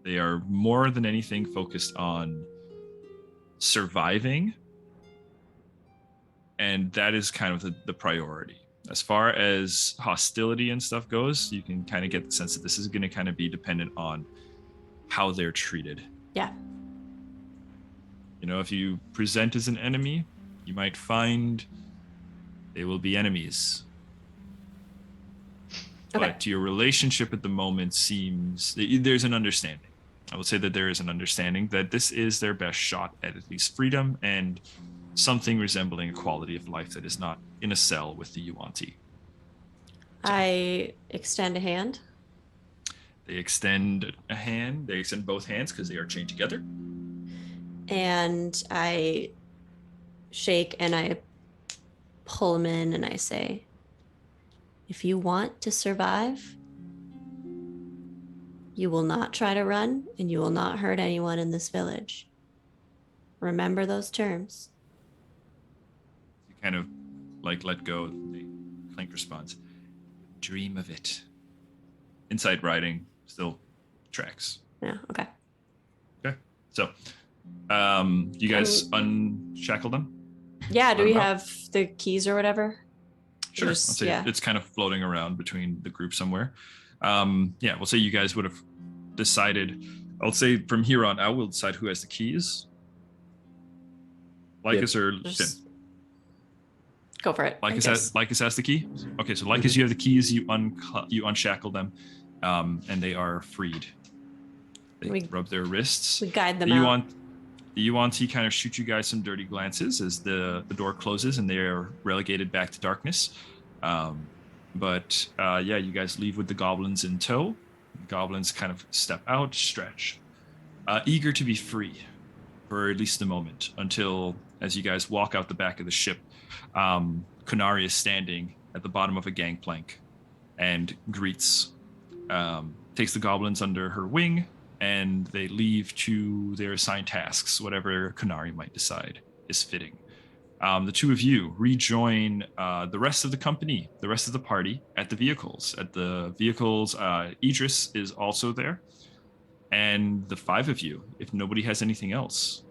They are more than anything focused on surviving. And that is kind of the priority. As far as hostility and stuff goes, you can kind of get the sense that this is going to kind of be dependent on how they're treated. Yeah. You know, if you present as an enemy, you might find they will be enemies. Okay. But your relationship at the moment seems there's an understanding. I would say that there is an understanding that this is their best shot at least freedom and something resembling a quality of life that is not in a cell with the Yuan-Ti. I extend a hand. They extend a hand. They extend both hands because they are chained together. And I shake and I pull him in and I say, if you want to survive, you will not try to run and you will not hurt anyone in this village. Remember those terms. You kind of like let go. The Clink responds, dream of it. Inside writing still tracks. Yeah, okay. Okay. So, you guys unshackle them? Yeah, do we about? have the keys or whatever? Sure. Just- I'll say yeah. it's kind of floating around between the group somewhere. Yeah, we'll say you guys would have decided. I'll say from here on out, we'll decide who has the keys. Lycus or Finn? Just go for it. I Lycus guess. has the key. Okay, so Lycus, you have the keys. You unshackle them, and they are freed. They We- rub their wrists. We guide them The out. Yuan-Ti kind of shoot you guys some dirty glances as the door closes and they are relegated back to darkness. But yeah, you guys leave with the goblins in tow. The goblins kind of step out, stretch, eager to be free for at least a moment until, as you guys walk out the back of the ship, Kunari is standing at the bottom of a gangplank and greets, takes the goblins under her wing, and they leave to their assigned tasks, whatever Kunari might decide is fitting. The two of you rejoin the rest of the company, the rest of the party at the vehicles. At the vehicles, Idris is also there. And the five of you, if nobody has anything else,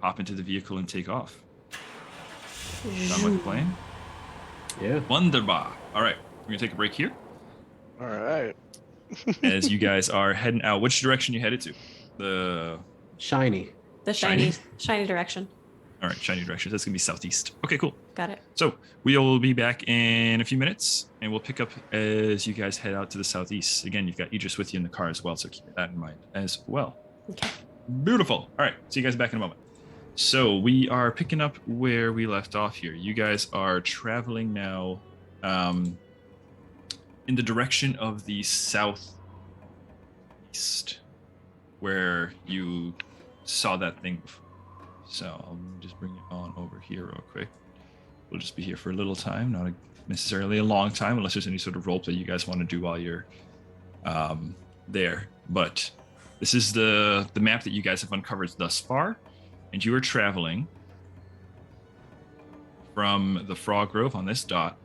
hop into the vehicle and take off. Sound like a plan? Yeah. Wunderbar. All right, we're going to take a break here. All right. As you guys are heading out. Which direction you headed to? The Shiny. The shiny direction. all right, shiny direction. That's gonna be southeast. Okay, cool. Got it. So we will be back in a few minutes, and we'll pick up as you guys head out to the southeast. Again, you've got Idris with you in the car as well, so keep that in mind as well. Okay. Beautiful. All right, see you guys back in a moment. So we are picking up where we left off here. You guys are traveling now in the direction of the southeast, where you saw that thing before. So I'll just bring it on over here real quick. We'll just be here for a little time, not necessarily a long time, unless there's any sort of roleplay you guys want to do while you're there. But this is the map that you guys have uncovered thus far, and you are traveling from the Frog Grove on this dot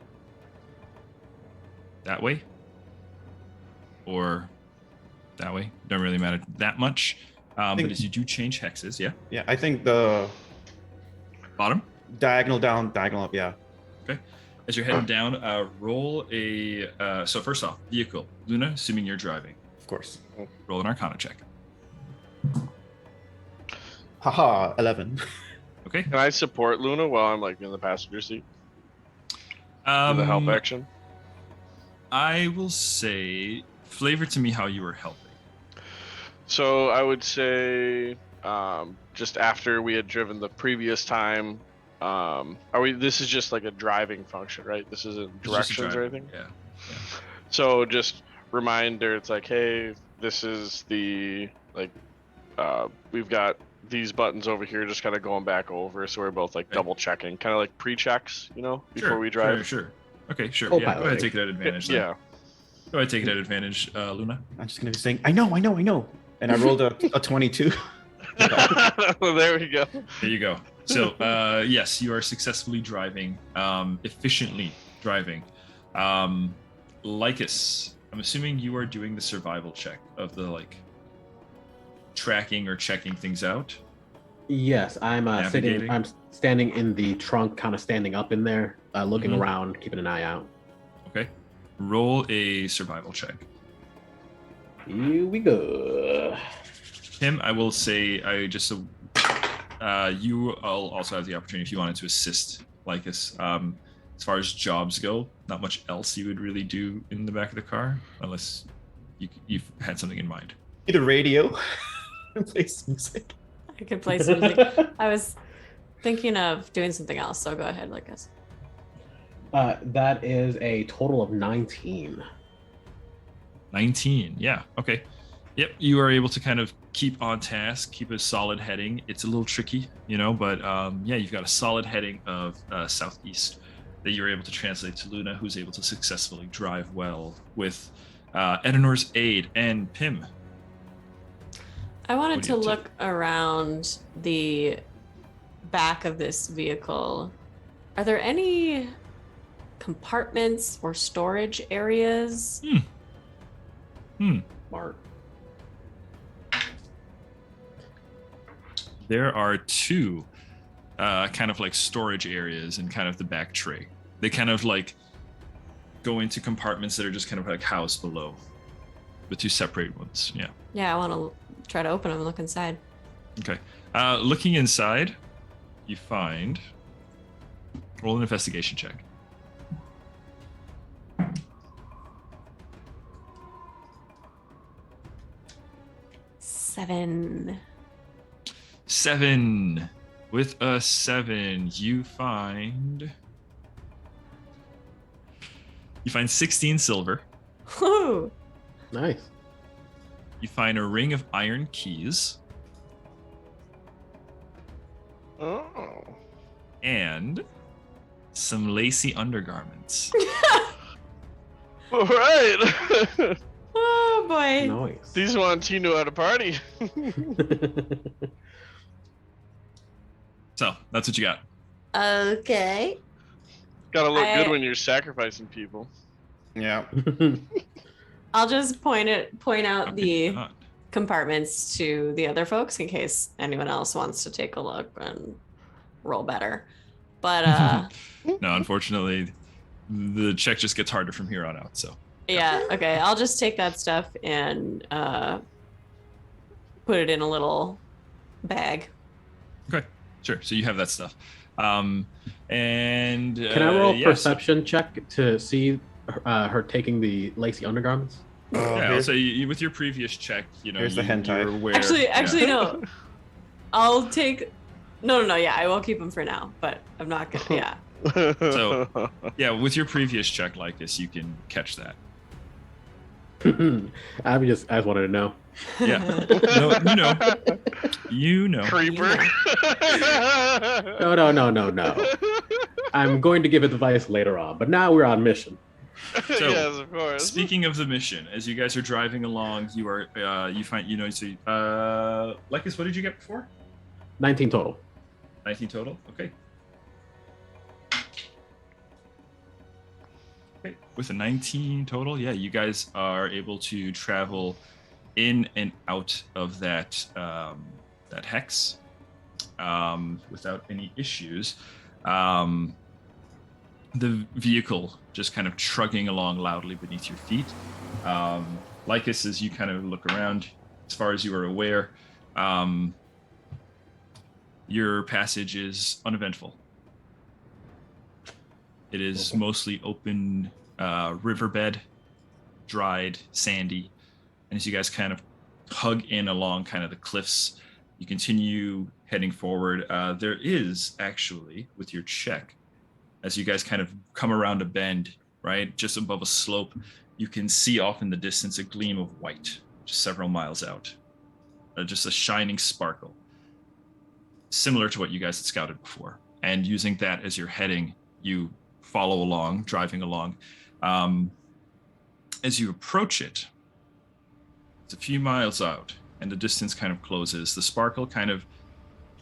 that way or that way. Don't really matter that much. But as you do change hexes, yeah. Yeah, I think the Bottom. diagonal down, diagonal up, yeah. Okay. As you're heading down, roll a. So first off, vehicle. Luna, assuming you're driving, Of course. roll an Arcana check. Haha, 11. Okay. Can I support Luna while I'm like in the passenger seat? For the help action. I will say, flavor to me how you were helping. So I would say, just after we had driven the previous time, this is just like a driving function, right? This isn't It's just a directions or drive. anything? Yeah. So just reminder, it's like, hey, this is the, like, we've got these buttons over here, just kind of going back over, so we're both like Okay. double checking, kind of like pre-checks, before Sure, we drive. Sure. Okay, sure. Co-piloting. Yeah, go ahead, take it at advantage. Then. Yeah. Go ahead, take it at advantage, Luna. I'm just gonna be saying, I know. And I rolled a 22. Well, there we go. There you go. So, yes, you are successfully driving, efficiently driving. Lycus, I'm assuming you are doing the survival check of the, like, tracking or checking things out. Yes, I'm Navigating. sitting. I'm standing in the trunk, kind of standing up in there, looking Mhm. around, keeping an eye out. Okay. Roll a survival check. Here we go. Tim, I will say, you all also have the opportunity if you wanted to assist Lycus. As far as jobs go, not much else you would really do in the back of the car, unless you've had something in mind. Need a radio. Play some music. I could play some music. I was thinking of doing something else, so go ahead, Lucas. That is a total of 19. 19, yeah, okay. Yep, you are able to kind of keep on task, keep a solid heading. It's a little tricky, but yeah, you've got a solid heading of southeast that you're able to translate to Luna, who's able to successfully drive well with Edinor's aid and Pim. I wanted What to do you look around the back of this vehicle. Are there any compartments or storage areas? Smart. There are two kind of like storage areas in kind of the back tray. They kind of like go into compartments that are just kind of like housed below, the two separate ones. Yeah. Yeah, I want to try to open them and look inside. Okay. Looking inside, you find. Roll an investigation check. Seven. 7. With a 7, you find 16 silver. Woo! Nice. You find a ring of iron keys Oh. and some lacy undergarments. All right. Oh boy. Nice. These ones, you know how to party. So that's what you got. Okay. Gotta look good I- when you're sacrificing people. Yeah. I'll just point out How could you the not? compartments to the other folks in case anyone else wants to take a look and roll better. But No, unfortunately, the check just gets harder from here on out. So yeah, okay. I'll just take that stuff and put it in a little bag. okay, sure. So you have that stuff. And Can I roll a yeah, so- perception check to see her taking the lacy undergarments? Oh, Yeah, I'll here's- say with your previous check, Here's the hentai. you're aware. Actually, no. I'll take. No. Yeah, I will keep them for now, but I'm not gonna. Yeah. So- yeah, with your previous check, Lycus, you can catch that. I just wanted to know. Yeah. No, you know. Creeper. No. I'm going to give advice later on, but now we're on mission. So, yes, of course. Speaking of the mission, as you guys are driving along, you are you find Lycus, what did you get before? 19 total. 19 total. Okay. Okay. With a 19 total, yeah, you guys are able to travel in and out of that that hex without any issues. The vehicle just kind of trugging along loudly beneath your feet. Lycus, as you kind of look around, as far as you are aware, your passage is uneventful. It is mostly open riverbed dried, sandy. And as you guys kind of hug in along kind of the cliffs, you continue heading forward. There is actually, with your check, as you guys kind of come around a bend, right, just above a slope, you can see off in the distance a gleam of white, just several miles out. Just a shining sparkle, similar to what you guys had scouted before. And using that as your heading, you follow along, driving along. As you approach it, it's a few miles out, and the distance kind of closes. The sparkle kind of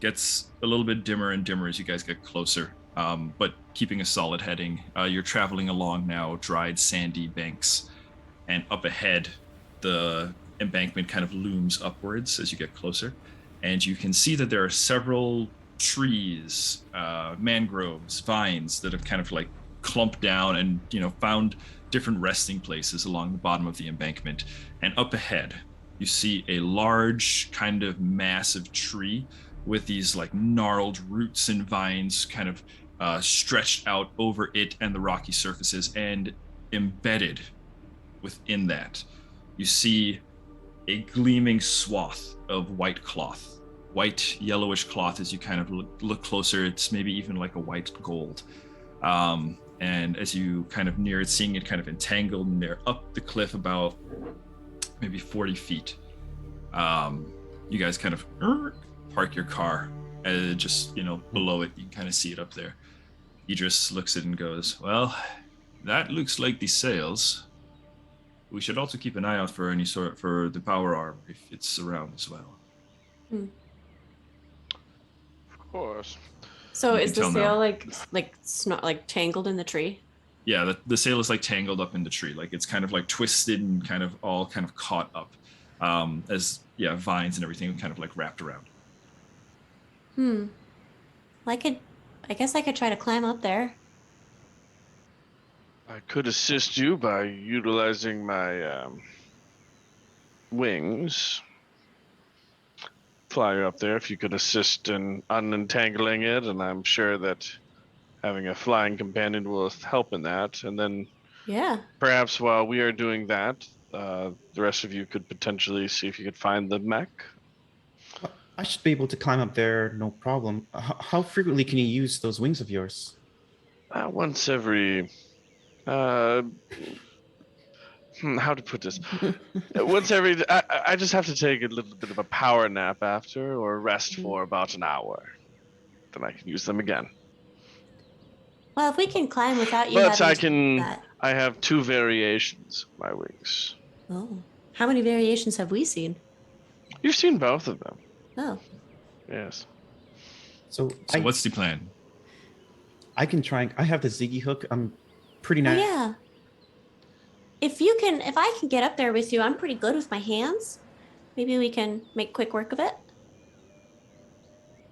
gets a little bit dimmer and dimmer as you guys get closer, but keeping a solid heading. You're traveling along now dried, sandy banks, and up ahead, the embankment kind of looms upwards as you get closer, and you can see that there are several trees, mangroves, vines that have kind of like clumped down and, you know, found different resting places along the bottom of the embankment. And up ahead, you see a large kind of massive tree with these like gnarled roots and vines kind of stretched out over it and the rocky surfaces. And embedded within that, you see a gleaming swath of white cloth, white yellowish cloth. As you kind of look closer, it's maybe even like a white gold. And as you kind of near it, seeing it kind of entangled in there up the cliff about maybe 40 feet, you guys kind of park your car, just, you know, below it. You can kind of see it up there. Idris looks at it and goes, well, that looks like the sails. We should also keep an eye out for for the power arm if it's around as well. Of course. So You is can the tell sail like tangled in the tree? Yeah, the sail is like tangled up in the tree, like it's kind of like twisted and kind of all kind of caught up, as vines and everything kind of like wrapped around. I guess I could try to climb up there. I could assist you by utilizing my wings. Fly up there if you could assist in unentangling it, and I'm sure that having a flying companion will help in that. And then perhaps while we are doing that, the rest of you could potentially see if you could find the mech. I should be able to climb up there, no problem. How frequently can you use those wings of yours? Once every... how to put this? Once every... I just have to take a little bit of a power nap after, or rest for about an hour. Then I can use them again. Well, if we can climb without you having to do that. I have 2 variations of my wings. Oh. How many variations have we seen? You've seen both of them. Oh. Yes. So what's the plan? I can try. I have the Ziggy hook. I'm pretty nice. Oh, yeah. If I can get up there with you, I'm pretty good with my hands. Maybe we can make quick work of it.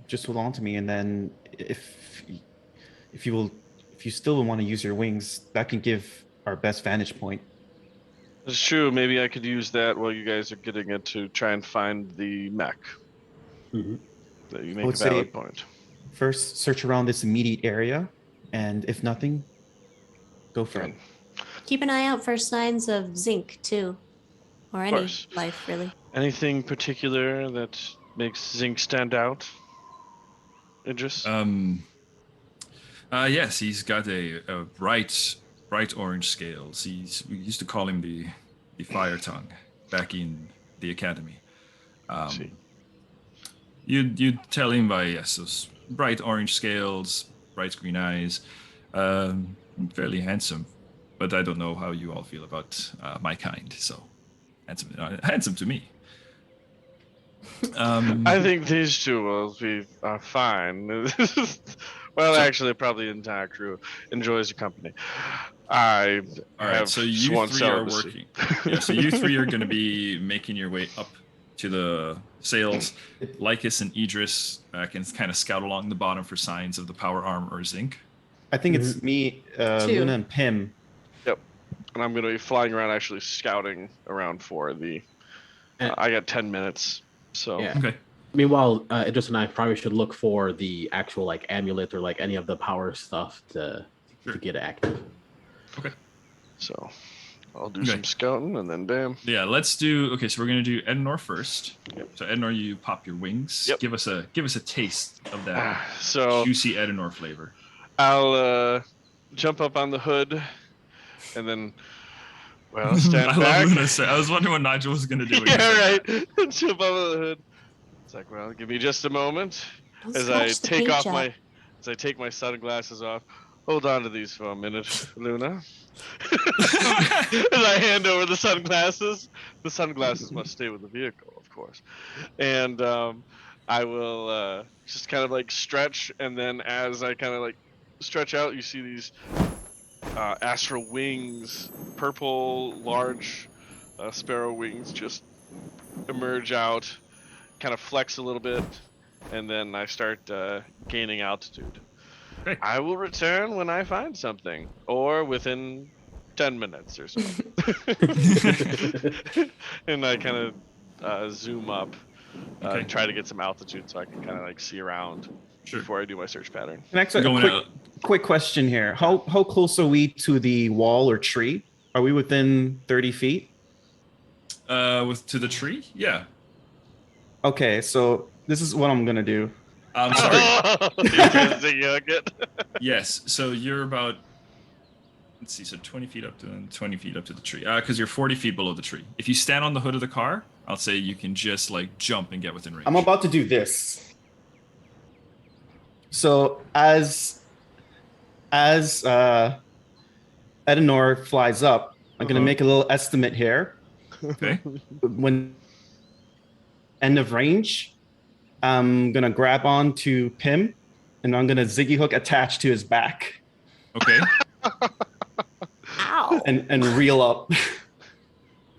Just hold on to me, and then if you still want to use your wings, that can give our best vantage point. It's true. Maybe I could use that while you guys are getting it to try and find the mech. Mm-hmm. That you make a valid point. First, search around this immediate area, and if nothing, go for it. Keep an eye out for signs of zinc too, or any life really. Anything particular that makes zinc stand out, Idris? Yes, he's got a bright orange scales. We used to call him the fire tongue back in the academy. See. You'd tell him by those bright orange scales, bright green eyes, fairly handsome. But I don't know how you all feel about my kind. So handsome to me. I think these two will be fine. Well, actually, probably the entire crew enjoys your company. All right, so you three are working. So you three are going to be making your way up to the sails. Lycus and Idris can kind of scout along the bottom for signs of the power arm or zinc. I think it's me, Luna, and Pim. Yep. And I'm going to be flying around, actually scouting around for the... I got 10 minutes, so... Yeah. Okay. Meanwhile, Idris and I probably should look for the actual like amulet or like any of the power stuff to get active. Okay. So, I'll do Okay. some scouting and then bam. Yeah, let's do. Okay, so we're gonna do Edenor first. Yep. So Edenor, you pop your wings. Yep. Give us a taste of that So juicy Edenor flavor. I'll jump up on the hood and then, well, I stand love back. Luna. I was wondering what Nigel was gonna do. When you Yeah, said right. that. Jump up on the hood. It's like, well, give me just a moment Don't as I scratch the take page off up. my sunglasses off. Hold on to these for a minute, Luna. As I hand over the sunglasses. The sunglasses must stay with the vehicle, of course. And I will just kind of like stretch, and then as I kind of like stretch out, you see these astral wings, purple, large sparrow wings just emerge out, kind of flex a little bit, and then I start gaining altitude. Okay. I will return when I find something, or within 10 minutes or so. And I kind of zoom up, Okay. try to get some altitude so I can kind of like see around Sure. before I do my search pattern. Next, a Going quick, out. quick question here. How close are we to the wall or tree? Are we within 30 feet? To the tree? Yeah. Okay, so this is what I'm gonna do. I'm sorry. It. Yes. So you're about. Let's see. So 20 feet up to the tree. Because you're 40 feet below the tree. If you stand on the hood of the car, I'll say you can just like jump and get within range. I'm about to do this. So as Edenor flies up, I'm gonna make a little estimate here. Okay. When end of range, I'm gonna grab on to Pim, and I'm gonna Ziggy hook attach to his back Okay. Ow. and reel up.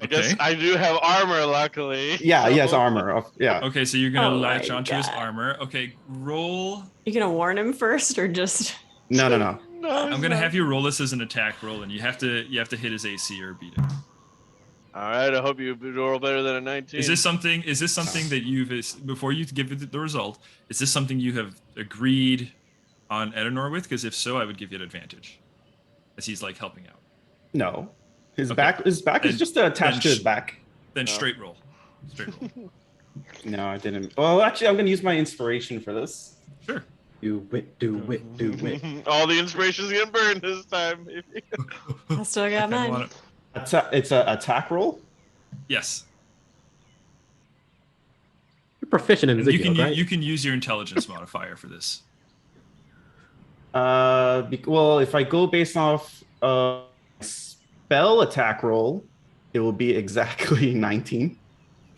I guess Okay. I do have armor, luckily. Yeah, so- he has armor. Yeah. Okay. So you're gonna Oh latch my onto his God. armor. Okay. Roll. You gonna warn him first or just No. No, I'm it's gonna not. have you roll this as an attack roll, and you have to hit his AC or beat it. All right, I hope you roll better than a 19. Is this something that you've before you give it the result? Is this something you have agreed on Edenor with? Because if so, I would give you an advantage, as he's like helping out. No. His Okay. back is Then- just attached to his back. Then No. straight roll. Straight roll. No, I didn't. Well, actually, I'm gonna use my inspiration for this. Sure. Do it, do it, do it. All the inspiration's getting burned this time. I still got Kinda mine. wanna- It's an attack roll. Yes. You're proficient in And Ziggy, right? you can use your intelligence modifier for this. Well, if I go based off spell attack roll, it will be exactly 19.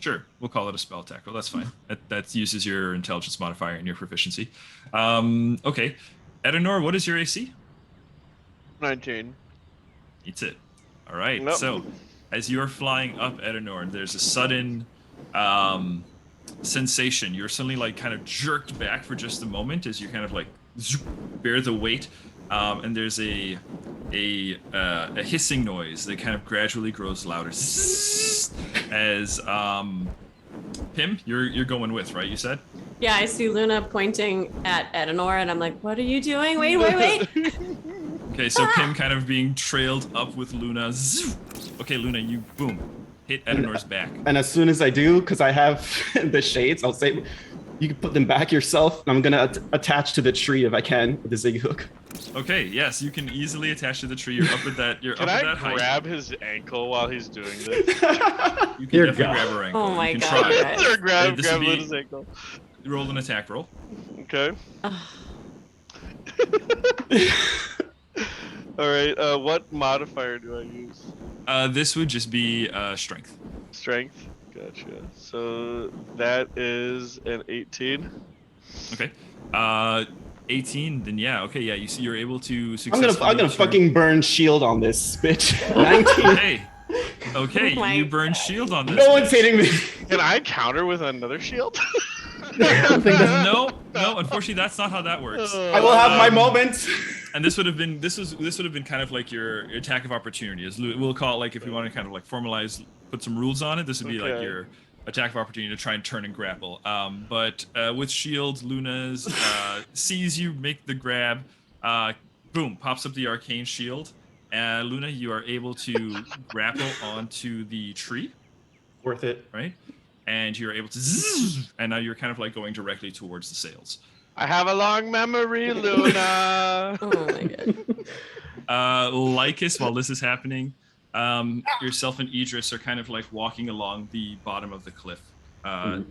Sure, we'll call it a spell attack roll. That's fine. That uses your intelligence modifier and your proficiency. Okay, Edenor, what is your AC? 19. Eats it. All right. Nope. So, as you're flying up Edenor, there's a sudden sensation. You're suddenly like kind of jerked back for just a moment as you kind of like zoop, bear the weight, and there's a hissing noise that kind of gradually grows louder. As Pim, you're going with, right? You said. Yeah, I see Luna pointing at Edenor, and I'm like, "What are you doing? Wait!" Okay, so Pim kind of being trailed up with Luna. Zoop. Okay, Luna, you boom, hit Edenor's back. And as soon as I do, because I have the shades, I'll say you can put them back yourself. And I'm gonna attach to the tree if I can with the Ziggy hook. Okay, yes, you can easily attach to the tree. You're up at that. You're Can up at I that height. grab his ankle while he's doing this? You can Dear definitely God. grab her ankle. Oh my you can God, try. you guys. Or grab This would be- Luna's ankle. Roll an attack roll. Okay. Ugh. All right. What modifier do I use? This would just be strength. Strength. Gotcha. So that is an 18. Okay. 18. Then yeah. Okay. Yeah. You see, you're able to I'm successfully. gonna fucking burn shield on this bitch. 19. Hey. Okay. Oh my You burn God. shield on this. No one's bitch. hitting me. Can I counter with another shield? No. Unfortunately, that's not how that works. I will have my moments. And this would have been kind of like your attack of opportunity. As we'll call it, like if you want to kind of like formalize, put some rules on it. This would be like Okay. your attack of opportunity to try and turn and grapple. But with shields, Luna's sees you make the grab, boom, pops up the arcane shield, Luna, you are able to grapple onto the tree, Worth it. right? And you're able to zzz, and now you're kind of like going directly towards the sails. I have a long memory, Luna. Oh my god. Lycus, while this is happening, yourself and Idris are kind of like walking along the bottom of the cliff,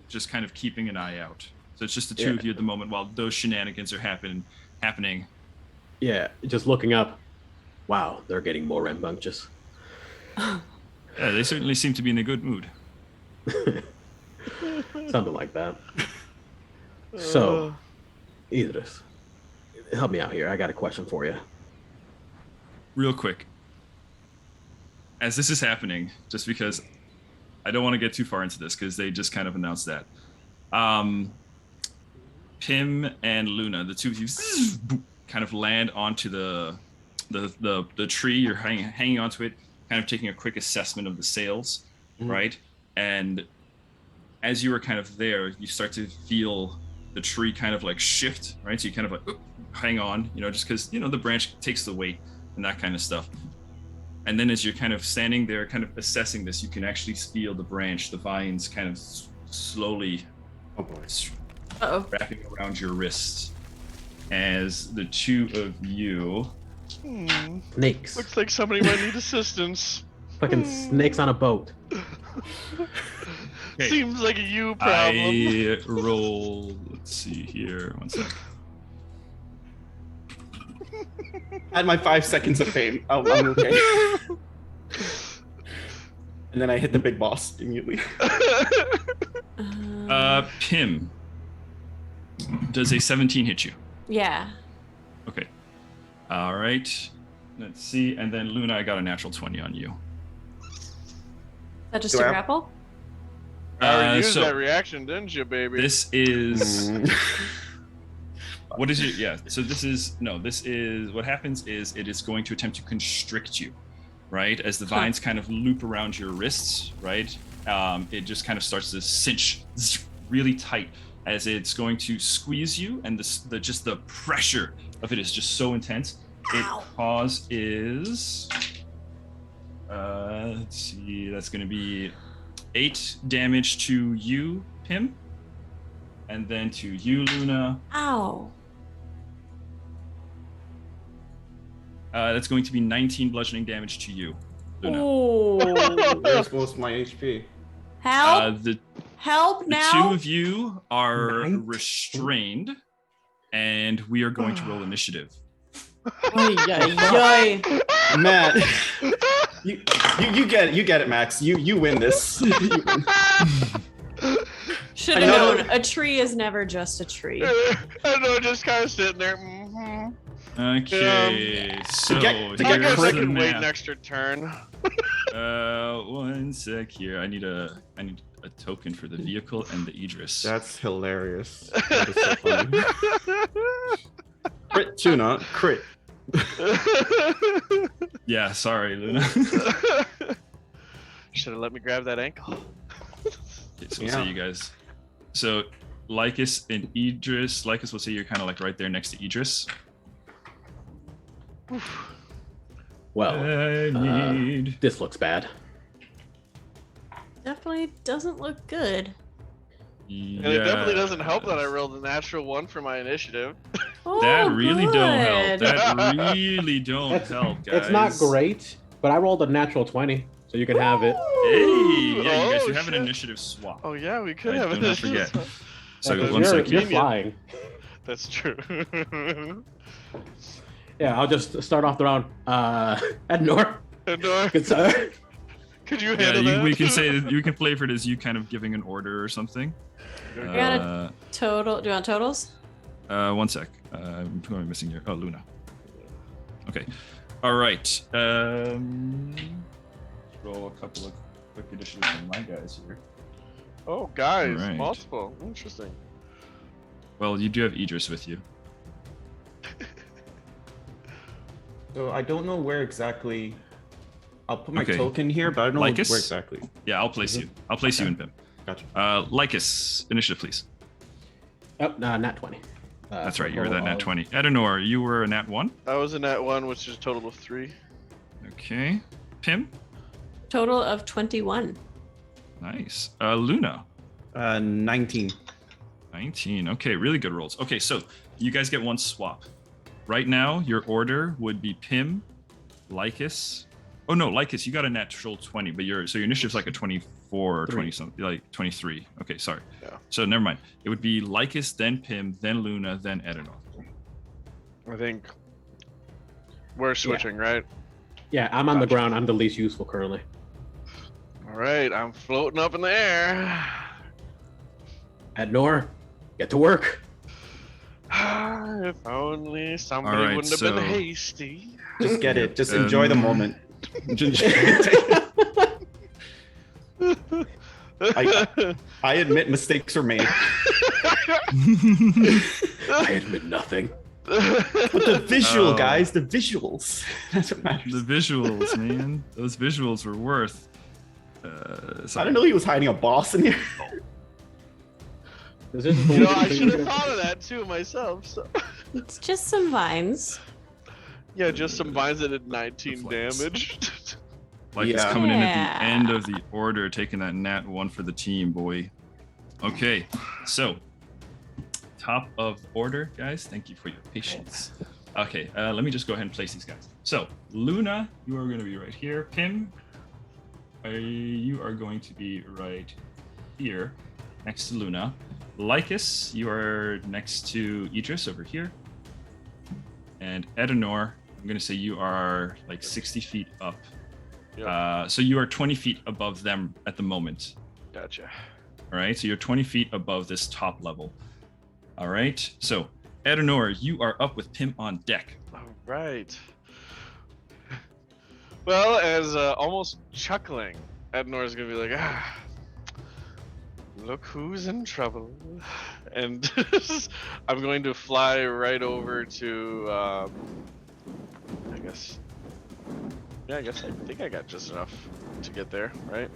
just kind of keeping an eye out. So it's just the two of you at the moment while those shenanigans are happening. Yeah, just looking up. Wow, they're getting more rambunctious. Yeah, they certainly seem to be in a good mood. Something like that. So, Idris, help me out here. I got a question for you. Real quick. As this is happening, just because I don't want to get too far into this because they just kind of announced that. Pim and Luna, the two of you kind of land onto the tree. You're hanging onto it, kind of taking a quick assessment of the sails, right? And as you were kind of there, you start to feel the tree kind of like shift, right? So you kind of like hang on, just because, the branch takes the weight and that kind of stuff. And then as you're kind of standing there, kind of assessing this, you can actually feel the branch, the vines kind of slowly wrapping around your wrists. As the two of you... Snakes. Looks like somebody might need assistance. Fucking snakes on a boat. Okay. Seems like a you problem. I roll... Let's see here. 1 sec. At my 5 seconds of fame, I'm okay. And then I hit the big boss immediately. Pim. Does a 17 hit you? Yeah. Okay. All right. Let's see. And then Luna, I got a natural 20 on you. Is that just Do a I- grapple? I already used so that reaction, didn't you, baby? this is... What is it? Yeah. So this is what happens is it is going to attempt to constrict you, right? As the vines kind of loop around your wrists, right? It just kind of starts to cinch really tight as it's going to squeeze you, and the pressure of it is just so intense. Ow. It causes let's see, that's going to be 8 damage to you, Pim, and then to you, Luna. Ow. That's going to be 19 bludgeoning damage to you, Luna. Oh. Where's most of my HP? Help. The Help now. two of you are 19? restrained, and we are going to roll initiative. Ay, ay, ay. Matt, you get it, Max. You win this. You win. Should I have know. known. A tree is never just a tree. I know, just kind of sitting there. Okay, so to get I here's guess I the can wait an math. extra turn. 1 sec here. I need a token for the vehicle and the Idris. That's hilarious. That is so funny. Crit tuna, crit. Yeah, sorry, Luna. Should have let me grab that ankle. Okay, so we'll Yeah. see you guys. So Lycus and Idris. Lycus, we'll say you're kind of like right there next to Idris. Well, I need. this looks bad. Definitely doesn't look good. And it definitely doesn't help that I rolled a natural 1 for my initiative. Oh, That really don't help. good. That really don't That's- help, guys. It's not great, but I rolled a natural 20, so you can have it. Hey, yeah, you guys Oh, do have an shit. initiative swap. Oh yeah, we could I have do an not initiative. forget. So Yeah, 'cause 1 sec you're here. flying. That's true. Yeah, I'll just start off the round. Ednor, Endor, good sir. could you Yeah, handle that? we can say you can flavor it as you kind of giving an order or something. I got a total. Do you want totals? 1 sec. I'm probably missing your. Oh, Luna. Okay. All right. Roll a couple of quick initiatives from my guys here. Oh, guys, Right. multiple. Interesting. Well, you do have Idris with you. So I don't know where exactly. I'll put my Okay. token here, but I don't know Lycus? where exactly. Yeah, I'll place you. I'll place you Okay. in Pim. Gotcha. Lycus, initiative, please. Oh, nat 20. That's right. You were that nat 20. Edenor, you were a nat 1. I was in that one, which is a total of 3. Okay. Pim? Total of 21. Nice. Luna? 19. 19. Okay, really good rolls. Okay, so you guys get one swap. Right now, your order would be Pim, Lycus. Oh no, Lycus, you got a natural 20, but your initiative's like a 24 or 20 something, like 23. Okay, sorry. Yeah. So never mind. It would be Lycus, then Pim, then Luna, then Edenor. I think we're switching, right? Yeah, I'm on the ground. I'm the least useful currently. All right, I'm floating up in the air. Ednor, get to work. If only somebody All right, wouldn't have so- been hasty. Just get it. Just enjoy the moment. I admit mistakes were made. I admit nothing. But the visual, Oh. guys, the visuals. That's what matters. The visuals, man. Those visuals were worth. I didn't know he was hiding a boss in here. Is this You know, I should have thought of that too myself. So. It's just some vines. Yeah, just some vines that did 19 Flames. damage. Like it's Yeah. coming in at Yeah. the end of the order, taking that nat 1 for the team, boy. Okay, so top of order, guys. Thank you for your patience. Okay, let me just go ahead and place these guys. So Luna, you are going to be right here. Pim, you are going to be right here, next to Luna. Lycus, you are next to Idris over here. And Edenor, I'm going to say you are like 60 feet up. Yep. So you are 20 feet above them at the moment. Gotcha. All right, so you're 20 feet above this top level. All right, so Edenor, you are up with Pim on deck. All right. Well, as almost chuckling, Ednor's gonna be like, look who's in trouble. And I'm going to fly right over to, I think I got just enough to get there, right?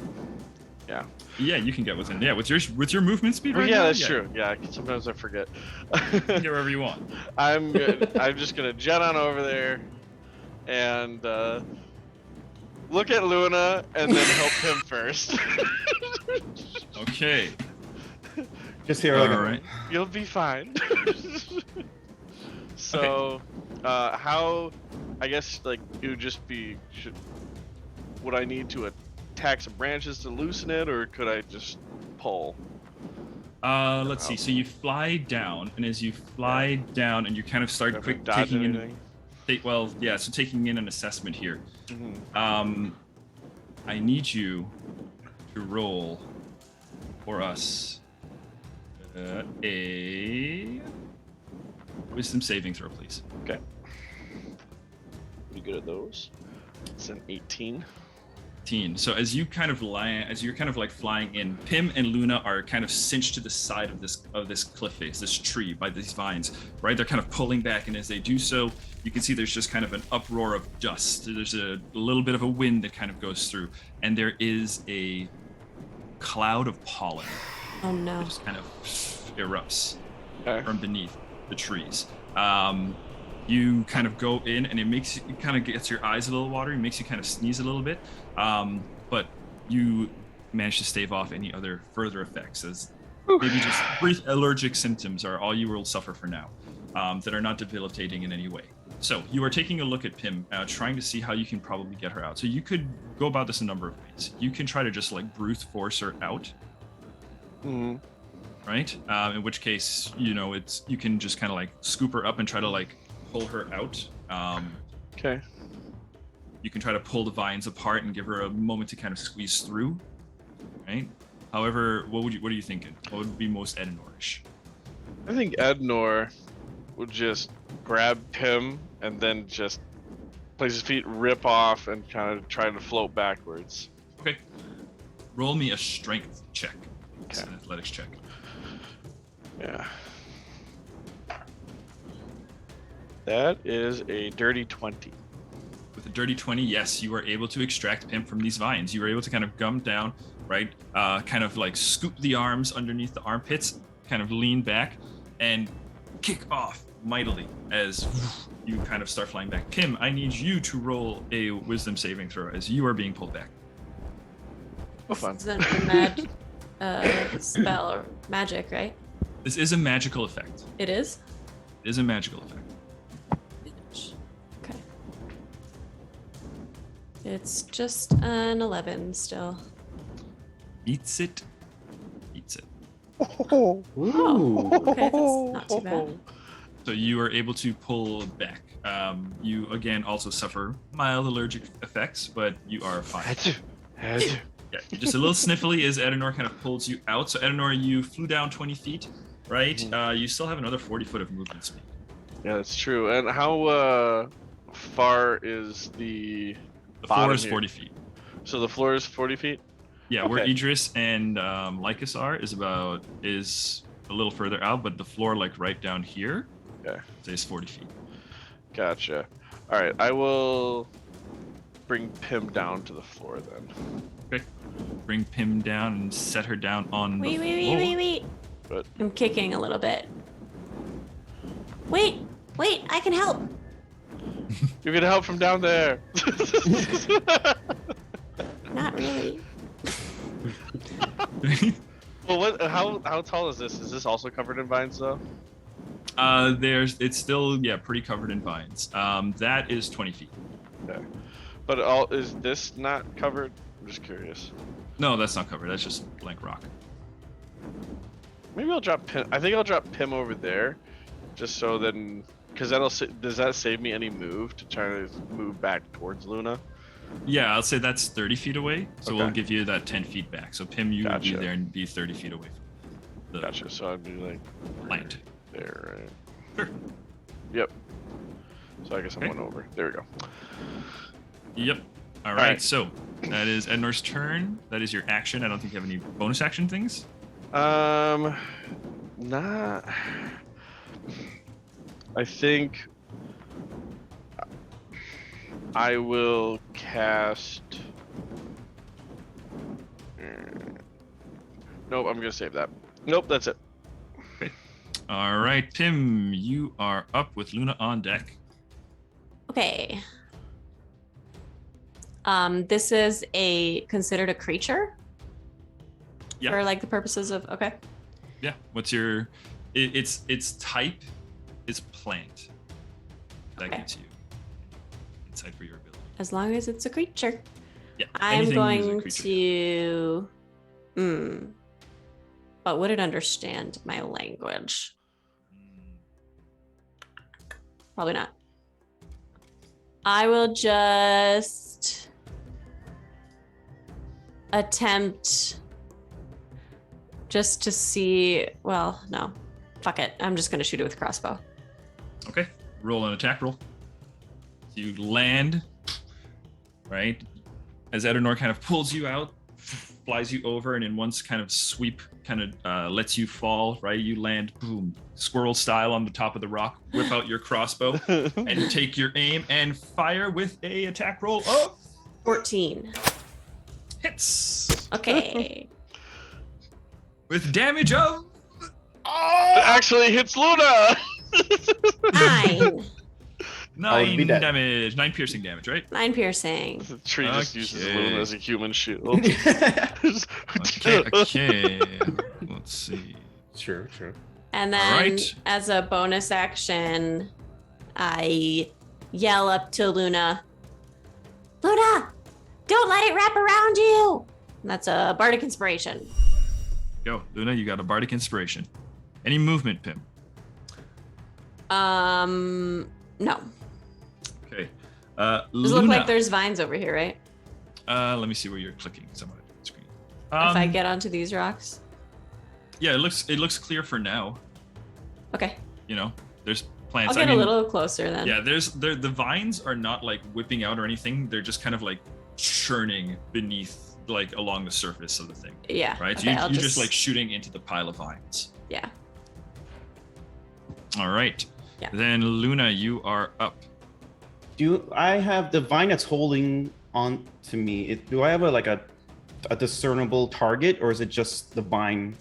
Yeah. Yeah, you can get within. Yeah, with your movement speed. Well, Right yeah, now? that's true. Yeah, sometimes I forget. You can get wherever you want. I'm good. I'm just gonna jet on over there and look at Luna and then help him first. Okay. Just here. All Like, right. You'll be fine. So, how? I guess like it would just be. Would I need to attack some branches to loosen it, or could I just pull? Let's see. So you fly down, and as you fly down, and you kind of start If I quick dodge taking in. anything? So taking in an assessment here. Mhm. I need you to roll for us a wisdom saving throw, please. Okay. Pretty good at those. It's an 18. So as you're kind of like flying in, Pim and Luna are kind of cinched to the side of this cliff face, this tree by these vines, right? They're kind of pulling back, and as they do so, you can see there's just kind of an uproar of dust. There's a little bit of a wind that kind of goes through, and there is a cloud of pollen Oh no. that just kind of erupts Okay. from beneath the trees. You kind of go in, and it kind of gets your eyes a little watery, makes you kind of sneeze a little bit, but you manage to stave off any other further effects, as maybe just brief allergic symptoms are all you will suffer for now, that are not debilitating in any way. So you are taking a look at Pim, trying to see how you can probably get her out. So you could go about this a number of ways. You can try to just like brute force her out, Mm-hmm. right? In which case, you can just kind of like scoop her up and try to like pull her out. Okay. You can try to pull the vines apart and give her a moment to kind of squeeze through, right? However, what are you thinking? What would be most Edenorish? I think Ednor would just grab Pim and then just place his feet, rip off, and kind of try to float backwards. Okay. Roll me a strength check. It's Okay. an athletics check. Yeah. That is a dirty 20. With a dirty 20, yes, you are able to extract Pim from these vines. You are able to kind of gum down, right? Kind of like scoop the arms underneath the armpits, kind of lean back, and kick off mightily as you kind of start flying back. Pim, I need you to roll a wisdom saving throw as you are being pulled back. Oh, fun. This isn't a spell or magic, right? This is a magical effect. It is? It is a magical effect. Okay. It's just an 11 still. Beats it. Beats it. Oh, okay, that's not too bad. So you are able to pull back. You again also suffer mild allergic effects, but you are fine. Yeah, you're just a little sniffly as Edenor kind of pulls you out. So Edenor, you flew down 20 feet, right? You still have another 40 foot of movement speed. Yeah, that's true. And how far is the floor is here? 40 feet. So the floor is 40 feet? Yeah, where Idris and Lycus are is a little further out, but the floor like right down here is 40 feet. Gotcha. All right, I will bring Pim down to the floor then. Okay. Bring Pim down and set her down on the floor. Wait. But I'm kicking a little bit. Wait, I can help. you can help from down there. Not really. Well, what? How tall is this? Is this also covered in vines though? It's still pretty covered in vines. That is 20 feet. Okay. But is this not covered? I'm just curious. No, that's not covered. That's just blank rock. Maybe I'll drop Pim. I think I'll drop Pim over there, just so then, because does that save me any move to try to move back towards Luna? Yeah, I'll say that's 30 feet away. So Okay. we'll give you that 10 feet back. So Pim, you would be Gotcha. there and be 30 feet away from the Gotcha. So I'd be like plant. there, right? Sure. Yep. So I guess I Okay. went over. There we go. Yep. All right. So that is Ednor's turn. That is your action. I don't think you have any bonus action things. Not. I think I will cast. Nope, I'm gonna save that. Nope, that's it. All right, Pim, you are up with Luna on deck. Okay. This is considered a creature? Yeah. For like the purposes of Yeah. What's your? Its type is plant. That Okay. gives you insight for your ability. as long as it's a creature. Yeah. I'm anything is a going creature. to but would it understand my language? Probably not. I will just attempt just to see. Well, no. Fuck it. I'm just going to shoot it with crossbow. Okay. Roll an attack roll. So you land, right? As Edenor kind of pulls you out, flies you over, and in one kind of sweep, kind of lets you fall, right? You land, boom, squirrel style on the top of the rock, whip out your crossbow, and take your aim and fire with a attack roll of 14. hits. Okay. With damage of... It actually hits Luna. 9. would be 9 dead. damage. 9 piercing damage, right? 9 piercing. The tree just uses Okay. Luna as a human shield. Okay. Let's see. True. And then Alright. as a bonus action, I yell up to Luna, Luna, don't let it wrap around you. And that's a bardic inspiration. Go, Luna, you got a bardic inspiration. Any movement, Pim? No. Okay. Does Luna. look like there's vines over here, right? Let me see where you're clicking. Someone on the screen. If I get onto these rocks. Yeah, it looks clear for now. Okay. You know, there's plants. I'll get a little closer then. Yeah, the vines are not like whipping out or anything. They're just kind of like churning beneath, like along the surface of the thing. Yeah. Right. Okay, So I'll you're just like shooting into the pile of vines. Yeah. All right. Yeah. Then Luna, you are up. Do I have the vine that's holding on to me? Do I have a discernible target, or is it just the vine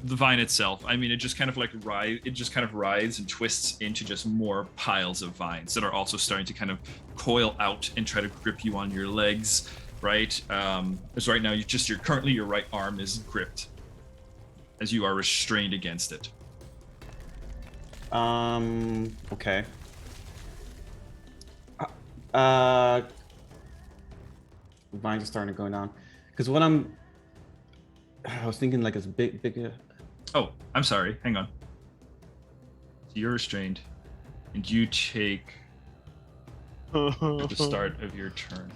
the vine itself, I mean, it just kind of like writhes and twists into just more piles of vines that are also starting to kind of coil out and try to grip you on your legs, right? As right now, currently your right arm is gripped as you are restrained against it. Okay. Vines are starting to go down. Because what I was thinking like it's bigger. Oh, I'm sorry. Hang on. So you're restrained, and you take at the start of your turn.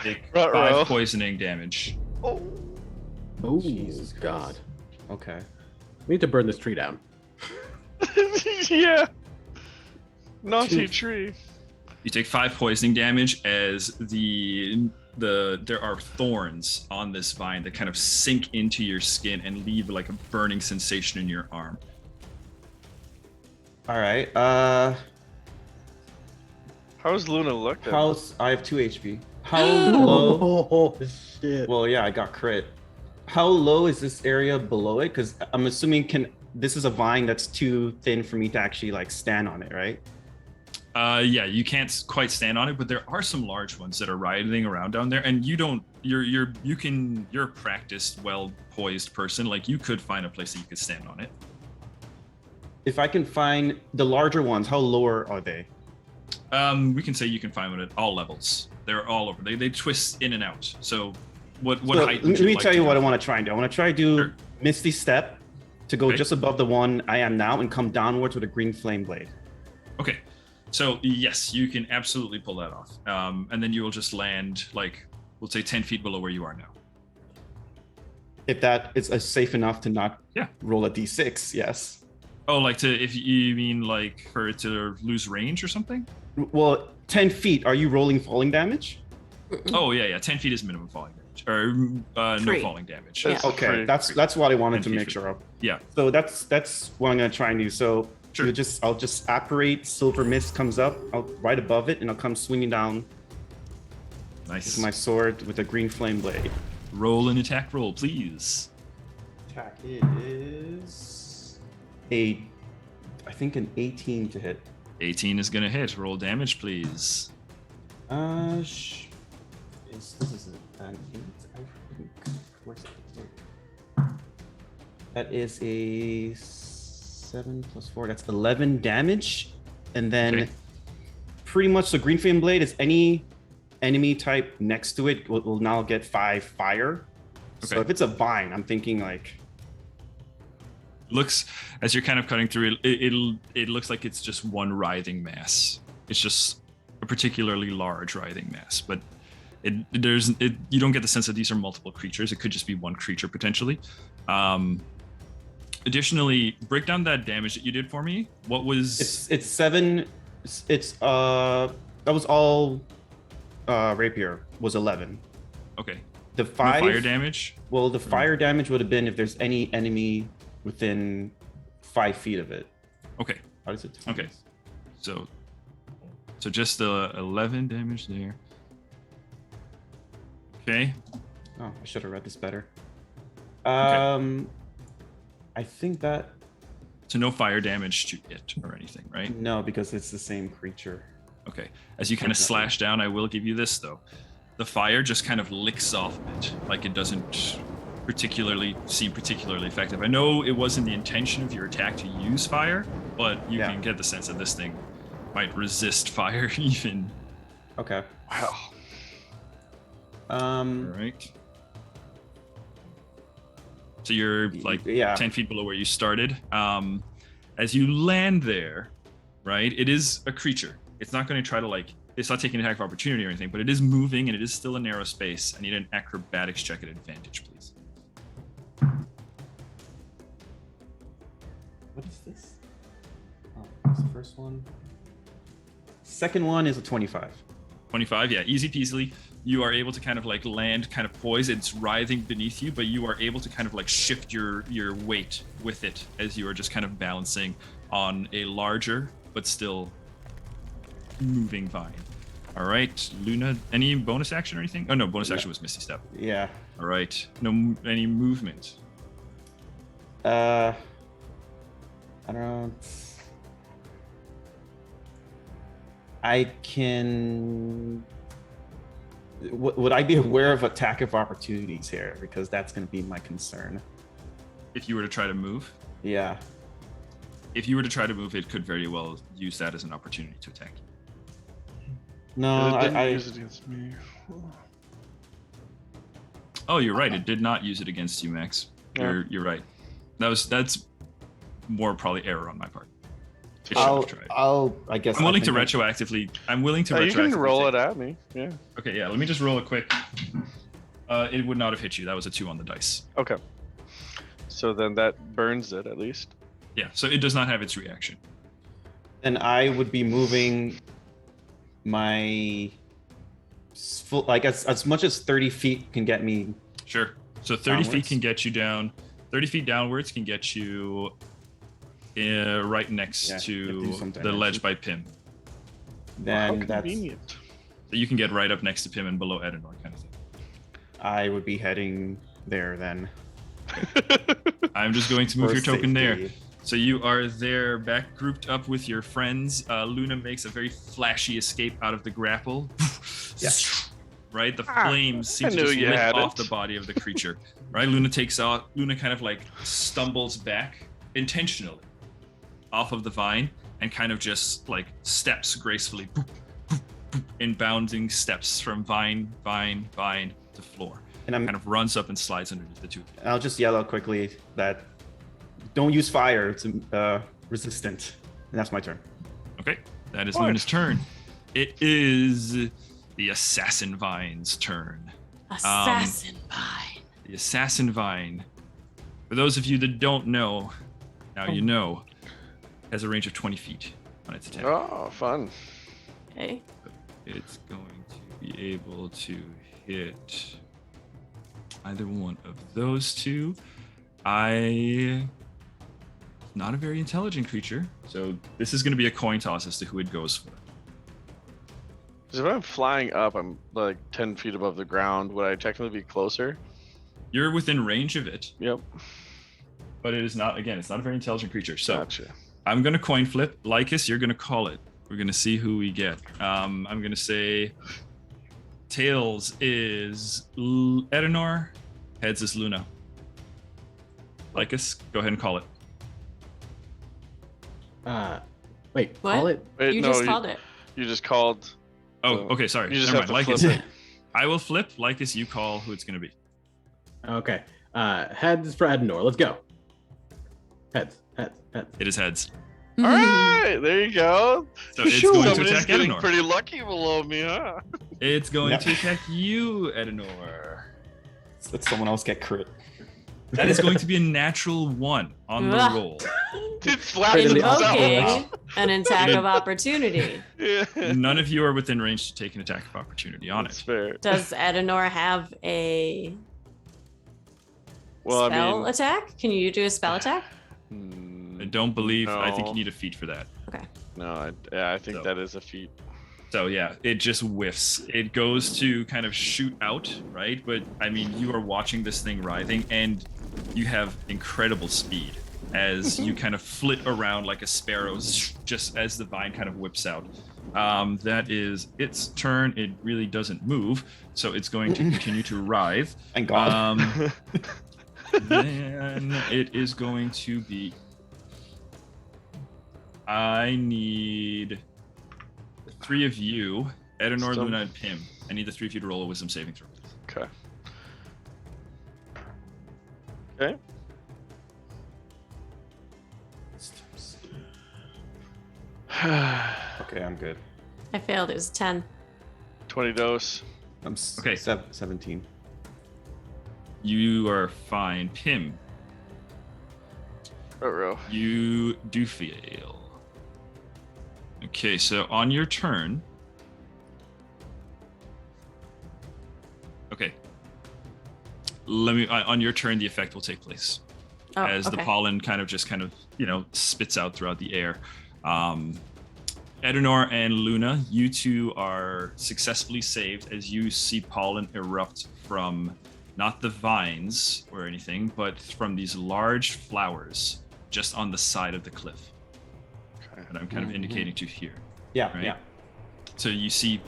Take 5 poisoning damage. Oh, Jesus God. Okay. We need to burn this tree down. Yeah. Naughty tree. You take 5 poisoning damage as there are thorns on this vine that kind of sink into your skin and leave like a burning sensation in your arm. All right. How's Luna looked? I have 2 HP. How low? Oh shit. Well, yeah, I got crit. How low is this area below it? Because I'm assuming this is a vine that's too thin for me to actually like stand on it, right? Yeah, you can't quite stand on it, but there are some large ones that are writhing around down there, and you're a practiced, well poised person. Like you could find a place that you could stand on it. If I can find the larger ones, how lower are they? We can say you can find them at all levels. They're all over. They twist in and out. So what height? Let me tell you what I want to try and do. I want to try to do Misty Step to go just above the one I am now and come downwards with a green flame blade. Okay. So yes, you can absolutely pull that off. And then you will just land like, we'll say 10 feet below where you are now. If that is safe enough to not roll a d6, yes. Oh, if you mean like for it to lose range or something? Well, 10 feet, are you rolling falling damage? Oh, yeah. 10 feet is minimum falling damage. Or no falling damage. Yeah. Okay, that's what I wanted to make sure of. Yeah. So that's what I'm going to try and do. So sure. I'll just apparate, silver mist comes up, right above it, and I'll come swinging down with my sword with a green flame blade. Roll an attack roll, please. Attack is I think an 18 to hit. 18 is gonna hit. Roll damage, please. This is an 8, I think. Where's it? That is a 7 plus 4. That's 11 damage, and then pretty much the green flame blade is any enemy type next to it will now get 5 fire. Okay. So if it's a vine, I'm thinking like. Looks as you're kind of cutting through it looks like it's just one writhing mass. It's just a particularly large writhing mass, but you don't get the sense that these are multiple creatures. It could just be one creature potentially. Additionally, break down that damage that you did for me. What was it's 7. That was all rapier was 11. Okay. The 5 no fire damage? Well, the fire damage would have been if there's any enemy within 5 feet of it. Okay. How does it? Okay. So just the 11 damage there. Okay. Oh, I should have read this better. Okay. I think that. So no fire damage to it or anything, right? No, because it's the same creature. Okay. As you kind of slash down, I will give you this though. The fire just kind of licks off of it, like it doesn't seem particularly effective. I know it wasn't the intention of your attack to use fire, but you can get the sense that this thing might resist fire even. Okay. Wow. All right. So you're like 10 feet below where you started. As you land there, right? It is a creature. It's not going to try to it's not taking an attack of opportunity or anything, but it is moving and it is still a narrow space. I need an acrobatics check at advantage, please. What is this? Oh, that's the first one. Second one is a 25. 25, yeah, easy peasily. You are able to kind of land, kind of poise. It's writhing beneath you, but you are able to kind of shift your weight with it as you are just kind of balancing on a larger but still moving vine. All right, Luna. Any bonus action or anything? Oh no, bonus action was Misty Step. Yeah. All right. No, any movement. I don't know. I can. Would I be aware of attack of opportunities here? Because that's going to be my concern. If you were to try to move. Yeah. If you were to try to move, it could very well use that as an opportunity to attack. No, It didn't I use it against me. Oh, you're right. It did not use it against you, Max. Yeah. You're right. That's more probably error on my part. It should have tried. I guess. I'm willing to think retroactively. I'm willing to You retroactively. can roll take it at me. Yeah. Okay, yeah. Let me just roll it quick. It would not have hit you. That was a 2 on the dice. Okay. So then that burns it at least. Yeah. So it does not have its reaction. Then I would be moving my full, like as much as 30 feet can get me. Sure. So 30 feet Downwards? can get you down. 30 feet downwards can get you right next Yeah, to do some the ledge by Pim. Then How that's convenient. So you can get right up next to Pim and below Edenor kind of thing. I would be heading there then. I'm just going to move For your token there. safety. So you are there, back grouped up with your friends. Luna makes a very flashy escape out of the grapple. Yeah. Right, the flames seem to knew just you lit had off it. the body of the creature. Right, Luna takes off. Luna kind of like stumbles back intentionally off of the vine and kind of just like steps gracefully in bounding steps from vine to floor. And I'm Kind of runs up and slides underneath the two. I'll just yell out quickly that don't use fire. It's resistant. And that's my turn. Okay, that is What? Luna's turn. It is the Assassin Vine's turn. Assassin Vine. The Assassin Vine, for those of you that don't know, now you know, has a range of 20 feet on its attack. Oh, fun. Okay. It's going to be able to hit either one of those two. Not a very intelligent creature, so this is going to be a coin toss as to who it goes for. Because if I'm flying up, I'm like 10 feet above the ground. Would I technically be closer? You're within range of it, Yep. but it is not, again, it's not a very intelligent creature. So Gotcha. I'm going to coin flip. Lycus, you're going to call it. We're going to see who we get. I'm going to say tails is Edenor, heads is Luna. Lycus, go ahead and call it. Wait, What? call it. Wait, You no, just called it. You just called. Oh, So okay, sorry. you just Never mind. have to Lycus. flip I will flip. Lycus, you call who it's going to be. Okay. Heads for Edenor. Let's go. Heads. It is heads. All right, there you go. So it's Phew, going to somebody's attack getting Edenor. pretty lucky below me, huh? It's going Yep. to attack you, Edenor. Let someone else get crit. That is going to be a natural 1 on the Ugh. roll. It slapped Really himself. Invoking an attack of opportunity. Yeah. None of you are within range to take an attack of opportunity on That's it. fair. Does Edenor have a Well, spell I mean, attack? Can you do a spell attack? I don't believe. I think No. you need a feat for that. no, I think So. that is a feat. So yeah, it just whiffs. It goes to kind of shoot out, right? But I mean, you are watching this thing writhing, and you have incredible speed as you kind of flit around like a sparrow, just as the vine kind of whips out. That is its turn. It really doesn't move, so it's going to continue to writhe. Thank God. Then it is going to be. I need the 3 of you, Edenor, Still- Luna, and Pim. I need the 3 of you to roll a wisdom saving throw. Okay. Okay. Okay, I'm good. I failed. It was 10. 20 dose. I'm Okay. 17. You are fine. Pim, Ruh-roh. you do fail. Okay, so on your turn. Okay. Let me. On your turn, the effect will take place. Oh, As the okay. pollen kind of spits out throughout the air. Edenor and Luna, you two are successfully saved as you see pollen erupt from not the vines or anything, but from these large flowers just on the side of the cliff. Okay. That I'm kind of indicating to here. Yeah, Right? yeah. So you see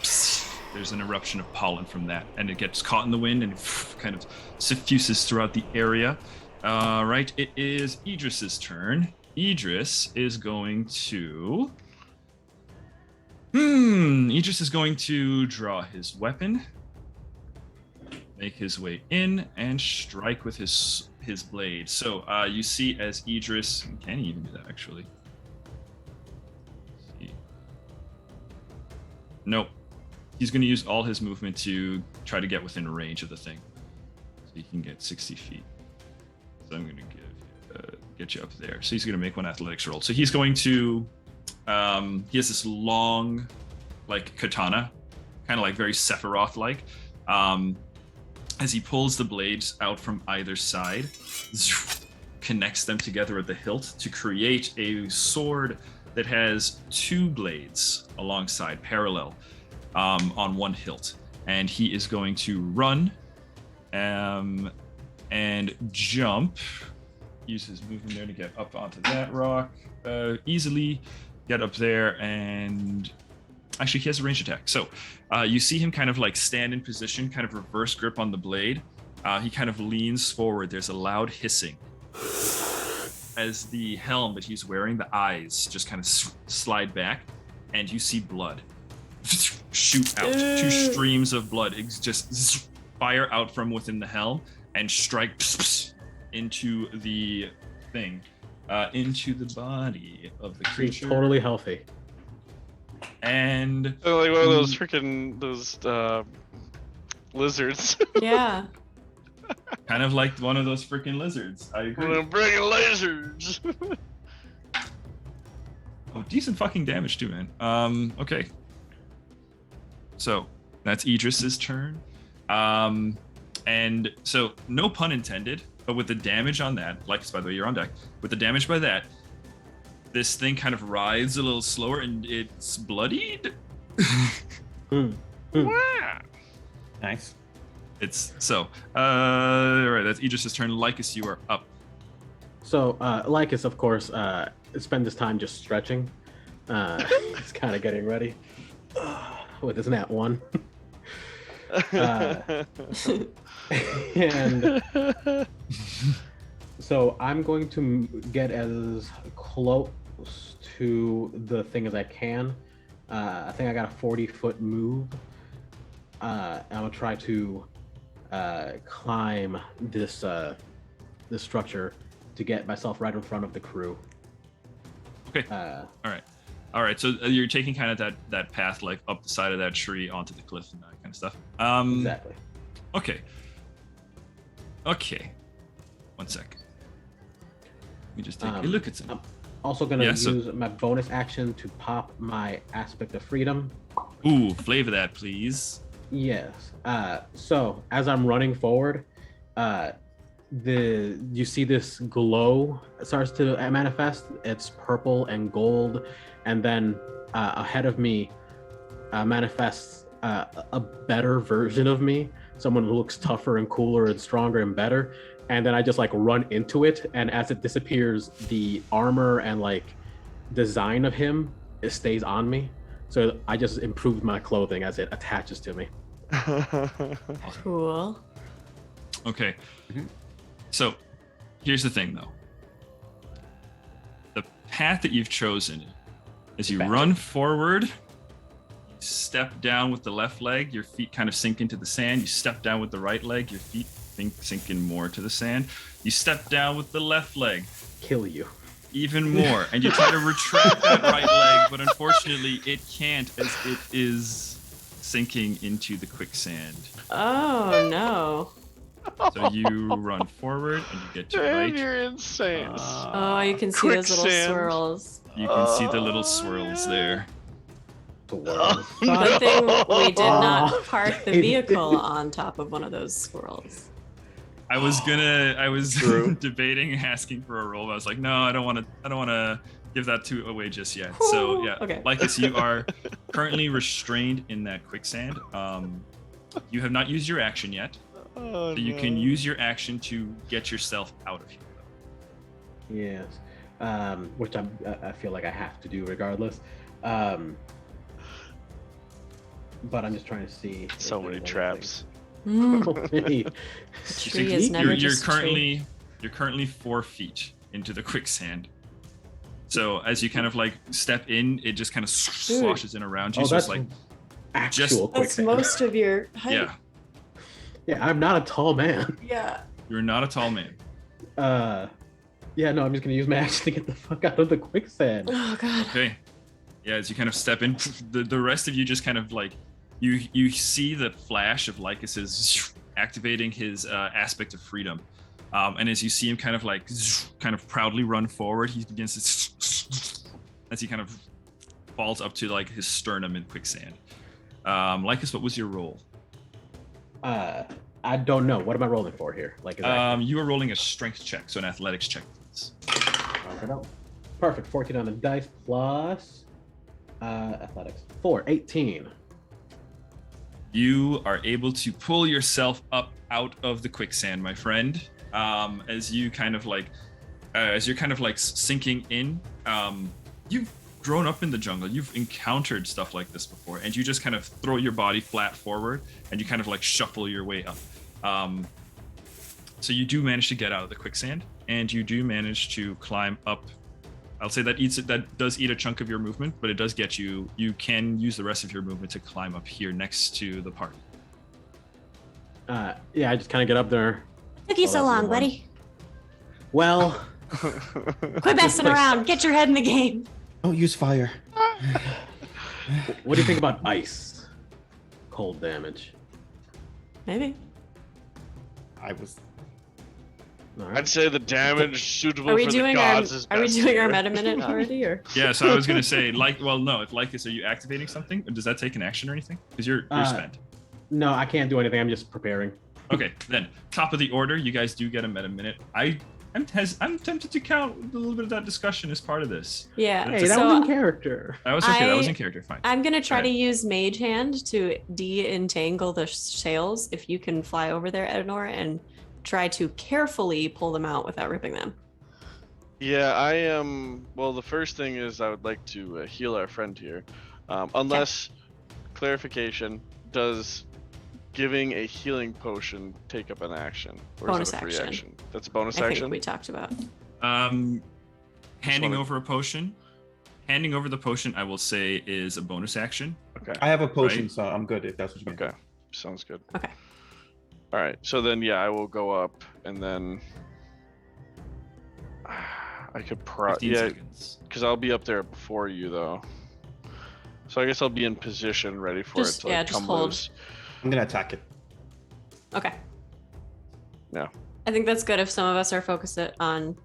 there's an eruption of pollen from that, and it gets caught in the wind and kind of suffuses throughout the area. Right, it is Idris's turn. Idris is going to... Idris is going to draw his weapon, make his way in, and strike with his blade. So you see as Idris... Can he even do that, actually? Let's see. Nope. He's going to use all his movement to try to get within range of the thing. So he can get 60 feet. So I'm going to get you up there. So he's going to make one athletics roll. So he's going to... he has this long, like, katana, kind of like very Sephiroth-like. As he pulls the blades out from either side, connects them together at the hilt to create a sword that has two blades alongside, parallel, on one hilt. And he is going to run and jump. Use his movement there to get up onto that rock easily. Get up there, and actually he has a ranged attack. So you see him kind of like stand in position, kind of reverse grip on the blade. He kind of leans forward. There's a loud hissing as the helm that he's wearing, the eyes just kind of slide back, and you see blood shoot out. Two streams of blood just fire out from within the helm and strike into the thing. Into the body of the creature. He's totally healthy. And Like one of those freaking lizards. Yeah. kind of like one of those freaking lizards. I agree. I'm bringing lasers. Oh, decent fucking damage too, man. Okay. So that's Idris's turn. And so no pun intended, but with the damage on that, like, by the way, you're on deck. With the damage by that, this thing kind of writhes a little slower and it's bloodied. Wow. Nice. It's so. All right, that's Idris's turn. Lycus, you are up. So Lycus, of course, spend this time just stretching. He's kind of getting ready with his nat 1. And so I'm going to get as close to the thing as I can. I think I got a 40-foot move. I'm gonna try to climb this structure to get myself right in front of the crew. Okay. All right. So you're taking kind of that path, like up the side of that tree onto the cliff and that kind of stuff. Exactly. Okay. 1 sec. Let me just take a look at some. I'm also gonna use my bonus action to pop my Aspect of Freedom. Ooh, flavor that, please. Yes. So as I'm running forward, you see this glow starts to manifest. It's purple and gold, and then ahead of me manifests a better version of me, someone who looks tougher and cooler and stronger and better. And then I just like run into it, and as it disappears, the armor and like design of him, it stays on me. So I just improved my clothing as it attaches to me. Cool. Okay. So here's the thing, though. The path that you've chosen is you run forward, you step down with the left leg, your feet kind of sink into the sand. You step down with the right leg, your feet sink in more to the sand. You step down with the left leg. Kill you. Even more. And you try to retract that right leg, but unfortunately it can't, as it is sinking into the quicksand. Oh, no. So you run forward and you get to right. You're insane. Oh, you can see those little Quicksand. swirls. You can see the little swirls there. Good thing we did not park the vehicle on top of one of those swirls. I was True. debating asking for a roll, but I was like, no, I don't want to give that away just yet. So yeah, Okay. Lycus, you are currently restrained in that quicksand. You have not used your action yet, Oh, so you no. can use your action to get yourself out of here. Yes. Which I feel like I have to do regardless. But I'm just trying to see. So if many there's traps. Mm, anything. the tree is never You're just a tree. currently 4 feet into the quicksand. So as you kind of like step in, it just kind of sloshes in around you. Oh, So that's it's like, actual That's quicksand. most of your height. yeah, Yeah, I'm not a tall man. Yeah. you're not a tall man. Yeah, no, I'm just gonna use my action to get the fuck out of the quicksand. Oh god. Okay. Yeah, as you kind of step in, the rest of you just kind of like you see the flash of Lycus's activating his aspect of freedom, and as you see him kind of proudly run forward, he begins to as he kind of falls up to like his sternum in quicksand. Lycus, what was your roll? I don't know. What am I rolling for here? Like, exactly. You are rolling a strength check, so an athletics check, please. Perfect. 14 on the dice plus athletics. 4, 18. You are able to pull yourself up out of the quicksand, my friend. As you're kind of like sinking in. You've grown up in the jungle. You've encountered stuff like this before, and you just kind of throw your body flat forward, and you kind of like shuffle your way up. So you do manage to get out of the quicksand, and you do manage to climb up. I'll say that does eat a chunk of your movement, but it does get you. You can use the rest of your movement to climb up here next to the party. Yeah, I just kind of get up there. Took you Oh, so that's long, the one. buddy. Well, Quit messing place- around. Get your head in the game. Don't use fire. what do you think about ice? Cold damage. Maybe. I was. All right. I'd say the damage suitable Are we for the doing our gods is Are we best doing our here. meta minute already, or? Yeah, so I was gonna say, no, if Lycus, are you activating something? Or does that take an action or anything? Because you're spent. No, I can't do anything. I'm just preparing. Okay, then top of the order, you guys do get a meta minute. I'm tempted to count a little bit of that discussion as part of this. Yeah. Hey, that so was in character. That was okay. That was I- in character. Fine. I'm gonna try to Alright. use Mage Hand to de-entangle the sails. If you can fly over there, Edinor, and try to carefully pull them out without ripping them. Yeah, I am. Well, the first thing is I would like to heal our friend here. Unless, clarification, does giving a healing potion take up an action? Or Bonus is it a free action. That's a bonus I action? think we talked about. Handing wanna- over a potion. Handing over the potion, I will say, is a bonus action. Okay. I have a potion, Right. so I'm good if that's what you mean. Okay. Sounds good. Okay. All right. So then, yeah, I will go up and then I could 15 yeah, seconds. because I'll be up there before you though. So I guess I'll be in position, ready for Just- it to yeah, like, just come hold. loose. I'm gonna attack it. Okay. Yeah. I think that's good if some of us are focused on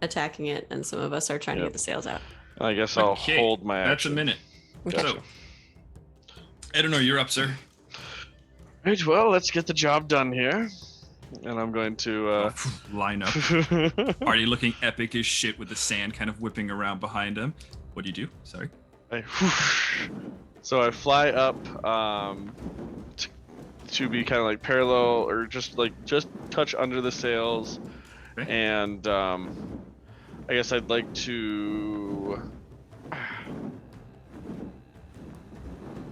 attacking it and some of us are trying to Yep. get the sails out. I guess I'll Okay, hold my action. That's a minute. Okay. Gotcha. So, I don't know. You're up, sir. Right. Well, let's get the job done here, and I'm going to. Line up. Party looking epic as shit with the sand kind of whipping around behind him. What do you do? Sorry. So I fly up to be kind of like parallel or just touch under the sails, Okay. and I guess I'd like to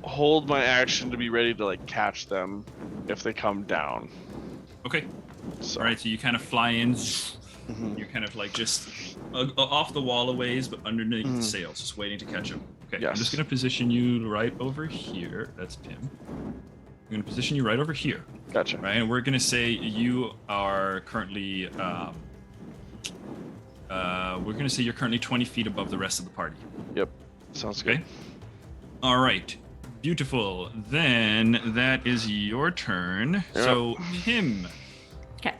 hold my action to be ready to like catch them if they come down. Okay. So, All right. So you kind of fly in. mhm. You're kind of like just off the wall a ways, but underneath the sails, just waiting to catch him. Okay. I'm just Yes. gonna position you right over here. That's Pim. I'm gonna position you right over here. Gotcha. Right, and we're gonna say you are currently. We're gonna say you're currently 20 feet above the rest of the party. Yep. Sounds good. Okay. All right. Beautiful. Then that is your turn. So Pim. Okay.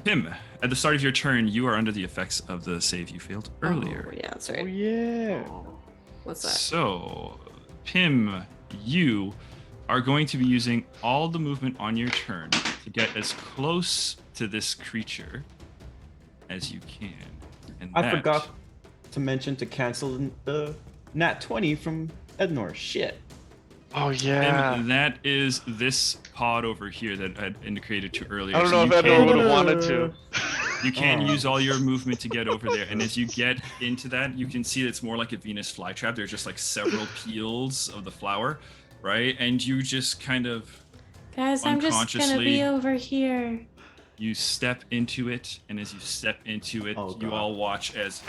Pim, at the start of your turn, you are under the effects of the save you failed earlier. Oh, yeah, that's Oh right. yeah. What's that? So, Pim, you are going to be using all the movement on your turn to get as close to this creature as you can. And I that- forgot to mention to cancel the nat 20 from Ednor. Shit. Oh yeah. And that is this pod over here that I had indicated to earlier. I don't So know you if Ednor can- would have wanted to. You can Oh. use all your movement to get over there, and as you get into that, you can see it's more like a Venus flytrap. There's just like several peels of the flower, right? And you just kind of Guys, I'm just gonna be Unconsciously- over here. you step into it, and as you step into it, Oh, you God. all watch as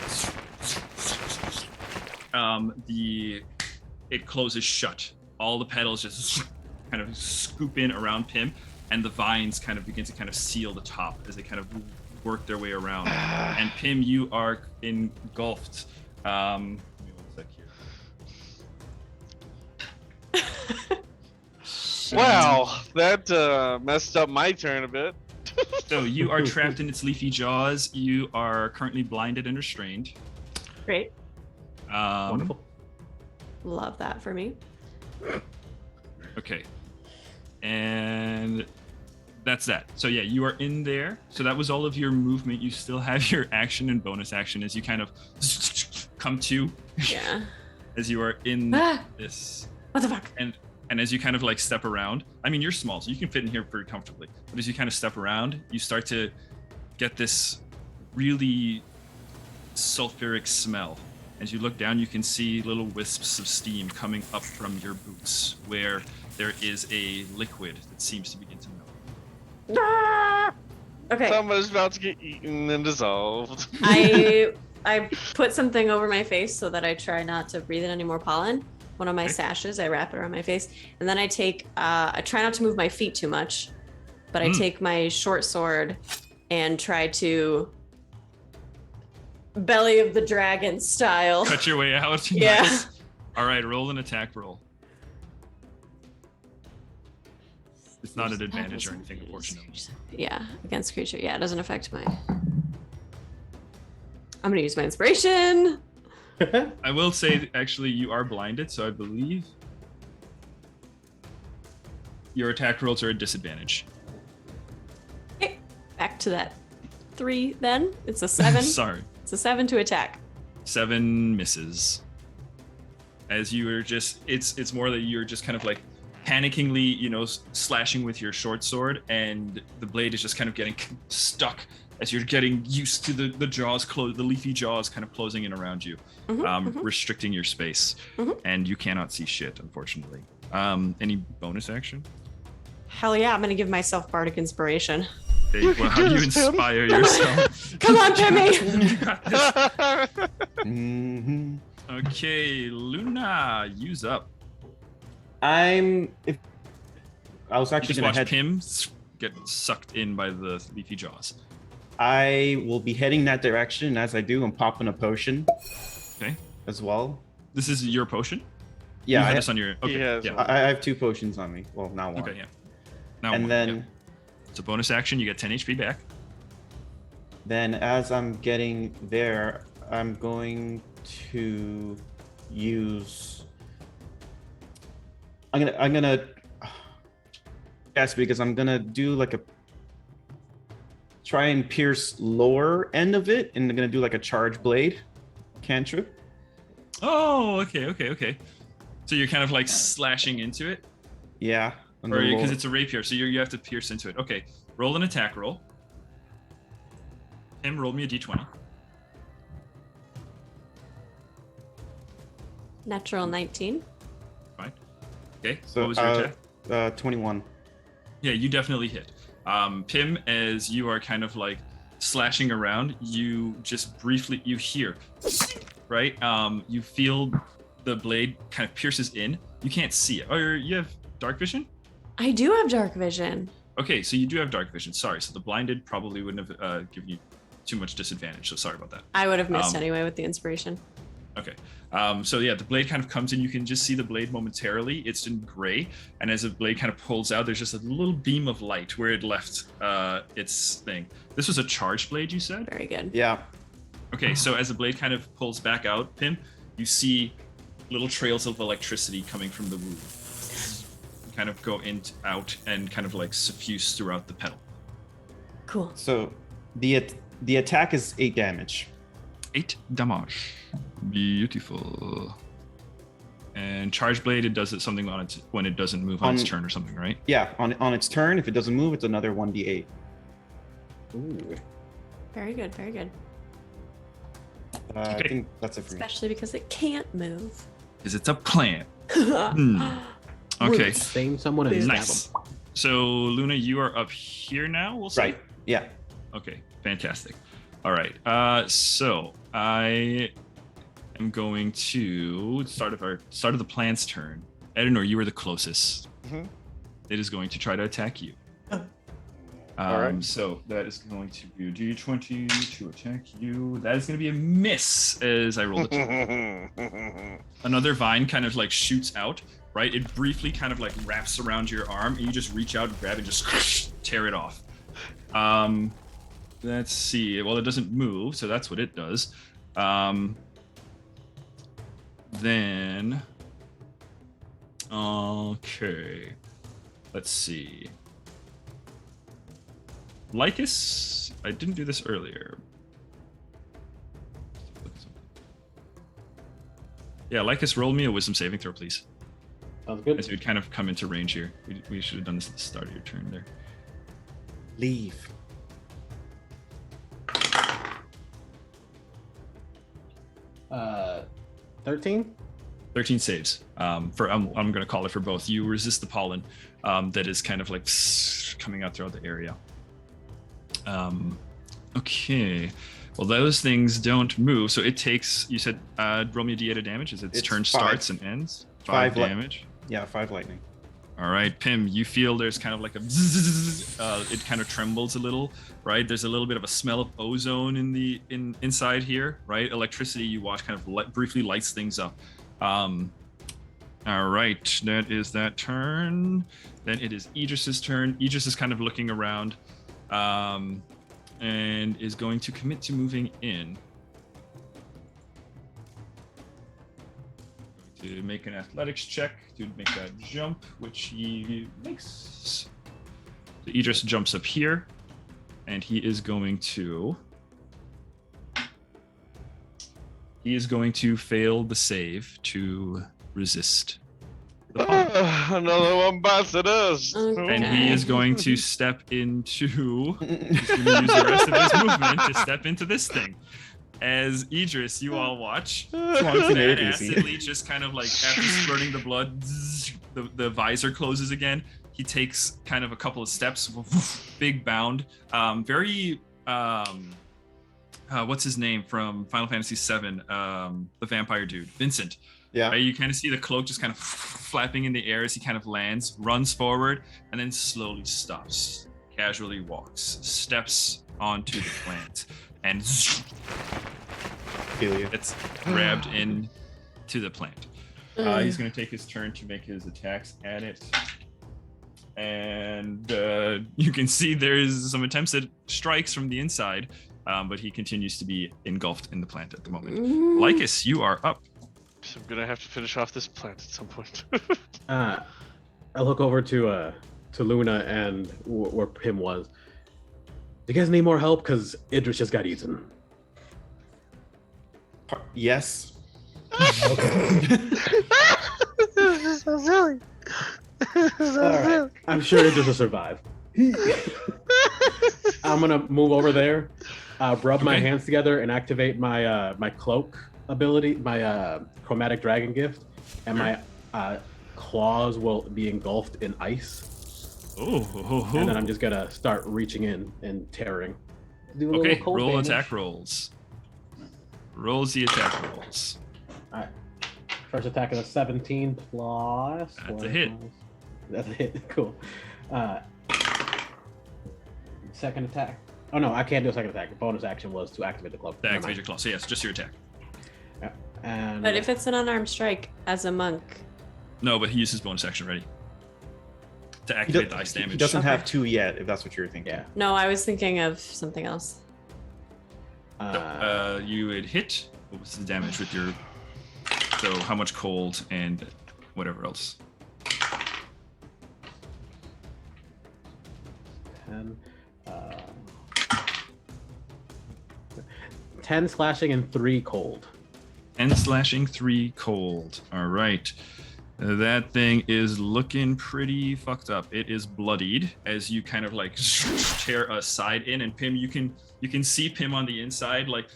it closes shut. All the petals just kind of scoop in around Pim, and the vines kind of begin to kind of seal the top as they kind of work their way around. And Pim, you are engulfed. Give me 1 sec here. Wow, that messed up my turn a bit. So you are trapped in its leafy jaws. You are currently blinded and restrained. Great. Wonderful. Love that for me. Okay. And that's that. So yeah, you are in there. So that was all of your movement. You still have your action and bonus action as you kind of come to Yeah. as you are in Ah, this. what the fuck? And as you kind of like step around, I mean, you're small, so you can fit in here pretty comfortably. But as you kind of step around, you start to get this really sulfuric smell. As you look down, you can see little wisps of steam coming up from your boots, where there is a liquid that seems to begin to melt. Ah! Okay. Someone's about to get eaten and dissolved. I put something over my face so that I try not to breathe in any more pollen. One of my Okay. sashes, I wrap it around my face, and then I take. I try not to move my feet too much, but I take my short sword and try to belly of the dragon style. Cut your way out. Yeah. Nice. All right, roll an attack roll. It's not an advantage or anything, unfortunately. Yeah, against creature. Yeah, it doesn't affect my. I'm gonna use my inspiration. I will say, that actually, you are blinded, so I believe your attack rolls are a disadvantage. Okay, back to that 3 then. It's a 7. Sorry. It's a 7 to attack. 7 misses. As you are just, it's more that you're just kind of like panickingly, slashing with your short sword, and the blade is just kind of getting stuck as you're getting used to the jaws the leafy jaws kind of closing in around you, restricting your space, and you cannot see shit, unfortunately. Any bonus action? Hell yeah, I'm gonna give myself bardic inspiration. Hey, well, how do you inspire yourself? Come on, Timmy! You got this. Mhm. Okay, Luna, use up. I was You actually just gonna watch head. Pim get sucked in by the leafy jaws. I will be heading that direction, and as I do, I'm popping a potion Okay, as well. this is your potion. Yeah, you I, had this on your. Okay, has yeah. one. I have 2 potions on me. Well, now 1. Okay, yeah. Now And one, then, yeah. It's a bonus action. You get 10 HP back. then as I'm getting there, I'm going to use. I'm gonna. Yes, because I'm gonna do like a. Try and pierce lower end of it, and I'm gonna do like a charge blade cantrip. Oh, okay. So you're kind of like slashing into it, Yeah. on the or because lower- it's a rapier, so you have to pierce into it. Okay, roll an attack roll. Tim, roll me a d20. Natural 19. Fine. Okay. So, what was your attack? 21. Yeah, you definitely hit. Pim, as you are kind of like slashing around, you just briefly you hear, right? You feel the blade kind of pierces in. You can't see it. Oh, you have dark vision? I do have dark vision. Okay, so you do have dark vision. Sorry, so the blinded probably wouldn't have given you too much disadvantage. So sorry about that. I would have missed anyway with the inspiration. Okay. So yeah, the blade kind of comes in. You can just see the blade momentarily. It's in gray, and as the blade kind of pulls out, there's just a little beam of light where it left its thing. This was a charged blade, you said? Very good. Yeah. Okay, so as the blade kind of pulls back out, Pim, you see little trails of electricity coming from the wound. kind of go out and kind of like suffuse throughout the petal. Cool. So the attack is 8 damage. 8 damage. Beautiful. And charge blade, it does it something on its when it doesn't move on its turn or something, right? Yeah, on its turn, if it doesn't move, it's another 1d8. Ooh. Very good. Very good. I think that's it for me. Especially because it can't move. Because it's a plant. Okay. Same someone and stab Nice. them. So Luna, you are up here now. We'll say. Right. Yeah. Okay. Fantastic. All right. So I am going to start of the plan's turn. Edenor, you are the closest. Mhm. It is going to try to attack you. All right. So that is going to be D20 to attack you. That is going to be a miss as I roll the 2. Another vine kind of like shoots out, right? It briefly kind of like wraps around your arm, and you just reach out and grab it and just tear it off. Let's see. Well, it doesn't move, so that's what it does. Then, okay. Let's see. Lycus, I didn't do this earlier. Yeah, Lycus, roll me a wisdom saving throw, please. Sounds good. As you'd kind of come into range here. We should have done this at the start of your turn there. Leave. 13? 13 saves. I'm going to call it for both. You resist the pollen that is kind of like coming out throughout the area. Okay. Well, those things don't move, so it takes. You said roll me a d8 of damage as its turn 5. starts and ends. 5 damage. Yeah, 5 lightning. All right, Pim. You feel there's kind of like a. It kind of trembles a little, right? There's a little bit of a smell of ozone inside here, right? Electricity. You watch kind of briefly lights things up. All right, that is that turn. Then it is Idris's turn. Idris is kind of looking around. And is going to commit to moving in. Going to make an athletics check to make that jump, which he makes. So Idris jumps up here, and he is going to fail the save to resist. Another one bites at us. Okay. And he is going to step into. He's going to use the rest of his movement to step into this thing. As Idris, you all watch. That acid leech just kind of like after squirting the blood, the visor closes again. He takes kind of a couple of steps, big bound. Very. What's his name from Final Fantasy VII? The vampire dude, Vincent. Yeah. Right, you kind of see the cloak just kind of flapping in the air as he kind of lands, runs forward, and then slowly stops, casually walks, steps onto the plant, and Feel you. gets grabbed into the plant. He's going to take his turn to make his attacks at it. And you can see there's some attempts at strikes from the inside, but he continues to be engulfed in the plant at the moment. Lycus, you are up. So I'm gonna have to finish off this plant at some point. I look over to Luna and where Pim was. Do you guys need more help? Because Idris just got eaten. Yes. This is so silly. Alright. I'm sure Idris will survive. I'm gonna move over there, rub my hands together, and activate my my cloak ability, my chromatic dragon gift, and my claws will be engulfed in ice. And then I'm just gonna start reaching in and tearing. Do a Okay, little cold roll damage. attack rolls. Rolls the attack rolls. Alright. First attack is a 17 plus. That's a hit. That's a hit. Cool. Second attack. Oh no, I can't do a second attack. The bonus action was to activate the cloak. To activate your claw. So yes, just your attack. Yeah. And But if it's an unarmed strike as a monk, No, but he used his bonus action already. To activate the ice damage. He doesn't Okay. have 2 yet, if that's what you're thinking. yeah. no, I was thinking of something else. You would hit. What was the damage with your? So how much cold and whatever else? 10. 10 slashing and 3 cold. 10 slashing, 3 cold. All right. That thing is looking pretty fucked up. It is bloodied as you kind of like tear a side in, and Pim, you can see Pim on the inside, like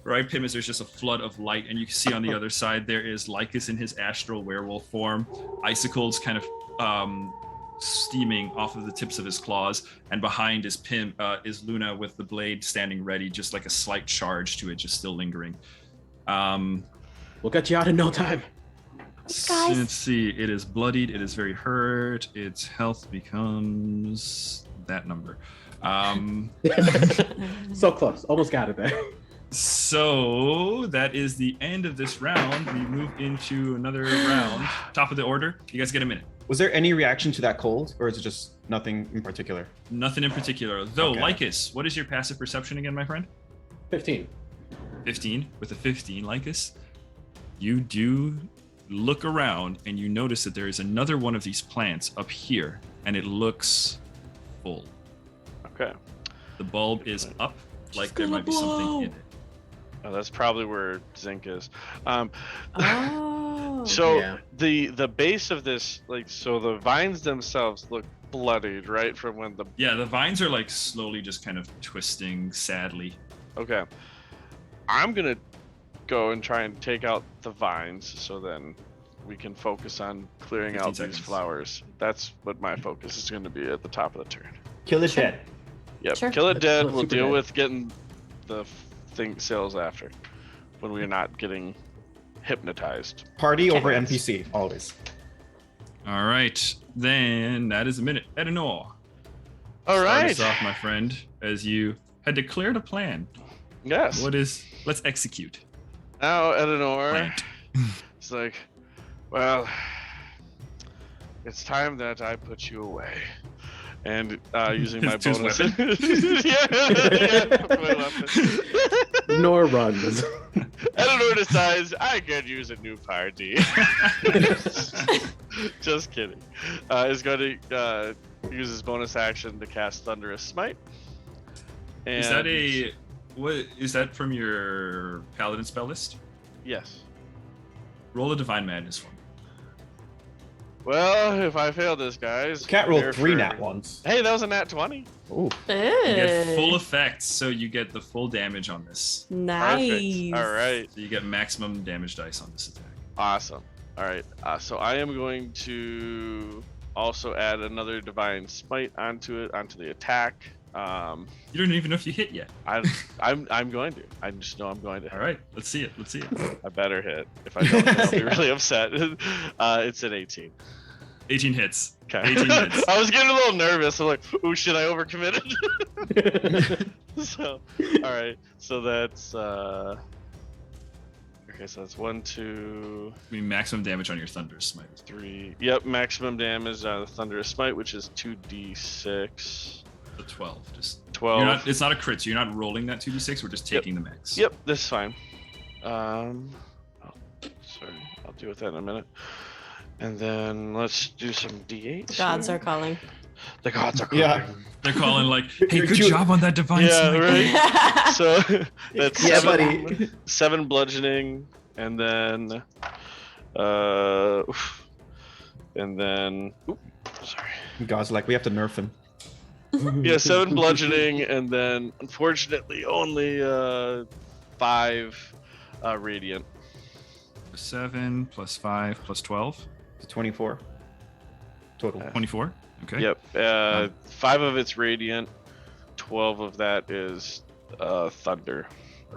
right, Pim, is there's just a flood of light, and you can see on the other side there is Lycus in his astral werewolf form, icicles kind of steaming off of the tips of his claws, and behind is Pim, is Luna with the blade standing ready, just like a slight charge to it, just still lingering. We'll get you out in no time. Guys. Let's see. It is bloodied. It is very hurt. Its health becomes that number. So close. Almost got it there. So that is the end of this round. We move into another round. Top of the order. You guys get a minute. Was there any reaction to that cold, or is it just nothing in particular? Nothing in particular. Though, Okay. Lycus, what is your passive perception again, my friend? 15. 15. With a 15, Lycus, you do look around and you notice that there is another one of these plants up here, and it looks full. Okay. The bulb is up, like there gonna might be something blow. in it. Oh, that's probably where zinc is. Oh. So Yeah. the base of this, like, so the vines themselves look bloodied, right? From when the Yeah, the vines are like slowly just kind of twisting sadly. okay. I'm gonna go and try and take out the vines, so then we can focus on clearing 15 out seconds. these flowers. That's what my focus is going to be at the top of the turn. Kill it Sure. dead. Yep, Sure. kill it dead. Let's We'll super deal dead. with getting the thing sales after, when we're not getting hypnotized. Party Okay. over NPC, always. All right, then that is a minute. Edenor, All start right. us off, my friend, as you had declared a plan. Yes. Let's execute. Now, Edenor, Plant. it's like, well, it's time that I put you away. And using my To his bonus. weapon. yeah, my weapon. Nor runs. Edenor decides I could use a new party. Just kidding. Is going to use his bonus action to cast Thunderous Smite. And What is that from your paladin spell list? Yes. Roll a divine madness for me. Well, if I fail this, guys. Cat rolled prepare 3 for- nat ones. Hey, that was a nat 20. Ooh. You get Hey. full effects, so you get the full damage on this. Nice. Perfect. All right. So you get maximum damage dice on this attack. Awesome. All right. So I am going to also add another divine smite onto the attack. You don't even know if you hit yet. I'm going to. I just know I'm going to. All right, let's see it. I better hit. If I don't, I'll be really upset. It's an 18. 18 hits. Okay. 18 hits. I was getting a little nervous. I'm like, ooh, should I overcommitted? So, all right. So that's okay. So that's 1, 2, I mean, maximum damage on your thunderous smite. 3. Yep, maximum damage on the Thunderous Smite, which is 2d6. The 12. Just 12. It's not a crit, so you're not rolling that 2d6. We're just taking the max. Yep, that's fine. Sorry, I'll deal with that in a minute. And then let's do some d8s. Gods here. are calling. The gods are calling. Yeah. They're calling like, "Hey, You're good cute. job on that divine Yeah, smite." right. So that's Yeah, 7, buddy. 7 bludgeoning, and then sorry. God's like, we have to nerf him. Yeah, 7 bludgeoning, and then unfortunately only 5 radiant. 7 plus 5 plus 12. It's 24 total. 24. Okay. Yep. 5 of it's radiant. 12 of that is thunder.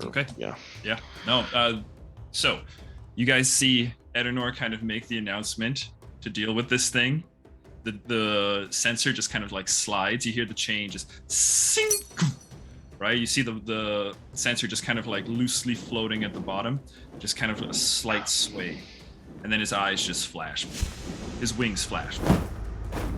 Okay. Yeah. Yeah. No. So, you guys see Edenor kind of make the announcement to deal with this thing. The sensor just kind of like slides. You hear the chain just sink, right? You see the sensor just kind of like loosely floating at the bottom, just kind of a slight sway, and then his eyes just flash, his wings flash,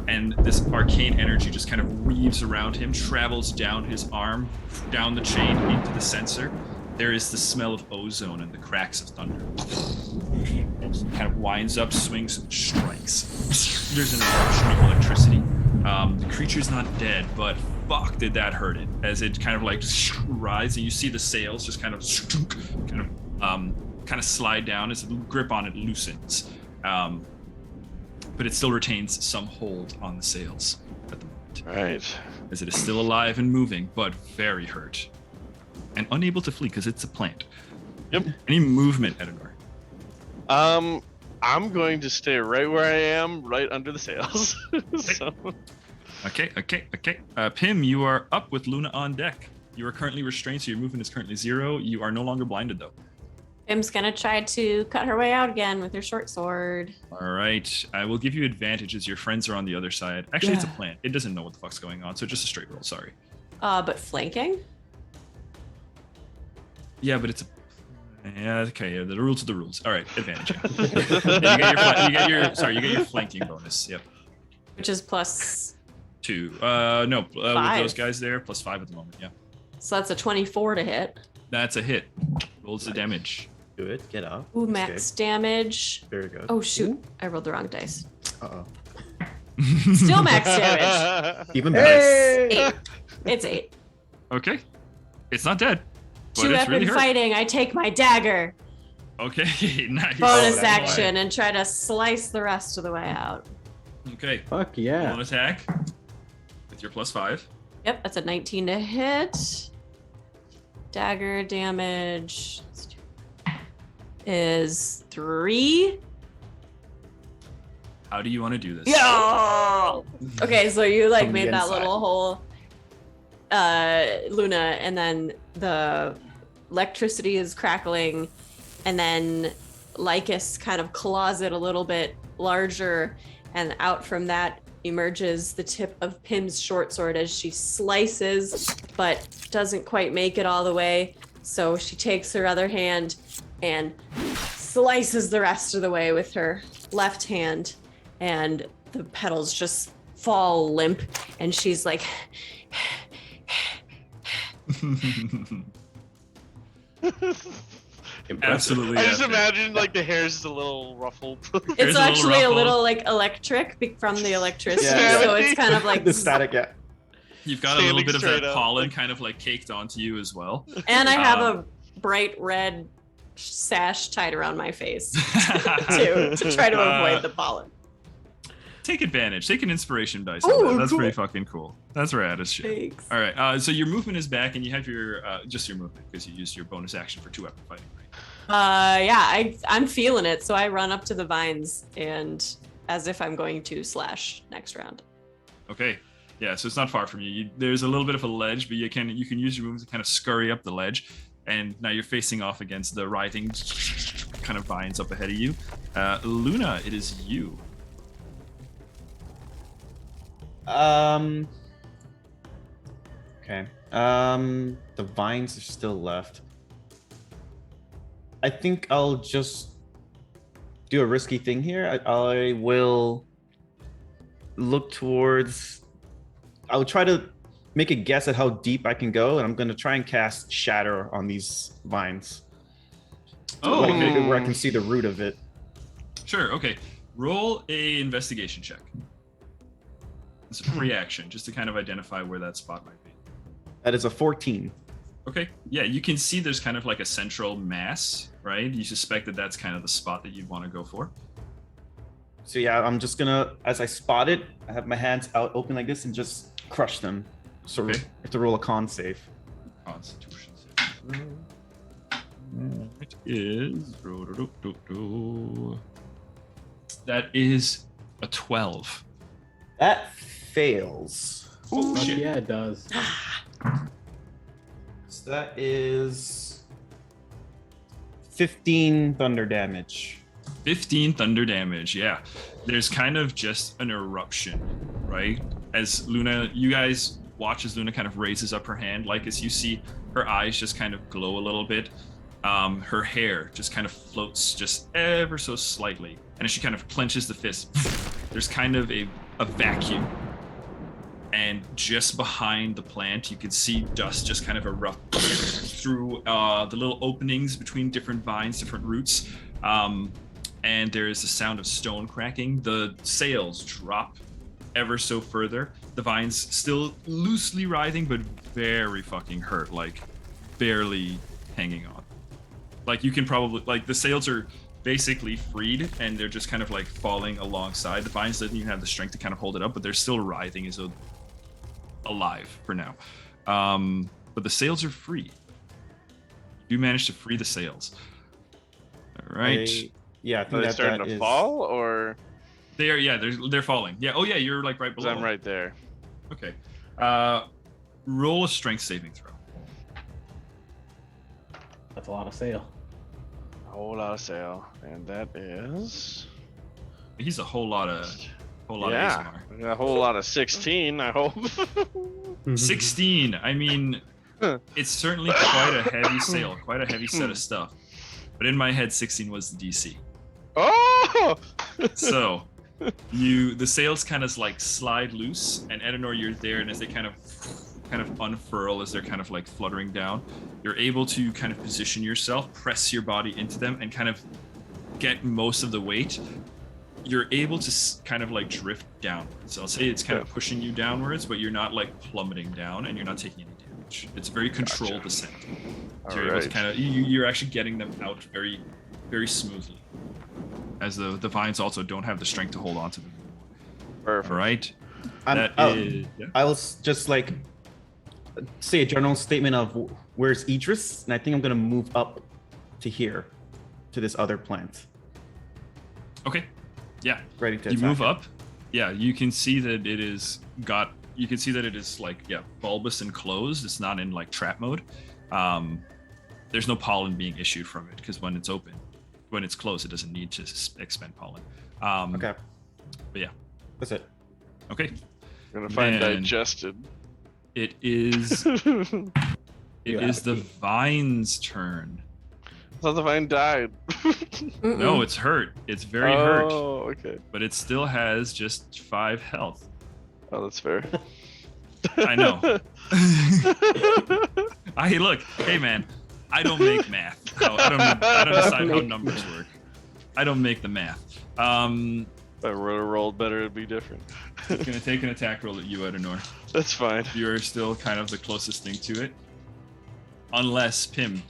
and this arcane energy just kind of weaves around him, travels down his arm, down the chain into the sensor. There is the smell of ozone and the cracks of thunder. Kind of winds up, swings, and strikes. There's an eruption of electricity. The creature's not dead, but fuck, did that hurt it? As it kind of like rises, and you see the sails just kind of slide down as the grip on it loosens. But it still retains some hold on the sails at the moment. Right. As it is still alive and moving, but very hurt. And unable to flee because it's a plant. Yep. Any movement, Edinor? I'm going to stay right where I am, right under the sails. So. Okay. Pim, you are up with Luna on deck. You are currently restrained, so your movement is currently 0. You are no longer blinded, though. Pim's gonna try to cut her way out again with her short sword. All right. I will give you advantage as your friends are on the other side. Actually, It's a plant. It doesn't know what the fuck's going on, so just a straight roll. Sorry. But flanking? Yeah, but it's a... Yeah, okay. Yeah, the rules are the rules. All right, advantage. Yeah. You get your flanking bonus. Yep. Which is plus 2. No, with 5. those guys there, plus 5 at the moment. Yeah. So that's a 24 to hit. That's a hit. Rolls the damage. Do it. Get up. Ooh, max damage. Very good. Oh shoot! I rolled the wrong dice. Uh-oh. Still max damage. Even better. 8. It's 8. Okay. It's not dead. But Two it's weapon really hurt. fighting. I take my dagger. Okay, nice. Bonus that's action and try to slice the rest of the way out. Okay. Fuck yeah. One attack with your plus 5. Yep, that's a 19 to hit. Dagger damage is 3. How do you want to do this? Yeah. Okay, so you like From the made that inside. little hole, Luna, and then the electricity is crackling, and then Lycus kind of claws it a little bit larger, and out from that emerges the tip of Pim's short sword as she slices, but doesn't quite make it all the way. So she takes her other hand and slices the rest of the way with her left hand, and the petals just fall limp, and she's like, Absolutely. I just epic. imagine like the hair's just a little ruffled. Here's it's a little actually a ruffle. little like electric from the electricity, Yeah. so it's kind of like, The static, yeah. You've got a little Standing bit of straight that up. pollen kind of like caked onto you as well. and I have a bright red sash tied around my face too, to try to avoid the pollen. Take advantage. Take an inspiration dice. on Ooh, that. That's cool. pretty fucking cool. That's rad as shit. Thanks. All right. So your movement is back, and you have your just your movement because you used your bonus action for 2 weapon fighting, right? Yeah, I'm feeling it, so I run up to the vines and as if I'm going to slash next round. Okay. Yeah. So it's not far from you. There's a little bit of a ledge, but you can use your movement to kind of scurry up the ledge, and now you're facing off against the writhing kind of vines up ahead of you. Luna, it is you. Okay. The vines are still left. I think I'll just do a risky thing here. I will look towards. I'll try to make a guess at how deep I can go, and I'm going to try and cast Shatter on these vines. Oh. Where I can see the root of it. Sure. Okay. Roll a investigation check. It's a free action, just to kind of identify where that spot might be. That is a 14. Okay. Yeah, you can see there's kind of like a central mass, right? You suspect that that's kind of the spot that you'd want to go for. So yeah, I'm just gonna, as I spot it, I have my hands out open like this and just crush them. So Okay. I have to roll a con save. Constitution save. It is. That is a 12. That fails. Oh, Fuck shit. yeah, it does. So that is 15 thunder damage. 15 thunder damage, yeah. There's kind of just an eruption, right? As Luna, you guys watch as Luna kind of raises up her hand, like as you see her eyes just kind of glow a little bit. Her hair just kind of floats just ever so slightly. And as she kind of clenches the fist, there's kind of a vacuum. And just behind the plant, you can see dust just kind of erupt through the little openings between different vines, different roots. And there is the sound of stone cracking. The sails drop ever so further. The vines still loosely writhing, but very fucking hurt, like barely hanging on. Like you can probably, like the sails are basically freed and they're just kind of like falling alongside. The vines doesn't even have the strength to kind of hold it up, but they're still writhing as though alive for now. But the sails are free. You managed to free the sails. All right. I think Are they that starting that to is- fall, or They are, yeah, they're falling. Yeah, oh yeah, you're like right 'cause below. I'm right there? Okay. Roll a strength saving throw. That's a lot of sail. A whole lot of sail, and that is He's a whole lot of yeah, ASMR. a whole lot of 16. I hope. 16. I mean, it's certainly quite a heavy sail, quite a heavy set of stuff. But in my head, 16 was the DC. Oh! So the sails kind of like slide loose, and Edenor, you're there, and as they kind of unfurl as they're kind of like fluttering down, you're able to kind of position yourself, press your body into them, and kind of get most of the weight. You're able to kind of like drift downwards. So I'll say it's kind of pushing you downwards, but you're not like plummeting down, and you're not taking any damage. It's a very controlled descent. So you're able to kind of you're actually getting them out very, very smoothly, as the vines also don't have the strength to hold on to them anymore. Perfect. All right. Yeah. I was just like say a general statement of where's Idris, and I think I'm gonna move up to here, to this other plant. Okay. Yeah. Ready to You attack move it. up. Yeah, you can see that it is got. You can see that it is like bulbous and closed. It's not in like trap mode. There's no pollen being issued from it because when it's open, when it's closed, it doesn't need to expend pollen. Okay. But yeah. That's it. Okay. I'm gonna find Then- digested. It is. You It have is a the key. vine's turn. I thought the vine died. No, it's hurt. It's very hurt, Oh, okay. but it still has just 5 health. Oh, that's fair. I know. Hey man, I don't make math. I don't decide how numbers work. I don't make the math. If I would've rolled better, it'd be different. It's gonna take an attack roll at you, Edenor. That's fine. You're still kind of the closest thing to it. Unless, Pim,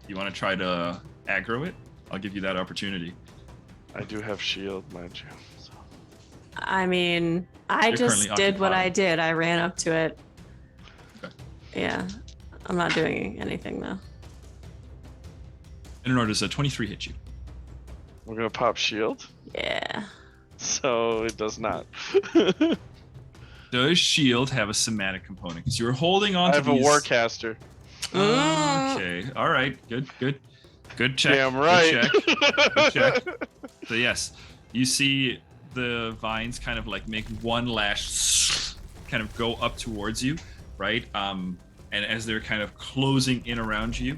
you want to try to aggro it? I'll give you that opportunity. I do have shield, mind you. So. I mean, I You're just currently did what I occupied. did. I ran up to it. Okay. Yeah. I'm not doing anything though. Edenor, does a 23 hit you? We're gonna pop shield, Yeah. so it does not. Does shield have a somatic component? Because you were holding on I to have a these... warcaster. Okay. All right. Good check. Damn right. Good check. So yes, you see the vines kind of like make one lash, kind of go up towards you, right? And as they're kind of closing in around you,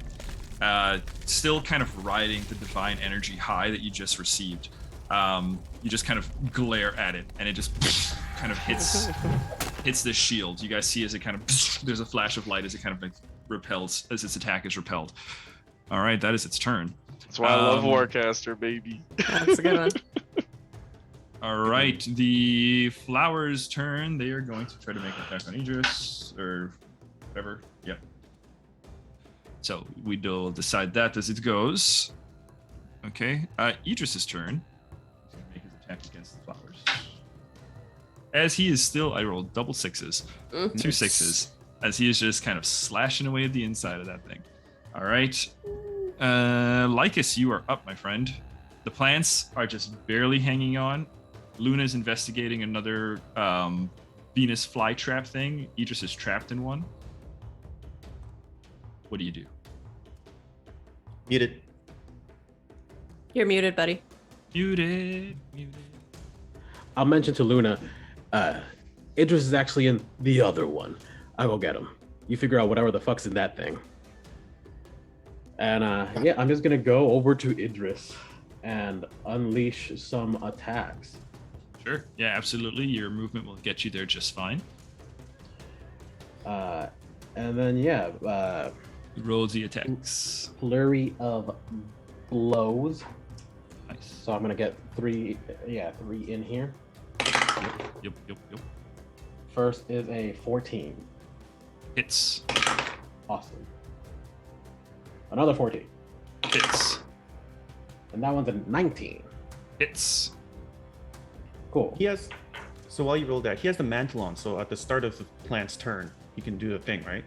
still kind of riding the divine energy high that you just received, you just kind of glare at it, and it just kind of hits the shield. You guys see as it kind of there's a flash of light as it kind of like repels, as its attack is repelled. All right, that is its turn. That's why I love warcaster, baby. That's a good one. All right, the flower's turn. They are going to try to make an attack on Idris or whatever. Yep. So we'll decide that as it goes. Okay, Idris's turn. He's going to make his attack against the flowers. As he is still, I rolled double sixes, 2 sixes, as he is just kind of slashing away at the inside of that thing. All right, Lycus, you are up, my friend. The plants are just barely hanging on. Luna's investigating another Venus flytrap thing. Idris is trapped in one. What do you do? Muted. You're muted, buddy. Muted. I'll mention to Luna, Idris is actually in the other one. I'll go get him. You figure out whatever the fuck's in that thing. And yeah, I'm just gonna go over to Idris and unleash some attacks. Sure. Yeah, absolutely. Your movement will get you there just fine. And then yeah, Roll the attacks. flurry of blows. Nice. So I'm gonna get three in here. Yep. First is a 14. Hits. Awesome. Another 14. Hits. And that one's a 19. Hits. Cool. He has. So while you roll that, he has the mantle on. So at the start of the plant's turn, he can do a thing, right?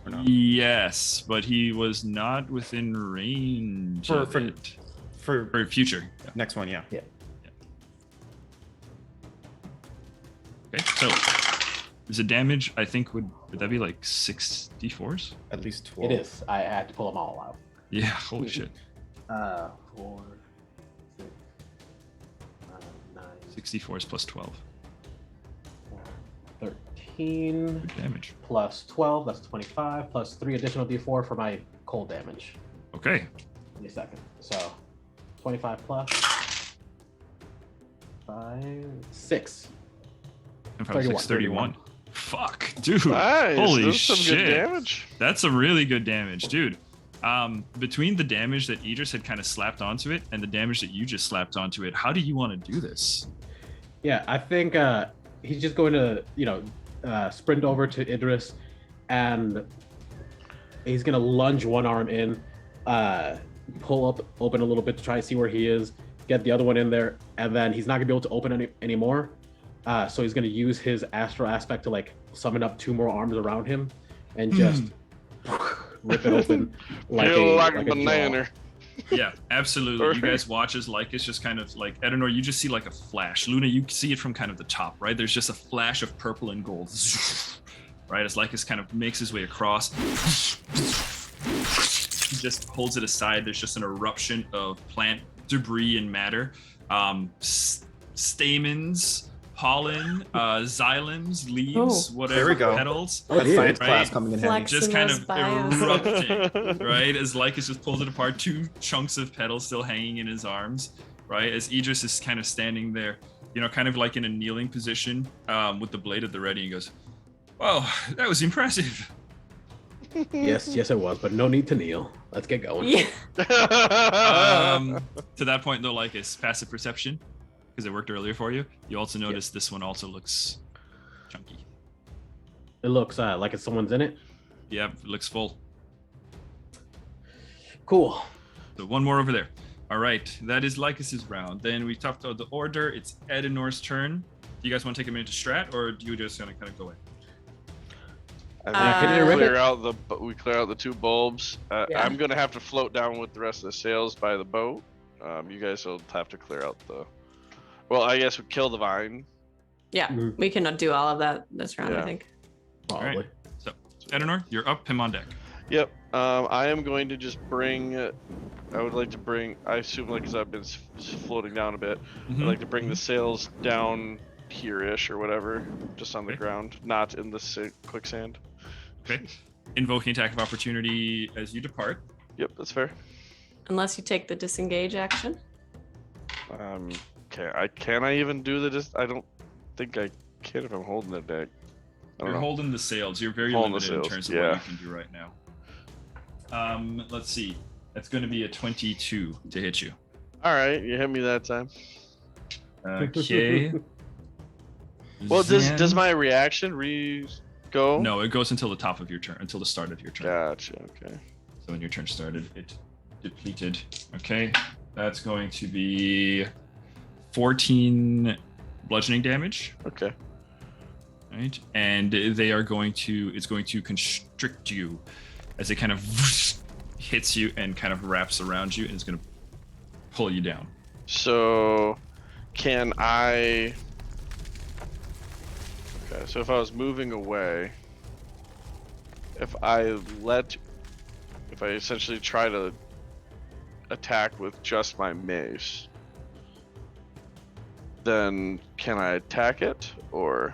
Or not? Yes, but he was not within range For- of for- it. For For future. Yeah. next one, yeah. Okay, so is the damage, I think, would that be like 6d4s? At least 12. It is. I had to pull them all out. Yeah, holy shit. 4, 6, 9, 64s plus 12. 13 Good damage. plus 12. That's 25 plus 3 additional d4 for my cold damage. Okay. Give me a second. So 25 plus 5, 6. And 5, 6, 31. Fuck, dude. Nice. Holy That's some shit. good damage. That's a really good damage, dude. Between the damage that Idris had kind of slapped onto it and the damage that you just slapped onto it, how do you want to do this? Yeah, I think he's just going to, sprint over to Idris, and he's going to lunge one arm in, pull up, open a little bit to try to see where he is, get the other one in there, and then he's not going to be able to open anymore. So he's going to use his astral aspect to like summon up 2 more arms around him and just rip it open like a banana. Yeah, absolutely. You guys watch as Lycus just kind of like, Edenor, you just see like a flash. Luna, you see it from kind of the top, right? There's just a flash of purple and gold, right? As Lycus kind of makes his way across. He just holds it aside. There's just an eruption of plant debris and matter. Stamens, pollen, xylems, leaves, whatever, there we go. Petals. Oh, That dear. science class Right. coming in handy. Flex. Just kind of Those bios. erupting, right? As Lycus just pulls it apart, 2 chunks of petals still hanging in his arms, right? As Idris is kind of standing there, kind of like in a kneeling position, with the blade at the ready, and goes, "Wow, that was impressive." Yes, it was, but no need to kneel. Let's get going. Yeah. To that point, though, Lycus, passive perception, because it worked earlier for you. You also notice this one also looks chunky. It looks like it's someone's in it. Yep, it looks full. Cool. So 1 more over there. All right, that is Lycus's round. Then we talked about the order. It's Edenor's turn. Do you guys want to take a minute to strat, or do you just gonna kind of go in? can you We rip clear out the 2 bulbs. Yeah. I'm gonna have to float down with the rest of the sails by the boat. You guys will have to clear out the. Well, I guess we kill the vine. Yeah, Mhm. we can do all of that this round, I Yeah. think. Probably. Alright. So, Edenor, you're up. Him on deck. Yep. I am going to just bring. I would like to bring. I assume, like, because I've been floating down a bit, Mhm. I'd like to bring the sails down here-ish or whatever, just on the Okay. ground, not in the quicksand. Okay. Invoking attack of opportunity as you depart. Yep, that's fair. Unless you take the disengage action. Okay. Can I even do the? I don't think I can if I'm holding it back. I don't You're know. holding the sails. You're very Holding the limited in sails, terms of yeah. what you can do right now. Let's see. That's going to be a 22 to hit you. All right, you hit me that time. Okay. Well, does Then- my reaction go? No, it goes until the top of your turn, until the start of your turn. Gotcha. Okay. So when your turn started, it depleted. Okay, that's going to be 14 bludgeoning damage, Okay. right? And they are going to, it's going to constrict you as it kind of hits you and kind of wraps around you, and it's going to pull you down. So, can I? Okay. So if I was moving away, if I essentially try to attack with just my mace, then can I attack it, or?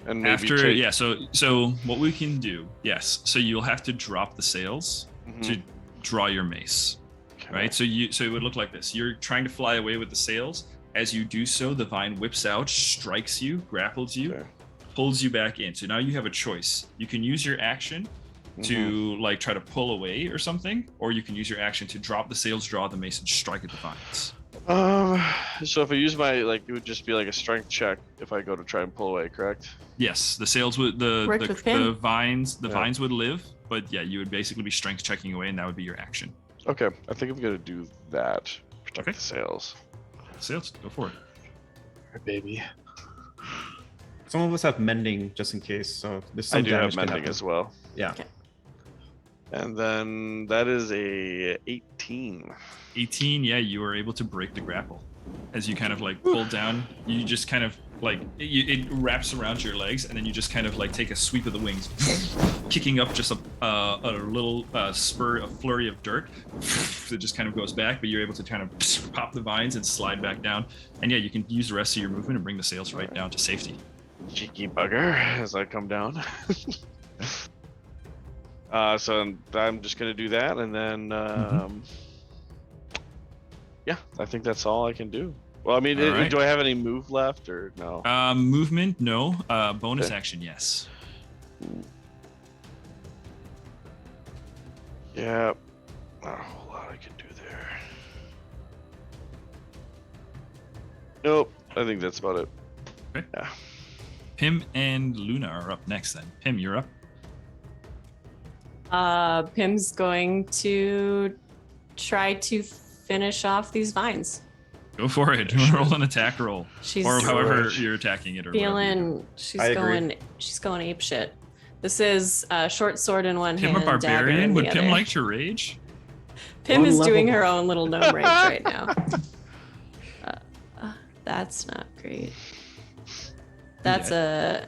And maybe After, take... yeah, so what we can do, yes, so you'll have to drop the sails Mhm. to draw your mace. Okay. Right, so it would look like this. You're trying to fly away with the sails. As you do so, the vine whips out, strikes you, grapples you, Okay. pulls you back in. So now you have a choice. You can use your action to like try to pull away or something, or you can use your action to drop the sails, draw the mace, and strike at the vines. So if I use my it would just be like a strength check if I go to try and pull away, correct? Yes, the sails would Worked with Pim. the vines Yeah. vines would live, but yeah, you would basically be strength checking away, and that would be your action. Okay, I think I'm gonna do that. Protect Okay. the sails. Sails, go for it. Alright, baby. Some of us have mending just in case, so there's some I do have damage can mending happen. as well. Yeah. Okay. And then that is a 18. 18, yeah, you are able to break the grapple. As you kind of like pull down, you just kind of like it wraps around your legs, and then you just kind of like take a sweep of the wings, kicking up just a little spur, a flurry of dirt. It just kind of goes back, but you're able to kind of pop the vines and slide back down. And yeah, you can use the rest of your movement and bring the sails right down to safety. Cheeky bugger as I come down. So I'm just gonna do that, and then yeah, I think that's all I can do. Well, I mean, All right. do I have any move left or no? Movement, no. Bonus Okay. action, yes. Yeah, not a whole lot I can do there. Nope, I think that's about it. Okay. Yeah. Pim and Luna are up next then. Pim, you're up. Pim's going to try to finish off these vines. Go for it. Roll an attack roll. She's Or however George. you're attacking it. Or whatever you're doing. feeling. She's I agree. going ape shit. This is a short sword in one Pim hand. a dagger barbarian? in Would the Pim other. like to rage? Pim One is level. doing her own little gnome rage right now. That's not great. That's I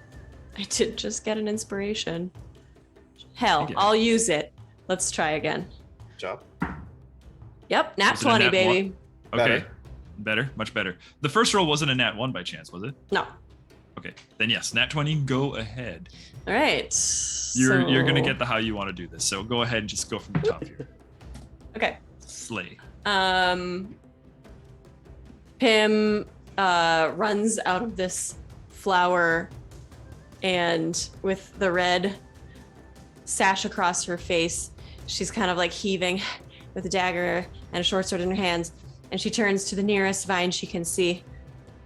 did just get an inspiration. Hell, did. I'll use it. Let's try again. Good job. Yep, nat Was it a 20, nat baby. Okay. Better, much better. The first roll wasn't a nat 1 by chance, was it? No. Okay. Then yes, nat 20, go ahead. All right. You're gonna so- get the how you want to do this. So go ahead and just go from the top here. Okay. Slay. Pim runs out of this flower and with the red sash across her face, she's kind of like heaving with a dagger and a short sword in her hands. And she turns to the nearest vine she can see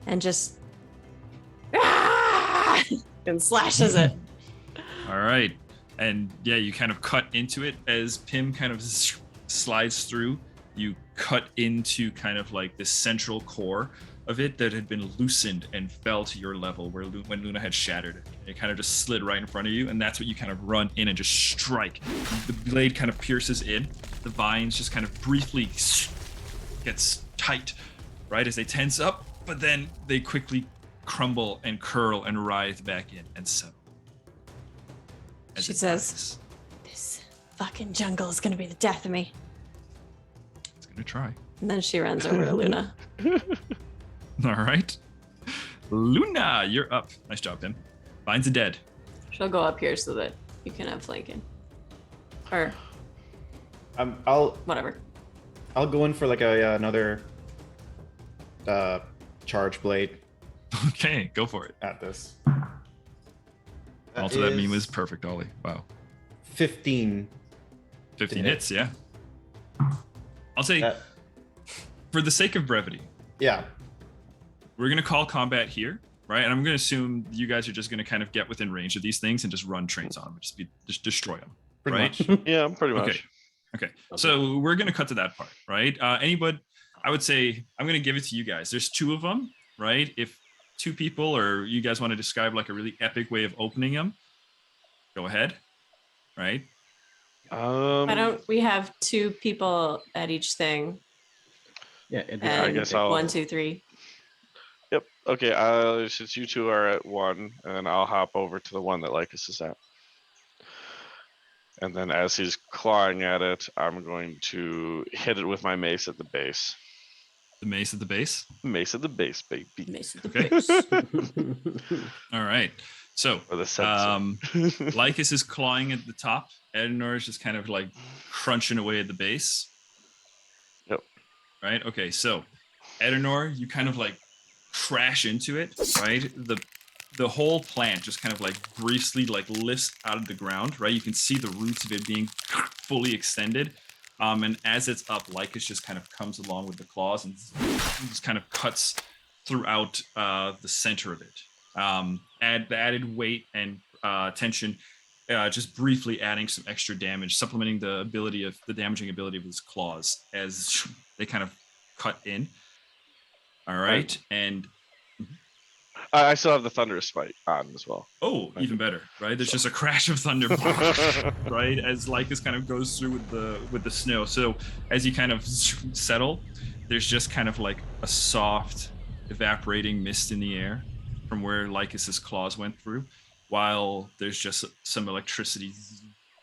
and just and slashes it. All right. And yeah, you kind of cut into it as Pim kind of slides through. You cut into kind of like the central core of it that had been loosened and fell to your level where when Luna had shattered it. It kind of just slid right in front of you, and that's what you kind of run in and just strike. The blade kind of pierces in. The vines just kind of briefly gets tight, right, as they tense up, but then they quickly crumble and curl and writhe back in and settle. As She it says- dies. This fucking jungle is gonna be the death of me. It's gonna try. And then she runs over to Luna. All right. Luna, you're up. Nice job, Pim. Vines are dead. She'll go up here so that you can have flanking. Or I'll whatever. go in for like another charge blade Okay, go for it. at this. Also, that meme is was perfect, Ollie. Wow. 15. 15 hit. hits, yeah. I'll say, That- for the sake of brevity, yeah. we're going to call combat here, right? And I'm going to assume you guys are just going to kind of get within range of these things and just run trains on them, just destroy them, Pretty right? much. Yeah, pretty much. Okay. So we're going to cut to that part, right? Anybody, I would say, I'm going to give it to you guys. There's two of them, right? If two people or you guys want to describe like a really epic way of opening them, go ahead, right? Why don't we have two people at each thing? Yeah, it'd be And I guess I'll- 1, 2, 3. Yep. Okay. Since you two are at one, and I'll hop over to the one that Lycus is at. And then as he's clawing at it, I'm going to hit it with my mace at the base. The mace at the base. Mace at the base, baby. Mace at the Okay. base. All right. So, For the sensor. Lycus is clawing at the top. Edenor is just kind of like crunching away at the base. Yep. Right. Okay. So, Edenor, you kind of like crash into it. Right. The whole plant just kind of like briefly like lifts out of the ground. Right. You can see the roots of it being fully extended. And as it's up, Lycus just kind of comes along with the claws and just kind of cuts throughout the center of it. Add the added weight and tension, just briefly adding some extra damage, supplementing the damaging ability of his claws as they kind of cut in. All right, and I still have the thunderous spike on as well. oh, even better, right? There's just a crash of thunder, right? As Lycus kind of goes through with the snow. So as you kind of settle, there's just kind of like a soft, evaporating mist in the air from where Lycus's claws went through, while there's just some electricity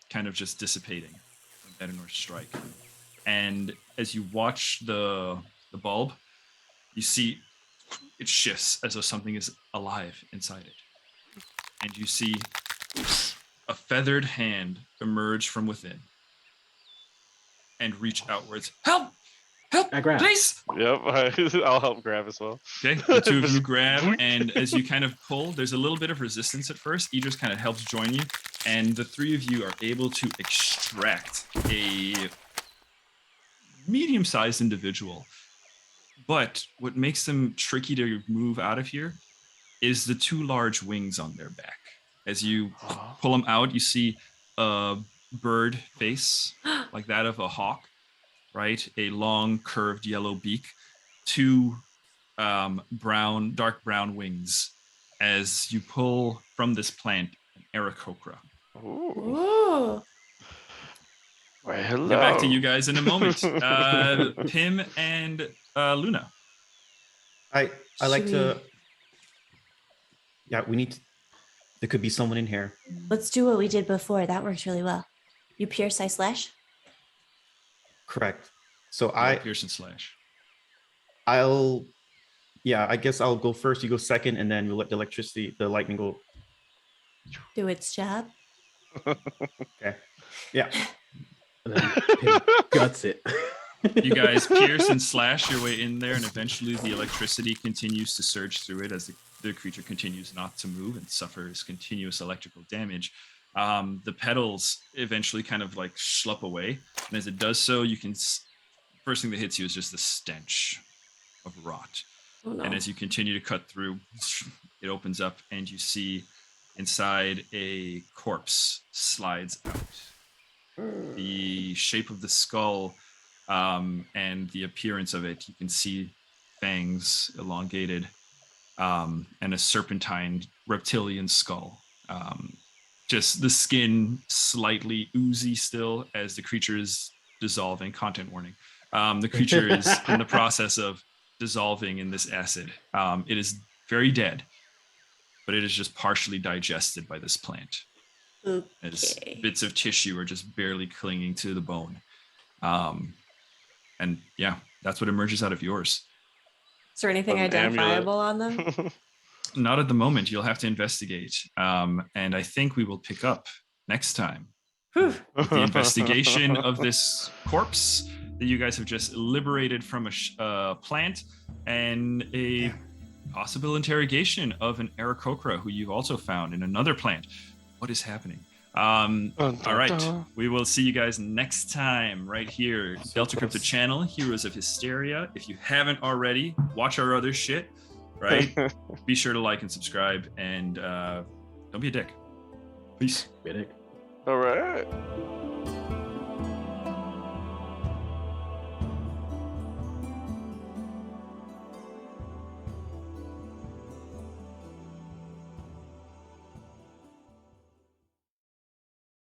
kind of just dissipating from Bedinnor's strike. And as you watch the bulb, you see it shifts as though something is alive inside it. And you see a feathered hand emerge from within and reach outwards. Help! Help! I grab. Please! Yep, I'll help grab as well. Okay, the two of you grab, and as you kind of pull, there's a little bit of resistance at first. Idris kind of helps join you, and the three of you are able to extract a medium-sized individual. But what makes them tricky to move out of here is the two large wings on their back. As you pull them out, you see a bird face, like that of a hawk, right? A long, curved yellow beak, two dark brown wings. As you pull from this plant an Aarakocra. Ooh. Well, hello. Get back to you guys in a moment. Pim and Luna. I like Should to. Yeah, we need. There could be someone in here. Let's do what we did before. That works really well. You pierce, I slash. Correct. So Pierce and slash. I guess I'll go first. You go second, and then we'll let the lightning go. Do its job. Okay. Yeah. And then Pim guts it. You guys pierce and slash your way in there, and eventually the electricity continues to surge through it as the creature continues not to move and suffers continuous electrical damage. The petals eventually kind of like schlup away, and as it does so, you can first thing that hits you is just the stench of rot. Oh, no. And as you continue to cut through, it opens up, and you see inside a corpse slides out. The shape of the skull and the appearance of it, you can see fangs elongated and a serpentine reptilian skull. Just the skin slightly oozy still as the creature is dissolving. Content warning. The creature is in the process of dissolving in this acid. It is very dead, but it is just partially digested by this plant. As bits of tissue are just barely clinging to the bone. And yeah, that's what emerges out of yours. Is there anything An identifiable on them? Not at the moment. You'll have to investigate. And I think we will pick up next time with the investigation of this corpse that you guys have just liberated from a plant and a possible interrogation of an Aarakocra who you've also found in another plant. What is happening? All right, we will see you guys next time right here, Delta Crypto channel, Heroes of Histaeria. If you haven't already, watch our other shit, right? Be sure to like and subscribe, and don't be a dick. Peace. Be a dick. All right.